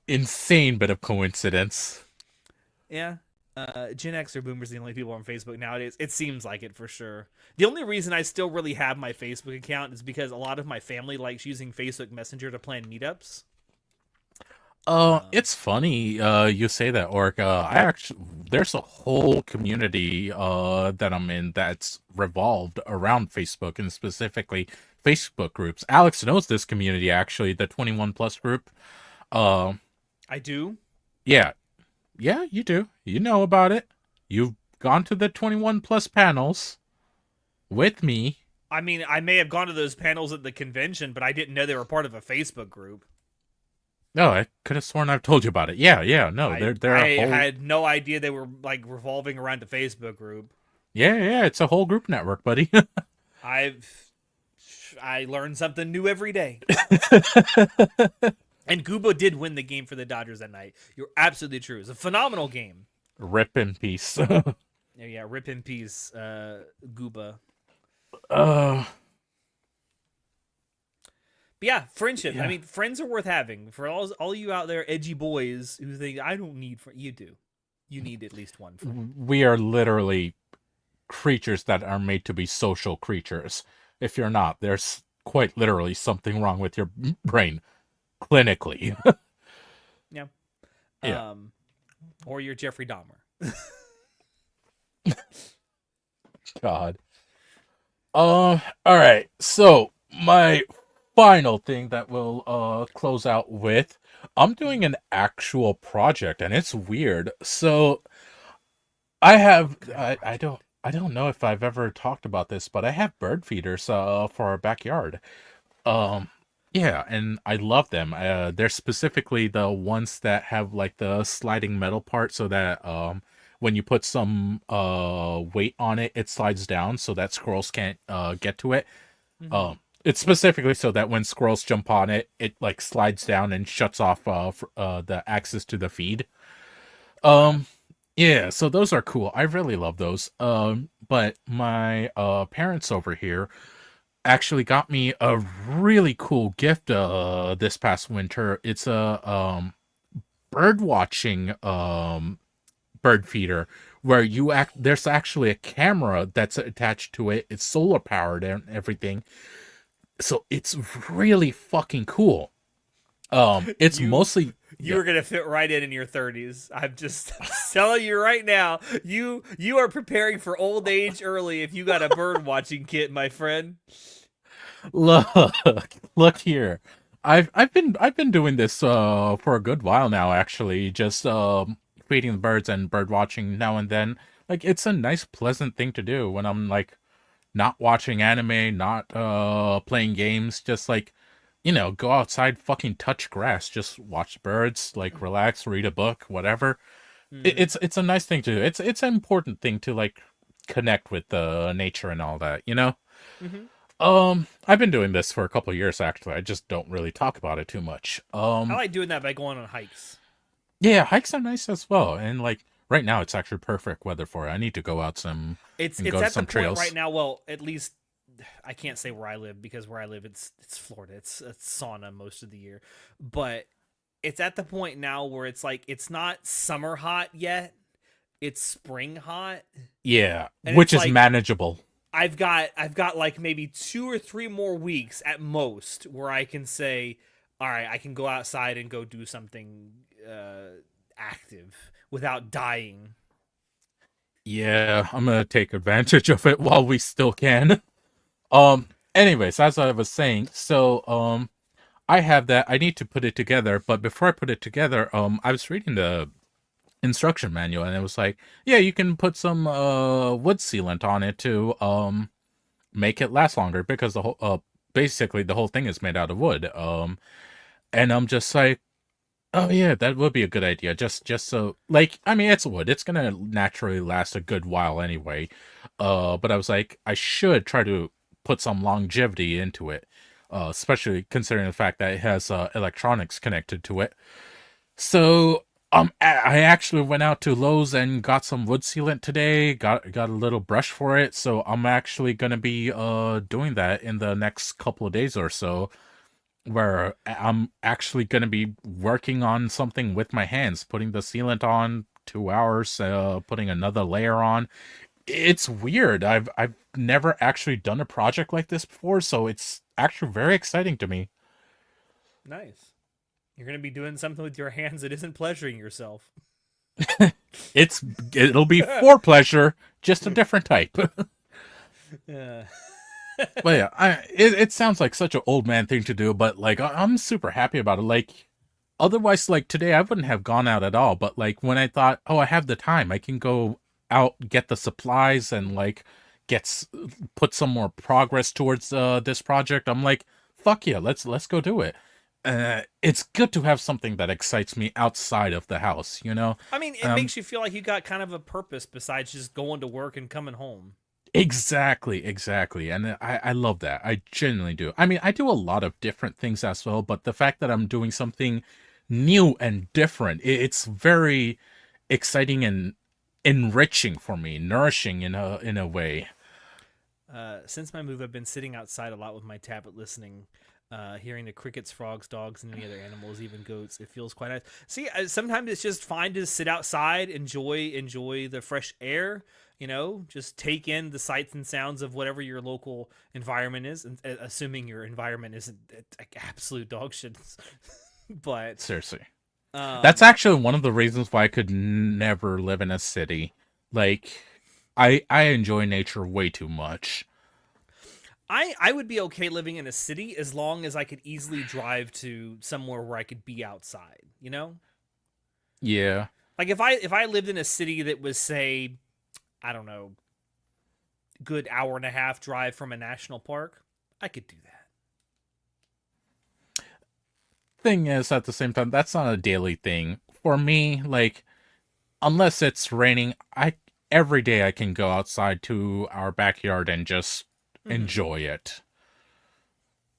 Insane bit of coincidence. Yeah. Gen X or Boomers are the only people on Facebook nowadays. It seems like it for sure. The only reason I still really have my Facebook account is because a lot of my family likes using Facebook Messenger to plan meetups. It's funny you say that, Orc. There's a whole community that I'm in that's revolved around Facebook, and specifically Facebook groups. Alex knows this community, actually, the 21 plus group. I do. Yeah, you do. You know about it. You've gone to the 21 plus panels with me. I mean, I may have gone to those panels at the convention, but I didn't know they were part of a Facebook group. No, I could have sworn I've told you about it. Yeah. No, I had no idea they were like revolving around the Facebook group. Yeah. It's a whole group network, buddy. I learn something new every day. And Gubo did win the game for the Dodgers that night. You're absolutely true. It's a phenomenal game. Rip in peace. Yeah, rip in peace, Guba. But yeah, friendship. Yeah. I mean, friends are worth having. For all you out there, edgy boys who think I don't need friends, you do. You need at least one friend. We are literally creatures that are made to be social creatures. If you're not, there's quite literally something wrong with your brain, clinically. Yeah. Yeah. Or you're Jeffrey Dahmer. God. All right. So my final thing that we'll close out with, I'm doing an actual project, and it's weird. So I don't know if I've ever talked about this, but I have bird feeders for our backyard. Yeah, and I love them. They're specifically the ones that have like the sliding metal part, so that when you put some weight on it, it slides down so that squirrels can't get to it. Mm-hmm. It's specifically so that when squirrels jump on it, it like slides down and shuts off the access to the feed. Yeah, so those are cool. I really love those. But my parents over here actually got me a really cool gift this past winter. It's a bird watching bird feeder where there's actually a camera that's attached to it. It's solar powered and everything. So it's really fucking cool. It's mostly You're gonna fit right in your 30s. I'm just telling you right now. You are preparing for old age early if you got a bird watching kit, my friend. Look here. I've been doing this for a good while now, actually. Just feeding the birds and bird watching now and then. Like, it's a nice, pleasant thing to do when I'm like not watching anime, not playing games, just like, go outside, fucking touch grass, just watch birds, like relax, read a book, whatever. It's a nice thing to do. It's an important thing to like connect with nature and all that, I've been doing this for a couple of years, actually. I just don't really talk about it too much. I like doing that by going on hikes. Yeah, hikes are nice as well, and like right now, it's actually perfect weather for it. I need to go out It's go at to some the trails point right now. Well, at least I can't say where I live because where I live it's Florida. It's sauna most of the year, but it's at the point now where it's like it's not summer hot yet. It's spring hot. Yeah, And which it's is like- manageable. I've got like maybe 2 or 3 more weeks at most where I can say, all right, I can go outside and go do something active without dying. Yeah, I'm gonna take advantage of it while we still can. Anyways, as I was saying, so I have that. I need to put it together, but before I put it together, I was reading the instruction manual, and it was like, yeah, you can put some wood sealant on it to make it last longer because the whole basically the whole thing is made out of wood. And I'm just like, oh yeah, that would be a good idea. Just so, like, I mean, it's wood. It's gonna naturally last a good while anyway. But I was like, I should try to put some longevity into it, especially considering the fact that it has electronics connected to it. So I actually went out to Lowe's and got some wood sealant today. Got a little brush for it. So I'm actually gonna be doing that in the next couple of days or so, where I'm actually gonna be working on something with my hands, putting the sealant on 2 hours, putting another layer on. It's weird. I've never actually done a project like this before, so it's actually very exciting to me. Nice. You're gonna be doing something with your hands that isn't pleasuring yourself. It'll be for pleasure, just a different type. Yeah. But yeah, it sounds like such an old man thing to do, but like I'm super happy about it. Like otherwise, like today I wouldn't have gone out at all. But like when I thought, oh, I have the time, I can go out, get the supplies, and like put some more progress towards this project. I'm like, fuck yeah, let's go do it. It's good to have something that excites me outside of the house, you know? I mean, it makes you feel like you got kind of a purpose besides just going to work and coming home. Exactly. And I love that. I genuinely do. I mean, I do a lot of different things as well, but the fact that I'm doing something new and different, it's very exciting and enriching for me, nourishing in a way. Since my move, I've been sitting outside a lot with my tablet, listening, hearing the crickets, frogs, dogs, and any other animals, even goats. It feels quite nice. See, sometimes it's just fine to sit outside, enjoy the fresh air. You know, just take in the sights and sounds of whatever your local environment is, and assuming your environment isn't like absolute dog shit. But Seriously. That's actually one of the reasons why I could never live in a city. Like, I enjoy nature way too much. I would be okay living in a city as long as I could easily drive to somewhere where I could be outside, you know? Yeah. Like if I lived in a city that was, say, I don't know, good hour and a half drive from a national park, I could do that. Thing is, at the same time, that's not a daily thing. For me, like, unless it's raining, every day I can go outside to our backyard and just enjoy it.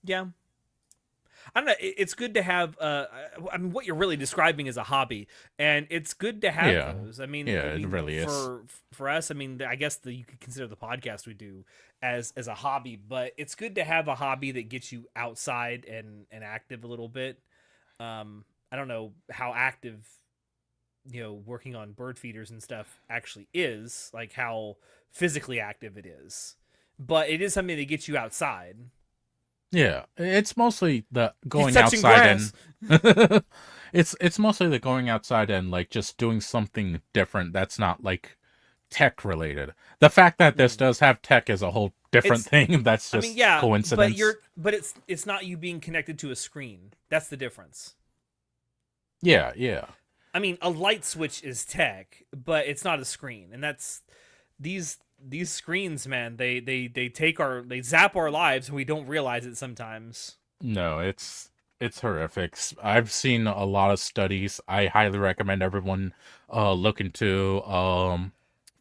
Yeah. I don't know. It's good to have. I mean, what you're really describing is a hobby, and it's good to have those. I mean, it really is. For us. I mean, I guess you could consider the podcast we do as a hobby, but it's good to have a hobby that gets you outside and active a little bit. I don't know how active, working on bird feeders and stuff actually is, like how physically active it is, but it is something that gets you outside. Yeah, it's mostly the going outside and it's mostly the going outside and like just doing something different that's not like tech related. The fact that this does have tech is a whole different thing. That's just coincidence. But it's not you being connected to a screen. That's the difference. Yeah. I mean, a light switch is tech, but it's not a screen, and that's these screens, man. They zap our lives, and we don't realize it sometimes. No, it's horrific. I've seen a lot of studies. I highly recommend everyone look into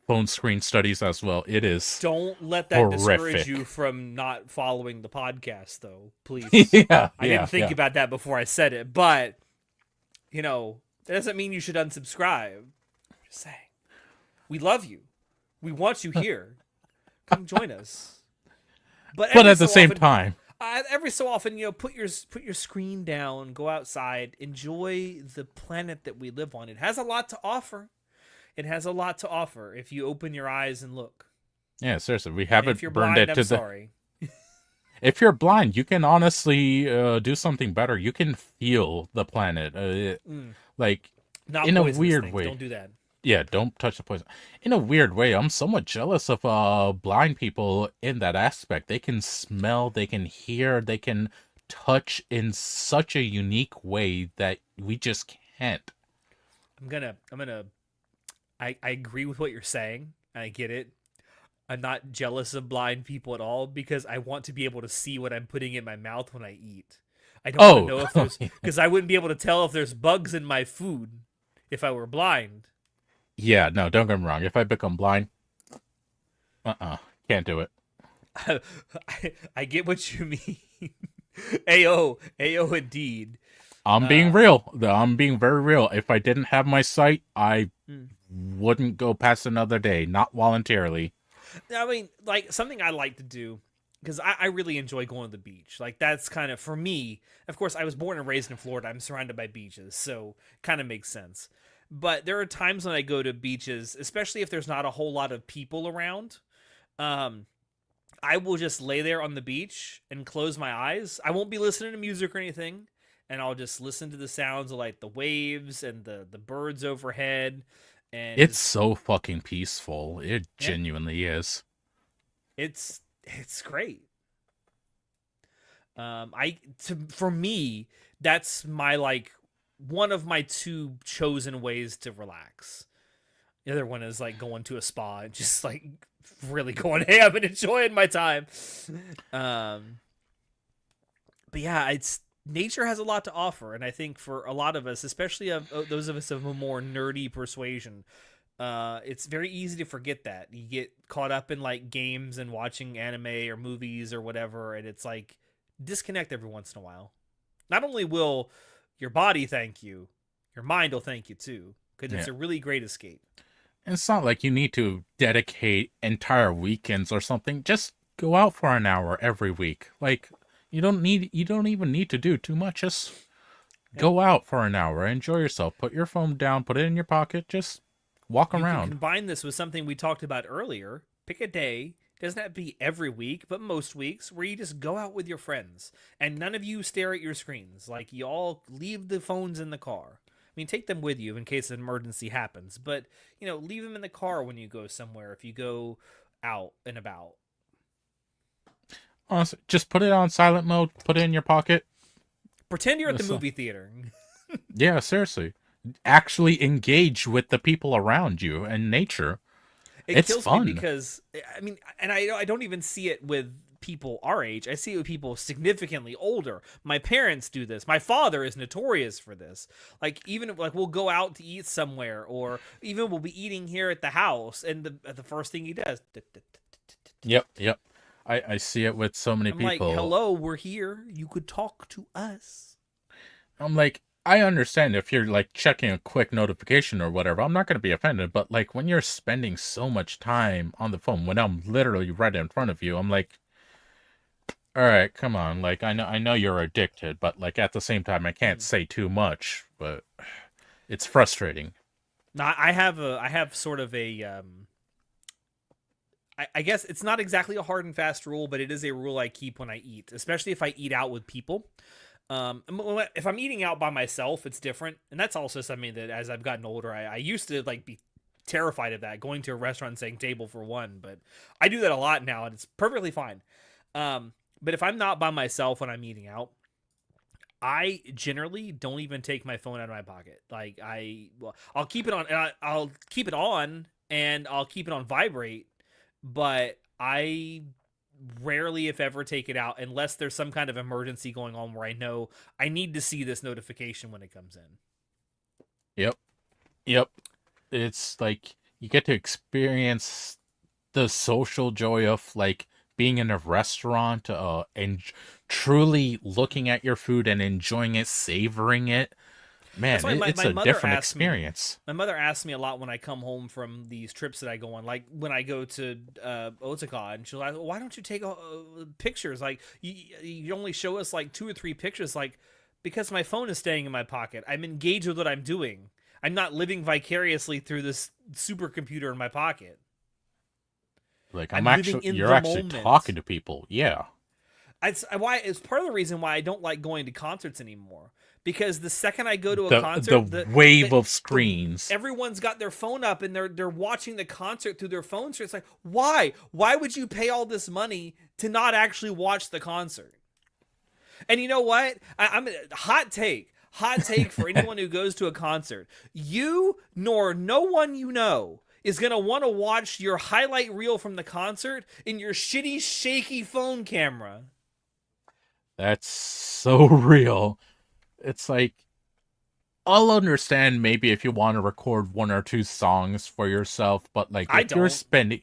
phone screen studies as well. It is Don't let that discourage you from not following the podcast, though. Please. I didn't think about that before I said it, but that doesn't mean you should unsubscribe. I'm just saying. We love you. We want you here. Come join us. But at the same time, every so often, put your screen down, go outside, enjoy the planet that we live on. It has a lot to offer. If you open your eyes and look. Yeah, seriously, we haven't burned blind, it I'm to sorry. If you're blind, you can honestly do something better. You can feel the planet, like Not in a poisonous weird things. way. Don't do that. Yeah, don't touch the poison. In a weird way, I'm somewhat jealous of blind people in that aspect. They can smell, they can hear, they can touch in such a unique way that we just can't. I agree with what you're saying. I get it. I'm not jealous of blind people at all because I want to be able to see what I'm putting in my mouth when I eat. I don't want to know if there's, because I wouldn't be able to tell if there's bugs in my food if I were blind. Yeah, no, don't get me wrong. If I become blind, can't do it. I get what you mean. Ayo, indeed. I'm being real. I'm being very real. If I didn't have my sight, I wouldn't go past another day, not voluntarily. I mean, like, something I like to do, because I really enjoy going to the beach. Like, that's kind of, for me, of course, I was born and raised in Florida. I'm surrounded by beaches, so kind of makes sense. But there are times when I go to beaches, especially if there's not a whole lot of people around, I will just lay there on the beach and close my eyes. I won't be listening to music or anything, and I'll just listen to the sounds of, like, the waves and the birds overhead. And it's so fucking peaceful. It genuinely is. It's great. For me, that's my, like, one of my two chosen ways to relax. The other one is, like, going to a spa and just, like, really going ham and enjoying my time. But yeah, nature has a lot to offer, and I think for a lot of us, especially those of us of a more nerdy persuasion, it's very easy to forget that. You get caught up in, like, games and watching anime or movies or whatever, and it's like, disconnect every once in a while. Not only will your body thank you, your mind will thank you too, because it's a really great escape. And it's not like you need to dedicate entire weekends or something. Just go out for an hour every week. Like, you don't even need to do too much. Just go out for an hour, enjoy yourself. Put your phone down, put it in your pocket, just walk around. You can combine this with something we talked about earlier. Pick a day. Doesn't have to be every week, but most weeks, where you just go out with your friends and none of you stare at your screens. Like, you all leave the phones in the car. I mean, take them with you in case an emergency happens, but, you know, leave them in the car when you go somewhere if you go out and about. Honestly, just put it on silent mode, put it in your pocket. Pretend you're at the movie theater. Yeah, seriously. Actually engage with the people around you and nature. It's kills fun. Me because, I mean, and I don't even see it with people our age. I see it with people significantly older. My parents do this. My father is notorious for this. Like, even if, like, we'll go out to eat somewhere, or even we'll be eating here at the house, and the first thing he does. Yep. I see it with so many people. Like, hello, we're here. You could talk to us. I'm like, I understand if you're, like, checking a quick notification or whatever. I'm not going to be offended. But, like, when you're spending so much time on the phone, when I'm literally right in front of you, I'm like, all right, come on. Like, I know you're addicted, but, like, at the same time, I can't say too much. But it's frustrating. Now, I have sort of a I guess it's not exactly a hard and fast rule, but it is a rule I keep when I eat, especially if I eat out with people. If I'm eating out by myself, it's different. And that's also something that, as I've gotten older, I used to, like, be terrified of that, going to a restaurant and saying table for one, but I do that a lot now, and it's perfectly fine. But if I'm not by myself when I'm eating out, I generally don't even take my phone out of my pocket. Like, I'll keep it on, and I'll keep it on, and I'll keep it on vibrate, but I rarely, if ever, take it out unless there's some kind of emergency going on where I know I need to see this notification when it comes in. Yep. It's like you get to experience the social joy of, like, being in a restaurant and truly looking at your food and enjoying it, savoring it. Man, it's a different experience. My mother asks me a lot when I come home from these trips that I go on, like when I go to ACAD, and she'll ask, why don't you take pictures? Like, you only show us, like, 2 or 3 pictures. Like, because my phone is staying in my pocket. I'm engaged with what I'm doing. I'm not living vicariously through this supercomputer in my pocket. Like, you're actually talking to people. Yeah. It's part of the reason why I don't like going to concerts anymore. Because the second I go to a concert, the wave of screens, everyone's got their phone up and they're watching the concert through their phone. So it's like, why? Why would you pay all this money to not actually watch the concert? And you know what? I'm hot take. Hot take for anyone who goes to a concert. You nor no one you know is going to want to watch your highlight reel from the concert in your shitty, shaky phone camera. That's so real. It's like, I'll understand maybe if you want to record one or two songs for yourself, but like I if you're don't. spending,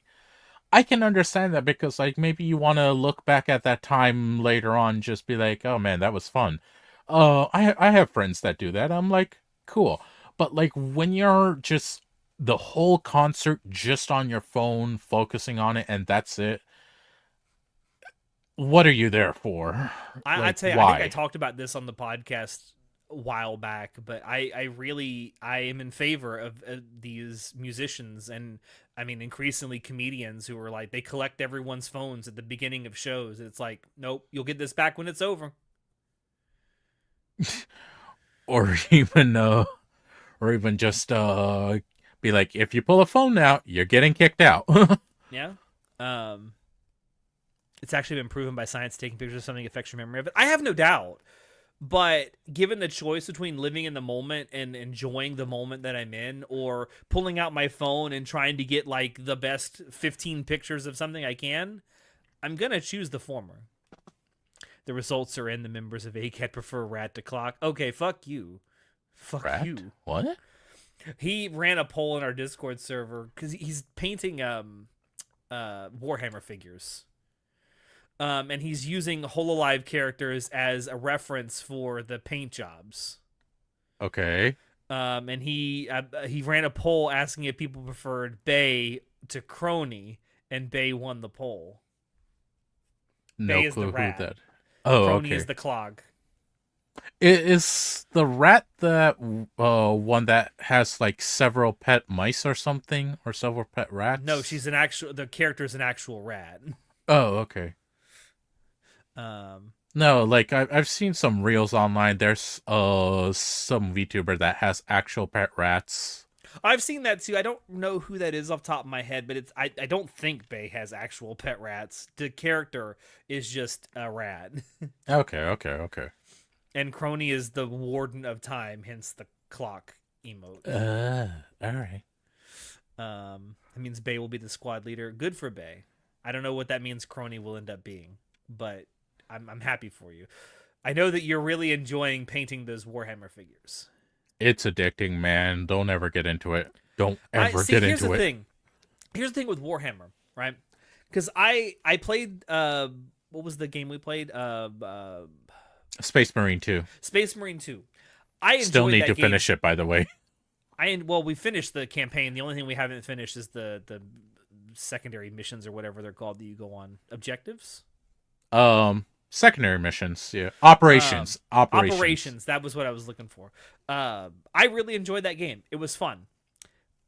I can understand that because like maybe you want to look back at that time later on, just be like, oh man, that was fun. I have friends that do that. I'm like, cool. But like when you're just the whole concert just on your phone, focusing on it, and that's it. What are you there for? I Like, tell you, I think I why? talked about this on the podcast a while back, but I am in favor of these musicians and I mean increasingly comedians who are like they collect everyone's phones at the beginning of shows. It's like, nope, you'll get this back when it's over. Or even or even just be like, if you pull a phone out, you're getting kicked out. Yeah. It's actually been proven by science taking pictures of something affects your memory of it. I have no doubt. But given the choice between living in the moment and enjoying the moment that I'm in, or pulling out my phone and trying to get like the best 15 pictures of something I can, I'm going to choose the former. The results are in. The members of ACAD prefer rat to clock. Okay, fuck you. Fuck Rat? you. What? He ran a poll in our Discord server because he's painting Warhammer figures. And he's using HoloLive characters as a reference for the paint jobs. Okay. And he ran a poll asking if people preferred Bay to Crony, and Bay won the poll. No Bay is the clue who rat. that. Oh, Crony okay. is the clog. Is the rat that one that has like several pet mice or something, or several pet rats? No, the character's an actual rat. Oh, okay. No, like I've seen some reels online. There's some VTuber that has actual pet rats. I've seen that too. I don't know who that is off the top of my head, but I don't think Bay has actual pet rats. The character is just a rat. Okay. And Crony is the warden of time, hence the clock emote. All right. It means Bay will be the squad leader. Good for Bay. I don't know what that means Crony will end up being, but I'm happy for you. I know that you're really enjoying painting those Warhammer figures. It's addicting, man. Don't ever get into it. Don't ever See, get here's into the it. thing. Here's the thing with Warhammer, right? Because I played what was the game we played? Space Marine 2. Space Marine 2. I enjoyed Still need that to game. finish it, by the way. Well, we finished the campaign. The only thing we haven't finished is the secondary missions or whatever they're called that you go on. Objectives? Secondary missions, yeah. Operations. Operations. That was what I was looking for. I really enjoyed that game. It was fun.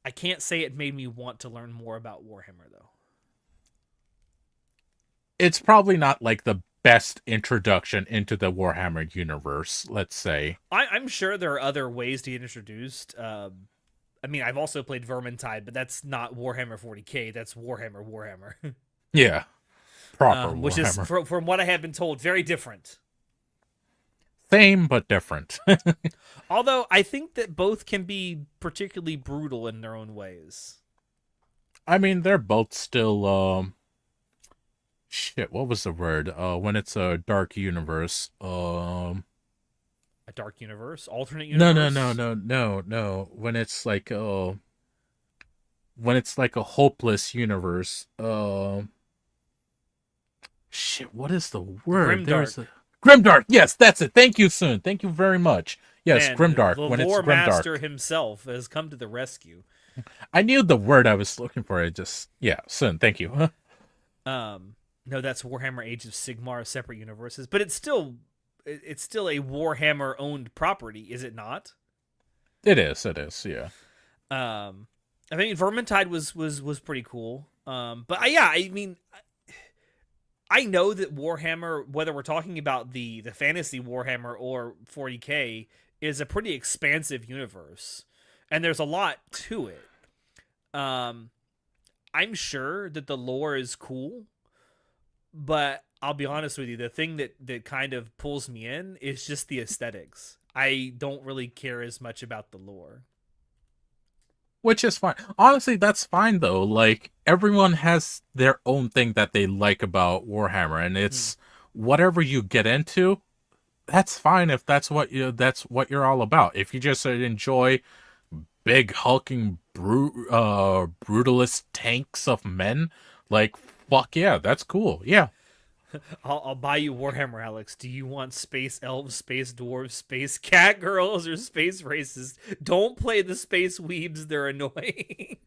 I can't say it made me want to learn more about Warhammer, though. It's probably not like the best introduction into the Warhammer universe, let's say. I'm sure there are other ways to get introduced. I mean, I've also played Vermintide, but that's not Warhammer 40k. That's Warhammer. Yeah. Proper which is, Warhammer. from what I have been told, very different. Same, but different. Although I think that both can be particularly brutal in their own ways. I mean, they're both still, shit, what was the word? When it's a dark universe, A dark universe? Alternate universe? No. When it's like a hopeless universe, shit, what is the word? Grimdark. Grimdark. Yes, that's it. Thank you, Soon. Thank you very much. Yes, Man, Grimdark. The When it's lore master Grimdark. himself has come to the rescue. I knew the word I was looking for. Yeah, Soon. Thank you. No, that's Warhammer Age of Sigmar, separate universes, but it's still a Warhammer owned property, is it not? It is. Yeah. I mean, Vermintide was pretty cool. I mean, I know that Warhammer, whether we're talking about the fantasy Warhammer or 40k, is a pretty expansive universe, and there's a lot to it. I'm sure that the lore is cool. But I'll be honest with you, the thing that kind of pulls me in is just the aesthetics. I don't really care as much about the lore. Which is fine. Honestly, that's fine though. Like everyone has their own thing that they like about Warhammer, and it's whatever you get into. That's fine if that's what you're all about. If you just enjoy big hulking brutalist tanks of men, like fuck yeah, that's cool. Yeah. I'll buy you Warhammer, Alex. Do you want space elves, space dwarves, space cat girls, or space races? Don't play the space weebs. They're annoying.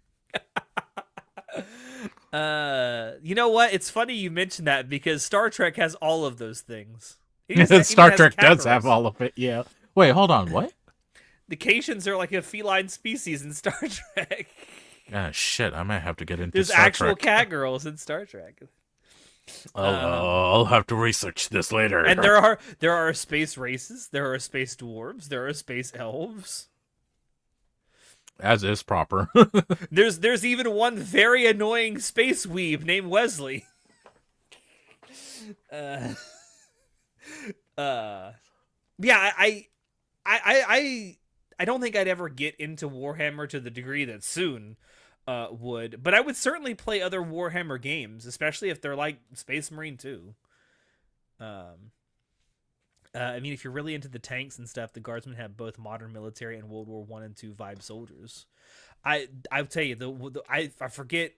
You know what? It's funny you mentioned that because Star Trek has all of those things. Star Trek does have all of it. Yeah. Wait, hold on. What? The Caitians are like a feline species in Star Trek. Ah, shit. I might have to get into There's Star actual Trek. cat girls in Star Trek. I'll have to research this later. And there are space races, there are space dwarves, there are space elves. As is proper. There's even one very annoying space weeb named Wesley. Yeah, I don't think I'd ever get into Warhammer to the degree that Soon would, but I would certainly play other Warhammer games, especially if they're like Space Marine 2. I mean, if you're really into the tanks and stuff, the Guardsmen have both modern military and World War I and II vibe soldiers. I'll tell you, I forget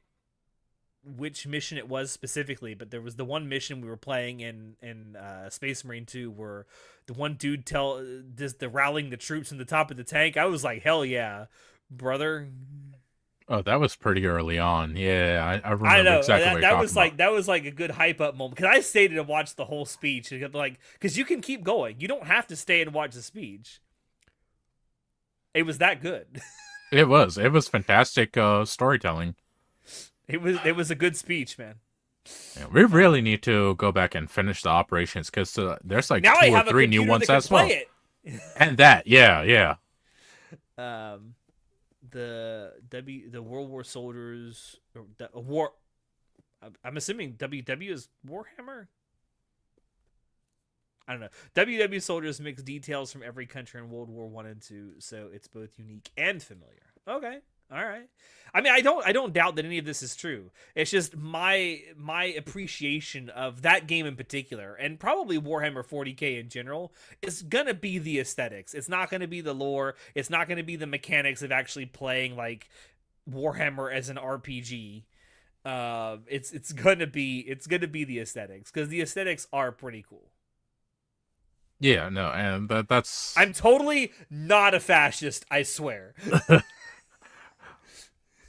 which mission it was specifically, but there was the one mission we were playing in Space Marine 2 where the one dude the rallying the troops in the top of the tank. I was like, hell yeah, brother. Oh, that was pretty early on. Yeah, I remember I know exactly what that you're talking about. that was like a good hype up moment because I stayed and watched the whole speech. Like, because you can keep going, you don't have to stay and watch the speech. It was that good. It was fantastic storytelling. It was a good speech, man. Yeah, we really need to go back and finish the operations because there's like Now I 2 or have 3 a new computer ones that can as well. play it. And that, yeah. The World War soldiers war. I'm assuming WW is Warhammer. I don't know. WW soldiers mix details from every country in World War I and II, so it's both unique and familiar. Okay, all right. I mean, I don't doubt that any of this is true. It's just my appreciation of that game in particular, and probably Warhammer 40K in general, is gonna be the aesthetics. It's not gonna be the lore. It's not gonna be the mechanics of actually playing like Warhammer as an RPG. It's gonna be the aesthetics because the aesthetics are pretty cool. Yeah, no, and that's... I'm totally not a fascist, I swear.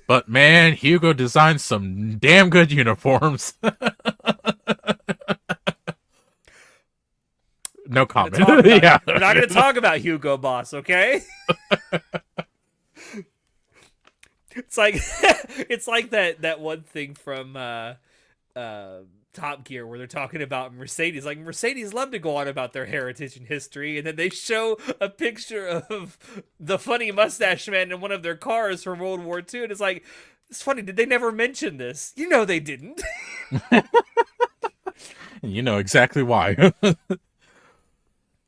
But man, Hugo designed some damn good uniforms. No comment. Yeah. We're not going to talk about Hugo Boss, okay? It's like that one thing from Top Gear where they're talking about Mercedes. Like, Mercedes love to go on about their heritage and history, and then they show a picture of the funny mustache man in one of their cars from World War II, and it's like, it's funny, did they never mention this? You know they didn't. You know exactly why.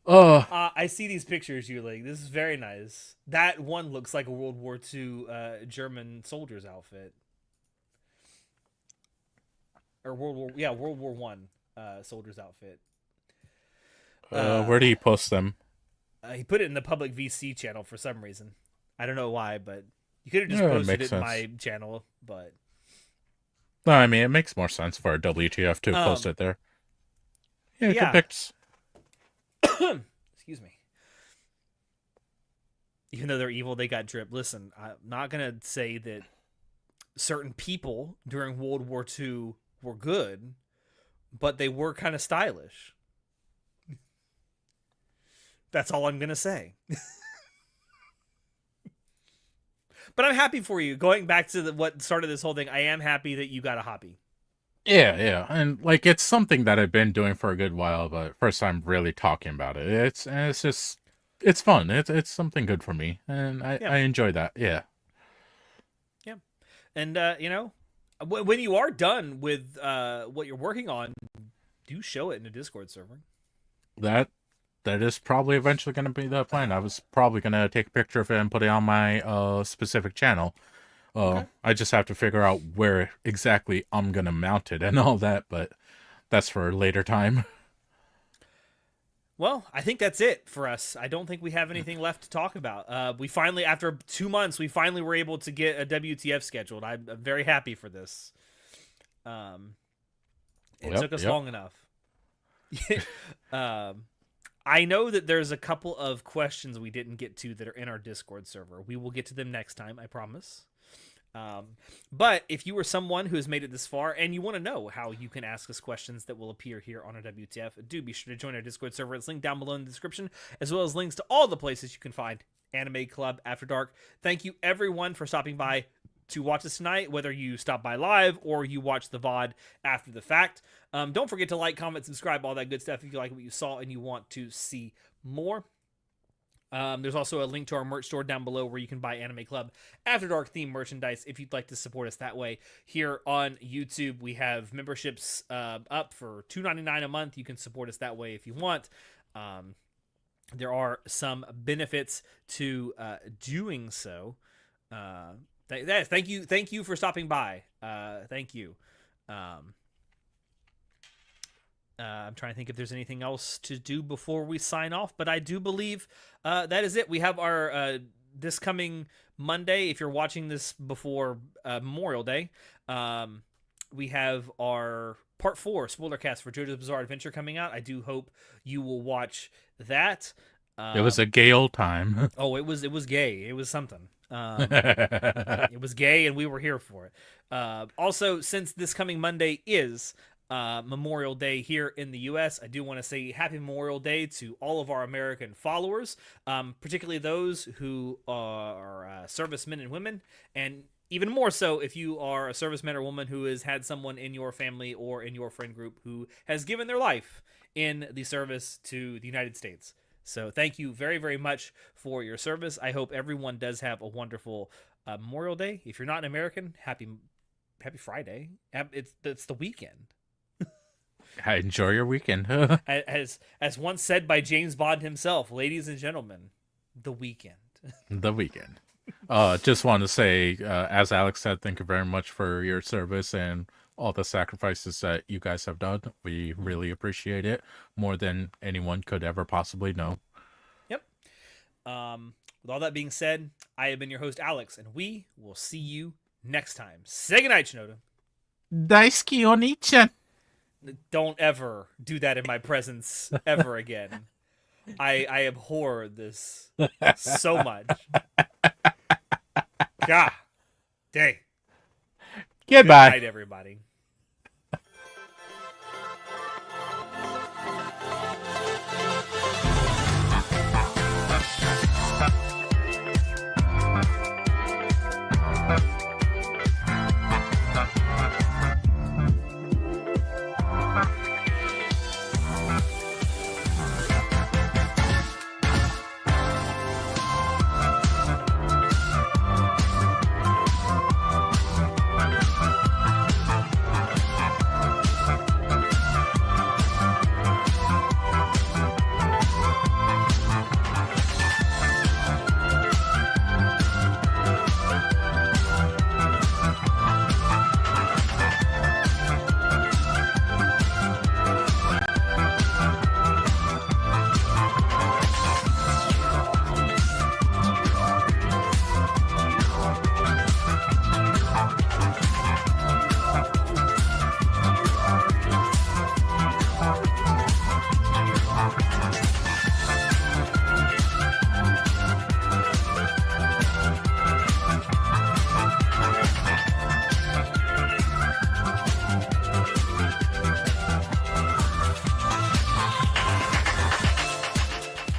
I see these pictures, Yuling. This is very nice. That one looks like a World War II German soldier's outfit. Or World War One soldier's outfit. Where do you post them? He put it in the public VC channel for some reason. I don't know why, but you could have just Yeah, posted it in sense. my channel. But No, I mean, it makes more sense for a WTF to post it there. Yeah, good pics. Excuse me. Even though they're evil, they got drip. Listen, I'm not gonna say that certain people during World War II were good, but they were kind of stylish. That's all I'm gonna say. But I'm happy for you. Going back to what started this whole thing, I am happy that you got a hobby. Yeah, and like it's something that I've been doing for a good while, but first time really talking about it. It's just it's fun. It's something good for me, and I enjoy that. Yeah. Yeah, and When you are done with what you're working on, do show it in a Discord server. That is probably eventually going to be the plan. I was probably going to take a picture of it and put it on my specific channel. Okay. I just have to figure out where exactly I'm going to mount it and all that, but that's for a later time. Well, I think that's it for us. I don't think we have anything left to talk about. We finally, after 2 months, we finally were able to get a WTF scheduled. I'm very happy for this. It took us long enough. I know that there's a couple of questions we didn't get to that are in our Discord server. We will get to them next time, I promise. But if you are someone who has made it this far and you want to know how you can ask us questions that will appear here on our WTF, do be sure to join our Discord server. It's linked down below in the description, as well as links to all the places you can find Anime Club After Dark. Thank you, everyone, for stopping by to watch us tonight, whether you stop by live or you watch the VOD after the fact. Don't forget to like, comment, subscribe, all that good stuff if you like what you saw and you want to see more. There's also a link to our merch store down below where you can buy Anime Club After Dark themed merchandise if you'd like to support us that way. Here on YouTube, we have memberships up for $2.99 a month. You can support us that way if you want. There are some benefits to doing so. Thank you for stopping by. Thank you. I'm trying to think if there's anything else to do before we sign off, but I do believe that is it. We have our this coming Monday, if you're watching this before Memorial Day, we have our Part 4 spoiler cast for JoJo's Bizarre Adventure coming out. I do hope you will watch that. It was a gay old time. Oh, it was gay. It was something. It was gay, and we were here for it. Also, since this coming Monday is Memorial Day here in the U.S., I do want to say Happy Memorial Day to all of our American followers, particularly those who are servicemen and women, and even more so if you are a serviceman or woman who has had someone in your family or in your friend group who has given their life in the service to the United States. So thank you very, very much for your service. I hope everyone does have a wonderful Memorial Day. If you're not an American, happy Friday. It's the weekend. Enjoy your weekend. as once said by James Bond himself, ladies and gentlemen, the weekend. The weekend. Just want to say, as Alex said, thank you very much for your service and all the sacrifices that you guys have done. We really appreciate it more than anyone could ever possibly know. Yep. With all that being said, I have been your host, Alex, and we will see you next time. Say goodnight, Shinoda. Daisuke Oni-chan. Don't ever do that in my presence ever again. I abhor this so much. God. Dang. Goodbye. Good night, everybody.